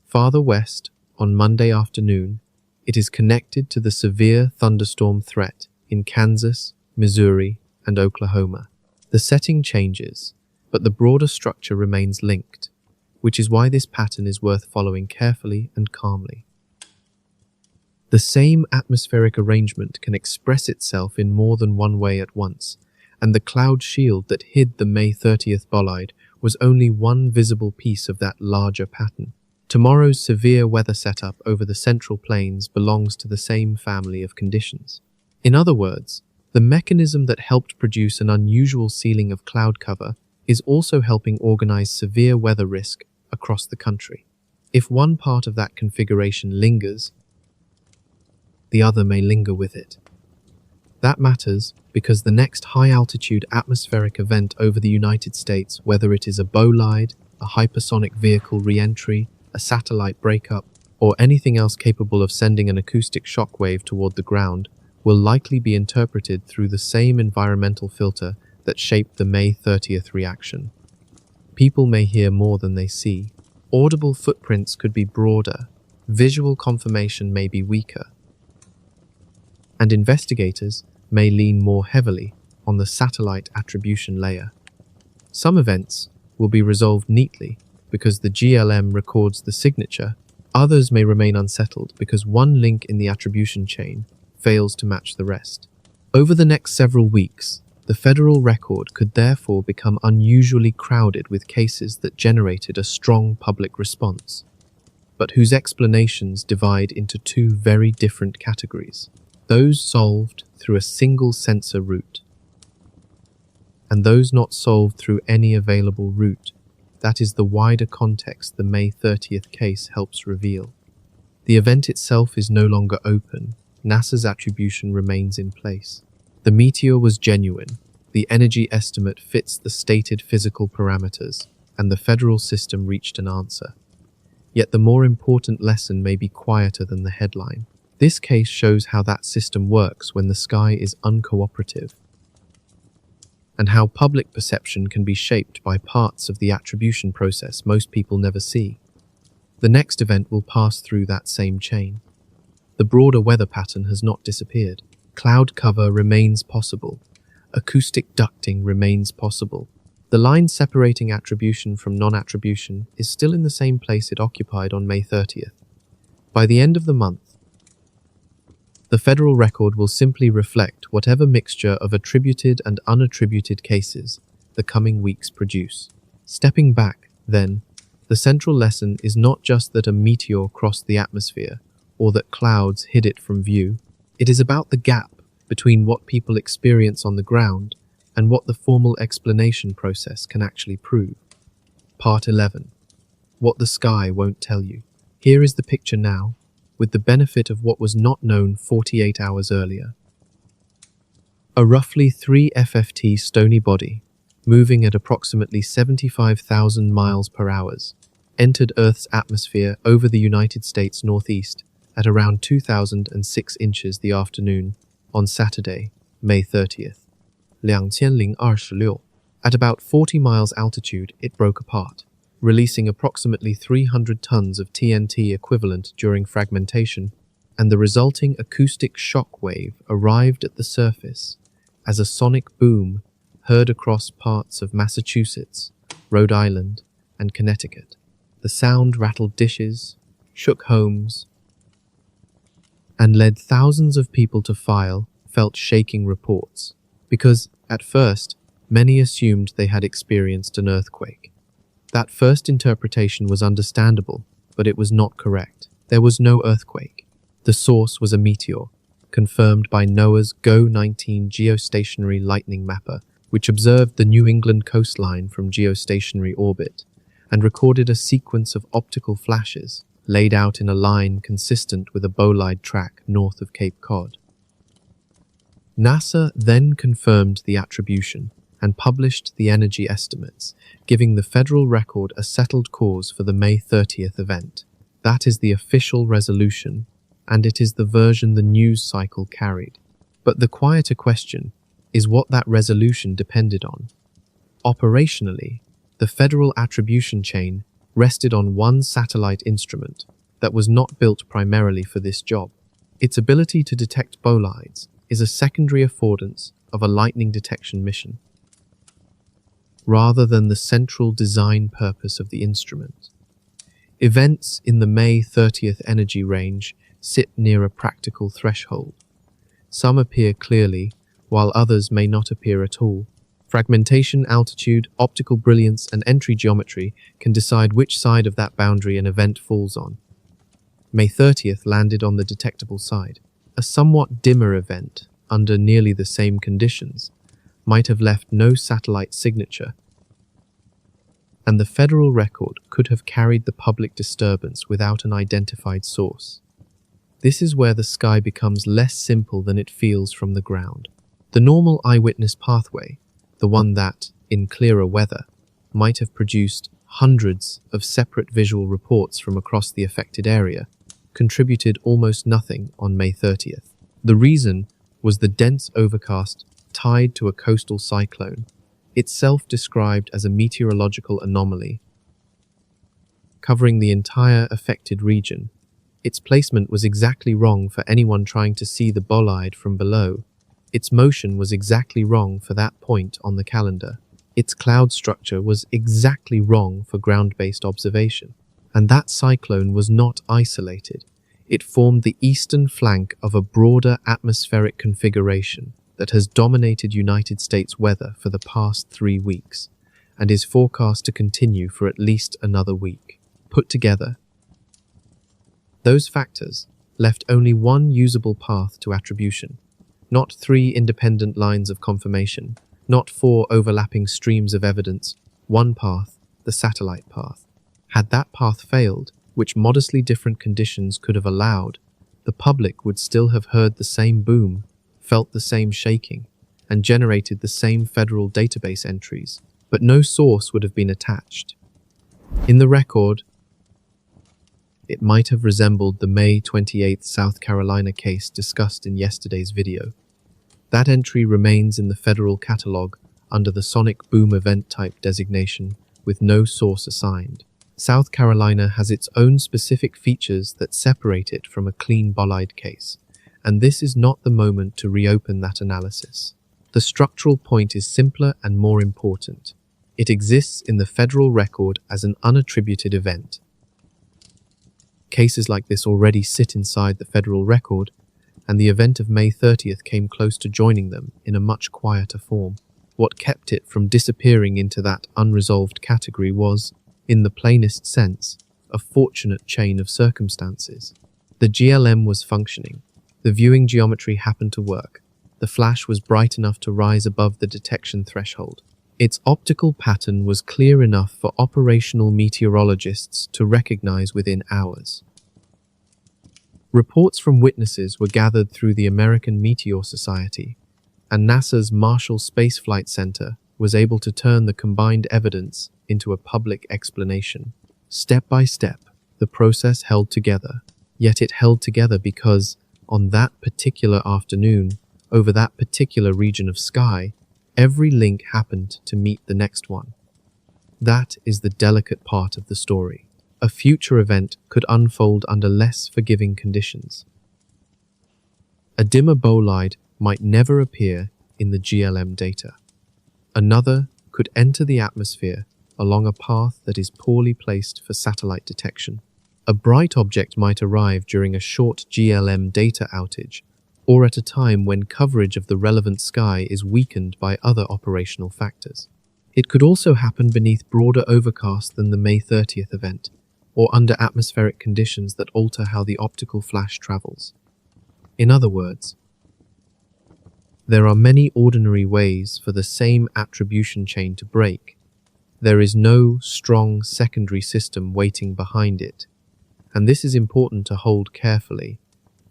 Farther west, on Monday afternoon, it is connected to the severe thunderstorm threat in Kansas, Missouri, and Oklahoma. The setting changes, but the broader structure remains linked, which is why this pattern is worth following carefully and calmly. The same atmospheric arrangement can express itself in more than one way at once, and the cloud shield that hid the May 30th bolide was only one visible piece of that larger pattern. Tomorrow's severe weather setup over the Central Plains belongs to the same family of conditions. In other words, the mechanism that helped produce an unusual ceiling of cloud cover is also helping organize severe weather risk across the country. If one part of that configuration lingers, the other may linger with it. That matters because the next high-altitude atmospheric event over the United States, whether it is a bolide, a hypersonic vehicle re-entry, a satellite breakup, or anything else capable of sending an acoustic shockwave toward the ground, will likely be interpreted through the same environmental filter that shaped the May 30th reaction. People may hear more than they see. Audible footprints could be broader. Visual confirmation may be weaker. And investigators may lean more heavily on the satellite attribution layer. Some events will be resolved neatly because the GLM records the signature. Others may remain unsettled because one link in the attribution chain fails to match the rest. Over the next several weeks, the federal record could therefore become unusually crowded with cases that generated a strong public response, but whose explanations divide into two very different categories: those solved through a single sensor route, and those not solved through any available route. That is the wider context the May 30th case helps reveal. The event itself is no longer open. NASA's attribution remains in place. The meteor was genuine. The energy estimate fits the stated physical parameters, and the federal system reached an answer. Yet the more important lesson may be quieter than the headline. This case shows how that system works when the sky is uncooperative, and how public perception can be shaped by parts of the attribution process most people never see. The next event will pass through that same chain. The broader weather pattern has not disappeared. Cloud cover remains possible. Acoustic ducting remains possible. The line separating attribution from non-attribution is still in the same place it occupied on May 30th. By the end of the month, the federal record will simply reflect whatever mixture of attributed and unattributed cases the coming weeks produce. Stepping back, then, the central lesson is not just that a meteor crossed the atmosphere or that clouds hid it from view. It is about the gap between what people experience on the ground and what the formal explanation process can actually prove. Part 11. What the sky won't tell you. Here is the picture now, with the benefit of what was not known 48 hours earlier. A roughly 3 FFT stony body, moving at approximately 75,000 miles per hour, entered Earth's atmosphere over the United States northeast at around 2006 inches the afternoon on Saturday, May 30th. 2026. At about 40 miles altitude, it broke apart, releasing approximately 300 tons of TNT equivalent during fragmentation, and the resulting acoustic shock wave arrived at the surface as a sonic boom heard across parts of Massachusetts, Rhode Island, and Connecticut. The sound rattled dishes, shook homes, and led thousands of people to file felt-shaking reports, because, at first, many assumed they had experienced an earthquake. That first interpretation was understandable, but it was not correct. There was no earthquake. The source was a meteor, confirmed by NOAA's GO-19 geostationary lightning mapper, which observed the New England coastline from geostationary orbit and recorded a sequence of optical flashes laid out in a line consistent with a bolide track north of Cape Cod. NASA then confirmed the attribution and published the energy estimates, giving the federal record a settled cause for the May 30th event. That is the official resolution, and it is the version the news cycle carried. But the quieter question is what that resolution depended on. Operationally, the federal attribution chain rested on one satellite instrument that was not built primarily for this job. Its ability to detect bolides is a secondary affordance of a lightning detection mission, rather than the central design purpose of the instrument. Events in the May 30th energy range sit near a practical threshold. Some appear clearly, while others may not appear at all. Fragmentation, altitude, optical brilliance, and entry geometry can decide which side of that boundary an event falls on. May 30th landed on the detectable side. A somewhat dimmer event, under nearly the same conditions, might have left no satellite signature, and the federal record could have carried the public disturbance without an identified source. This is where the sky becomes less simple than it feels from the ground. The normal eyewitness pathway, the one that, in clearer weather, might have produced hundreds of separate visual reports from across the affected area, contributed almost nothing on May 30th. The reason was the dense overcast tied to a coastal cyclone, itself described as a meteorological anomaly, covering the entire affected region. Its placement was exactly wrong for anyone trying to see the bolide from below. Its motion was exactly wrong for that point on the calendar. Its cloud structure was exactly wrong for ground-based observation. And that cyclone was not isolated. It formed the eastern flank of a broader atmospheric configuration that has dominated United States weather for the past 3 weeks and is forecast to continue for at least another week. Put together, those factors left only one usable path to attribution, not 3 independent lines of confirmation, not 4 overlapping streams of evidence, one path, the satellite path. Had that path failed, which modestly different conditions could have allowed, the public would still have heard the same boom, felt the same shaking, and generated the same federal database entries, but no source would have been attached. In the record, it might have resembled the May 28th South Carolina case discussed in yesterday's video. That entry remains in the federal catalog under the sonic boom event type designation with no source assigned. South Carolina has its own specific features that separate it from a clean bolide case, and this is not the moment to reopen that analysis. The structural point is simpler and more important. It exists in the federal record as an unattributed event. Cases like this already sit inside the federal record, and the event of May 30th came close to joining them in a much quieter form. What kept it from disappearing into that unresolved category was, in the plainest sense, a fortunate chain of circumstances. The GLM was functioning. The viewing geometry happened to work. The flash was bright enough to rise above the detection threshold. Its optical pattern was clear enough for operational meteorologists to recognize within hours. Reports from witnesses were gathered through the American Meteor Society, and NASA's Marshall Space Flight Center was able to turn the combined evidence into a public explanation. Step by step, the process held together. Yet it held together because, on that particular afternoon, over that particular region of sky, every link happened to meet the next one. That is the delicate part of the story. A future event could unfold under less forgiving conditions. A dimmer bolide might never appear in the GLM data. Another could enter the atmosphere along a path that is poorly placed for satellite detection. A bright object might arrive during a short GLM data outage, or at a time when coverage of the relevant sky is weakened by other operational factors. It could also happen beneath broader overcast than the May 30th event, or under atmospheric conditions that alter how the optical flash travels. In other words, there are many ordinary ways for the same attribution chain to break. There is no strong secondary system waiting behind it, and this is important to hold carefully.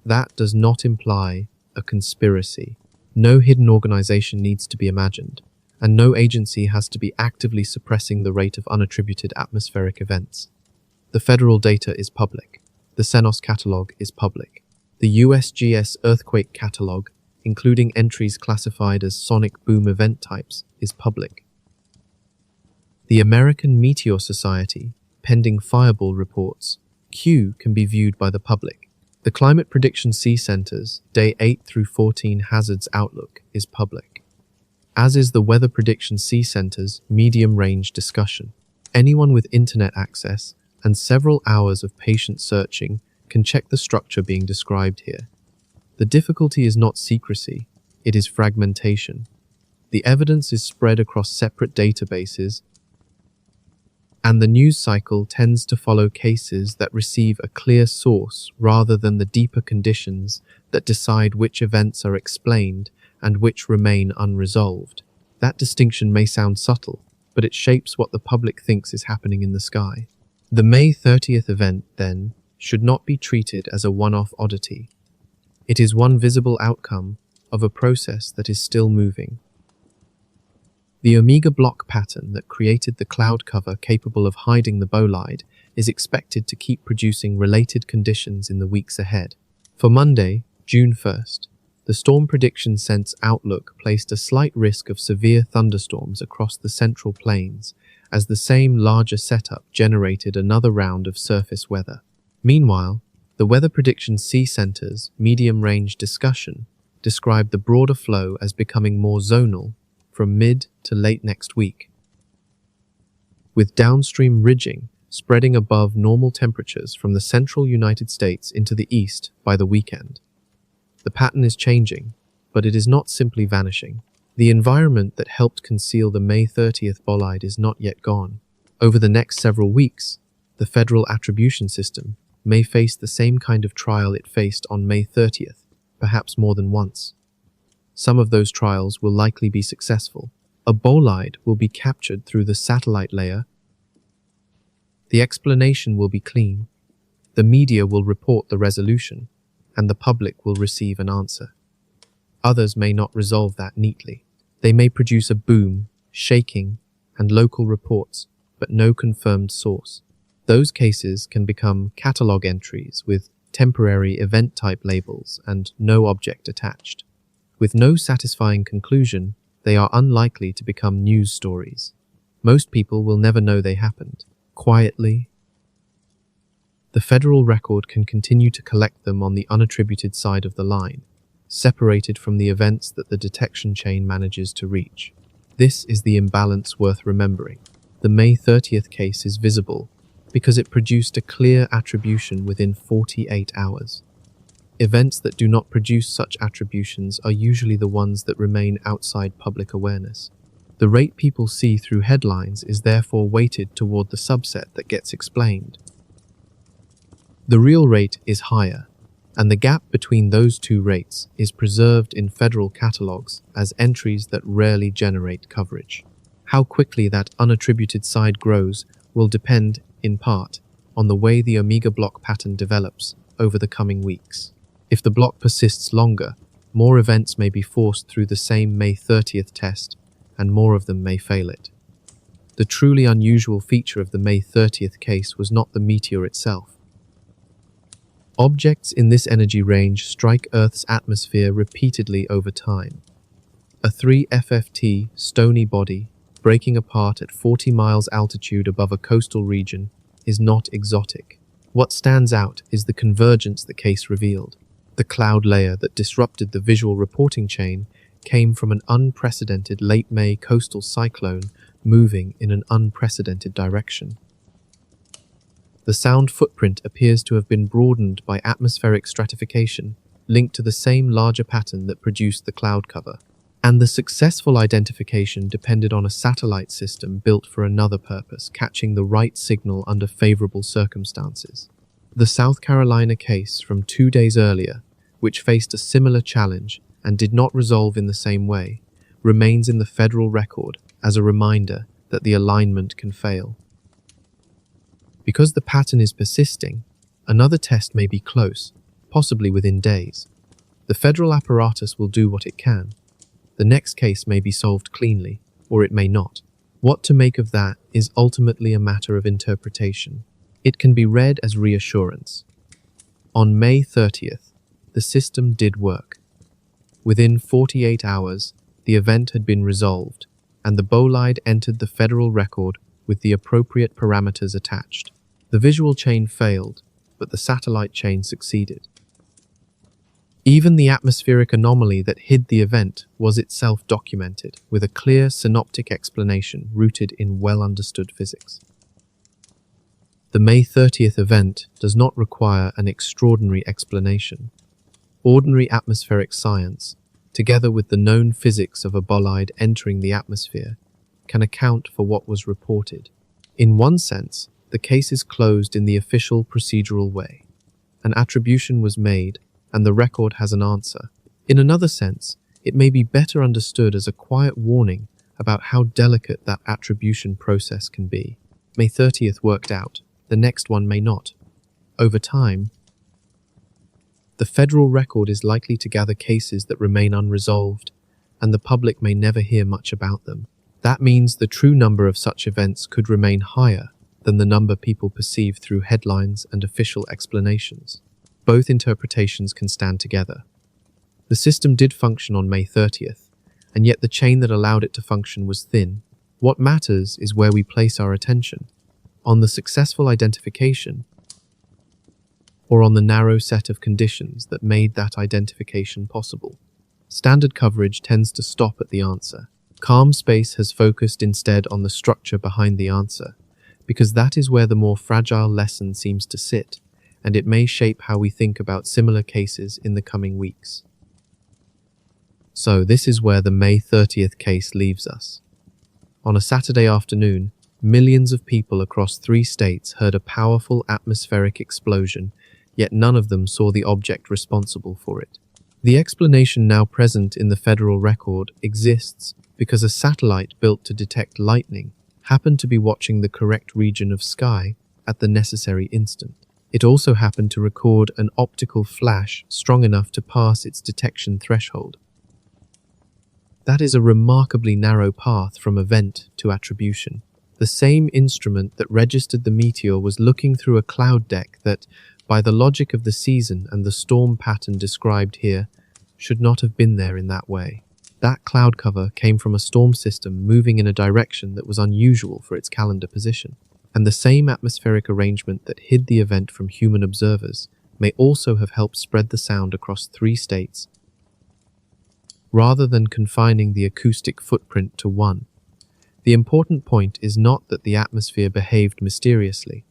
That does not imply a conspiracy. No hidden organization needs to be imagined, and no agency has to be actively suppressing the rate of unattributed atmospheric events. The federal data is public. The CENOS catalog is public. The USGS earthquake catalog, including entries classified as sonic boom event types, is public. The American Meteor Society, pending fireball reports, Q, can be viewed by the public. The Climate Prediction C Center's Day 8 through 14 Hazards Outlook is public, as is the Weather Prediction C Center's medium-range discussion. Anyone with internet access and several hours of patient searching can check the structure being described here. The difficulty is not secrecy, it is fragmentation. The evidence is spread across separate databases, and the news cycle tends to follow cases that receive a clear source rather than the deeper conditions that decide which events are explained and which remain unresolved. That distinction may sound subtle, but it shapes what the public thinks is happening in the sky. The May 30th event, then, should not be treated as a one-off oddity. It is one visible outcome of a process that is still moving. The Omega block pattern that created the cloud cover capable of hiding the bolide is expected to keep producing related conditions in the weeks ahead. For Monday, June 1st, the Storm Prediction Sense outlook placed a slight risk of severe thunderstorms across the Central Plains as the same larger setup generated another round of surface weather. Meanwhile, the Weather Prediction Sea Center's medium-range discussion described the broader flow as becoming more zonal from mid to late next week, with downstream ridging spreading above normal temperatures from the central United States into the east by the weekend. The pattern is changing, but it is not simply vanishing. The environment that helped conceal the May 30th bolide is not yet gone. Over the next several weeks, the federal attribution system may face the same kind of trial it faced on May 30th, perhaps more than once. Some of those trials will likely be successful. A bolide will be captured through the satellite layer. The explanation will be clean. The media will report the resolution, and the public will receive an answer. Others may not resolve that neatly. They may produce a boom, shaking, and local reports, but no confirmed source. Those cases can become catalog entries with temporary event-type labels and no object attached. With no satisfying conclusion, they are unlikely to become news stories. Most people will never know they happened. Quietly, the federal record can continue to collect them on the unattributed side of the line, separated from the events that the detection chain manages to reach. This is the imbalance worth remembering. The May 30th case is visible because it produced a clear attribution within 48 hours. Events that do not produce such attributions are usually the ones that remain outside public awareness. The rate people see through headlines is therefore weighted toward the subset that gets explained. The real rate is higher, and the gap between those two rates is preserved in federal catalogs as entries that rarely generate coverage. How quickly that unattributed side grows will depend, in part, on the way the Omega block pattern develops over the coming weeks. If the block persists longer, more events may be forced through the same May 30th test, and more of them may fail it. The truly unusual feature of the May 30th case was not the meteor itself. Objects in this energy range strike Earth's atmosphere repeatedly over time. A 3 FFT stony body breaking apart at 40 miles altitude above a coastal region is not exotic. What stands out is the convergence the case revealed. The cloud layer that disrupted the visual reporting chain came from an unprecedented late May coastal cyclone moving in an unprecedented direction. The sound footprint appears to have been broadened by atmospheric stratification, linked to the same larger pattern that produced the cloud cover. And the successful identification depended on a satellite system built for another purpose, catching the right signal under favorable circumstances. The South Carolina case from 2 days earlier, which faced a similar challenge and did not resolve in the same way, remains in the federal record as a reminder that the alignment can fail. Because the pattern is persisting, another test may be close, possibly within days. The federal apparatus will do what it can. The next case may be solved cleanly, or it may not. What to make of that is ultimately a matter of interpretation. It can be read as reassurance. On May 30th, the system did work. Within 48 hours, the event had been resolved, and the bolide entered the federal record with the appropriate parameters attached. The visual chain failed, but the satellite chain succeeded. Even the atmospheric anomaly that hid the event was itself documented, with a clear synoptic explanation rooted in well-understood physics. The May 30th event does not require an extraordinary explanation. Ordinary atmospheric science, together with the known physics of a bolide entering the atmosphere, can account for what was reported. In one sense, the case is closed in the official procedural way. An attribution was made, and the record has an answer. In another sense, it may be better understood as a quiet warning about how delicate that attribution process can be. May 30th worked out, the next one may not. Over time, the federal record is likely to gather cases that remain unresolved, and the public may never hear much about them. That means the true number of such events could remain higher than the number people perceive through headlines and official explanations. Both interpretations can stand together. The system did function on May 30th, and yet the chain that allowed it to function was thin. What matters is where we place our attention, on the successful identification, or on the narrow set of conditions that made that identification possible. Standard coverage tends to stop at the answer. Calm space has focused instead on the structure behind the answer, because that is where the more fragile lesson seems to sit, and it may shape how we think about similar cases in the coming weeks. So this is where the May 30th case leaves us. On a Saturday afternoon, millions of people across 3 states heard a powerful atmospheric explosion, yet none of them saw the object responsible for it. The explanation now present in the federal record exists because a satellite built to detect lightning happened to be watching the correct region of sky at the necessary instant. It also happened to record an optical flash strong enough to pass its detection threshold. That is a remarkably narrow path from event to attribution. The same instrument that registered the meteor was looking through a cloud deck that, by the logic of the season and the storm pattern described here, should not have been there in that way. That cloud cover came from a storm system moving in a direction that was unusual for its calendar position, and the same atmospheric arrangement that hid the event from human observers may also have helped spread the sound across 3 states, rather than confining the acoustic footprint to one. The important point is not that the atmosphere behaved mysteriously,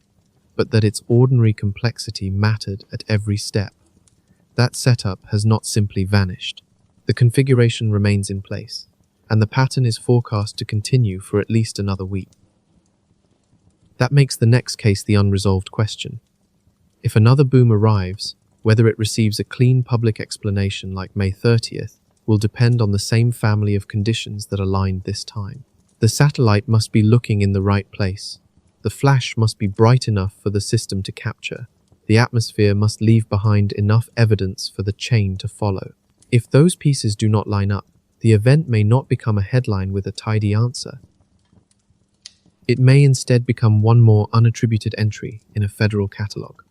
but that its ordinary complexity mattered at every step. That setup has not simply vanished. The configuration remains in place, and the pattern is forecast to continue for at least another week. That makes the next case the unresolved question. If another boom arrives, whether it receives a clean public explanation like May 30th will depend on the same family of conditions that aligned this time. The satellite must be looking in the right place. The flash must be bright enough for the system to capture. The atmosphere must leave behind enough evidence for the chain to follow. If those pieces do not line up, the event may not become a headline with a tidy answer. It may instead become one more unattributed entry in a federal catalogue.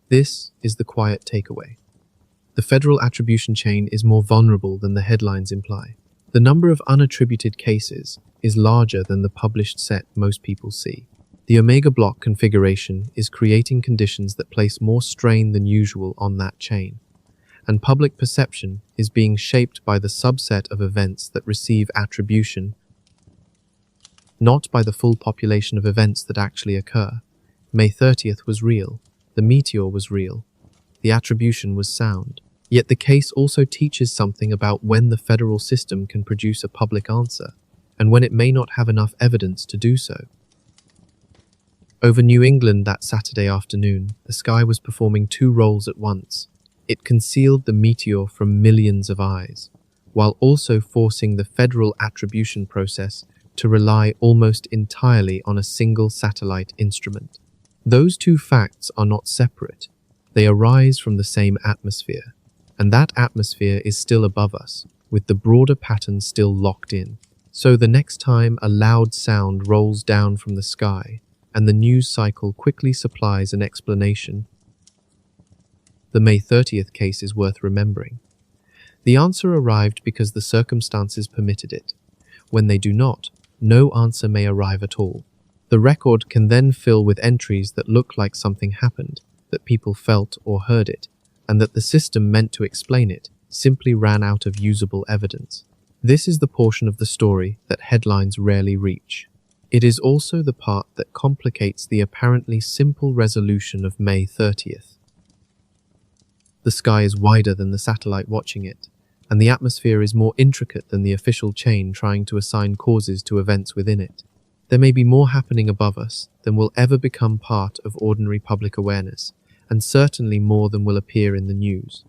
This is the quiet takeaway. The federal attribution chain is more vulnerable than the headlines imply. The number of unattributed cases is larger than the published set most people see. The omega block configuration is creating conditions that place more strain than usual on that chain, and public perception is being shaped by the subset of events that receive attribution, not by the full population of events that actually occur. May 30th was real, the meteor was real, the attribution was sound. Yet the case also teaches something about when the federal system can produce a public answer, and when it may not have enough evidence to do so. Over New England that Saturday afternoon, the sky was performing 2 roles at once. It concealed the meteor from millions of eyes, while also forcing the federal attribution process to rely almost entirely on a single satellite instrument. Those 2 facts are not separate. They arise from the same atmosphere, and that atmosphere is still above us, with the broader pattern still locked in. So the next time a loud sound rolls down from the sky, and the news cycle quickly supplies an explanation, the May 30th case is worth remembering. The answer arrived because the circumstances permitted it. When they do not, no answer may arrive at all. The record can then fill with entries that look like something happened, that people felt or heard it, and that the system meant to explain it simply ran out of usable evidence. This is the portion of the story that headlines rarely reach. It is also the part that complicates the apparently simple resolution of May 30th. The sky is wider than the satellite watching it, and the atmosphere is more intricate than the official chain trying to assign causes to events within it. There may be more happening above us than will ever become part of ordinary public awareness, and certainly more than will appear in the news.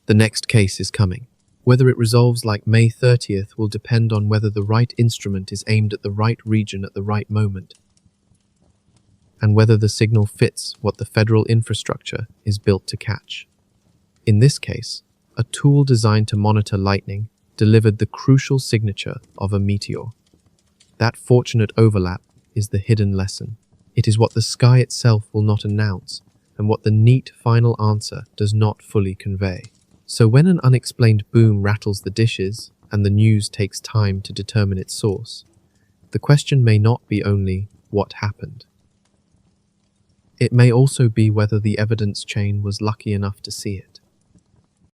The next case is coming. Whether it resolves like May 30th will depend on whether the right instrument is aimed at the right region at the right moment, and whether the signal fits what the federal infrastructure is built to catch. In this case, a tool designed to monitor lightning delivered the crucial signature of a meteor. That fortunate overlap is the hidden lesson. It is what the sky itself will not announce, and what the neat final answer does not fully convey. So when an unexplained boom rattles the dishes, and the news takes time to determine its source, the question may not be only what happened. It may also be whether the evidence chain was lucky enough to see it.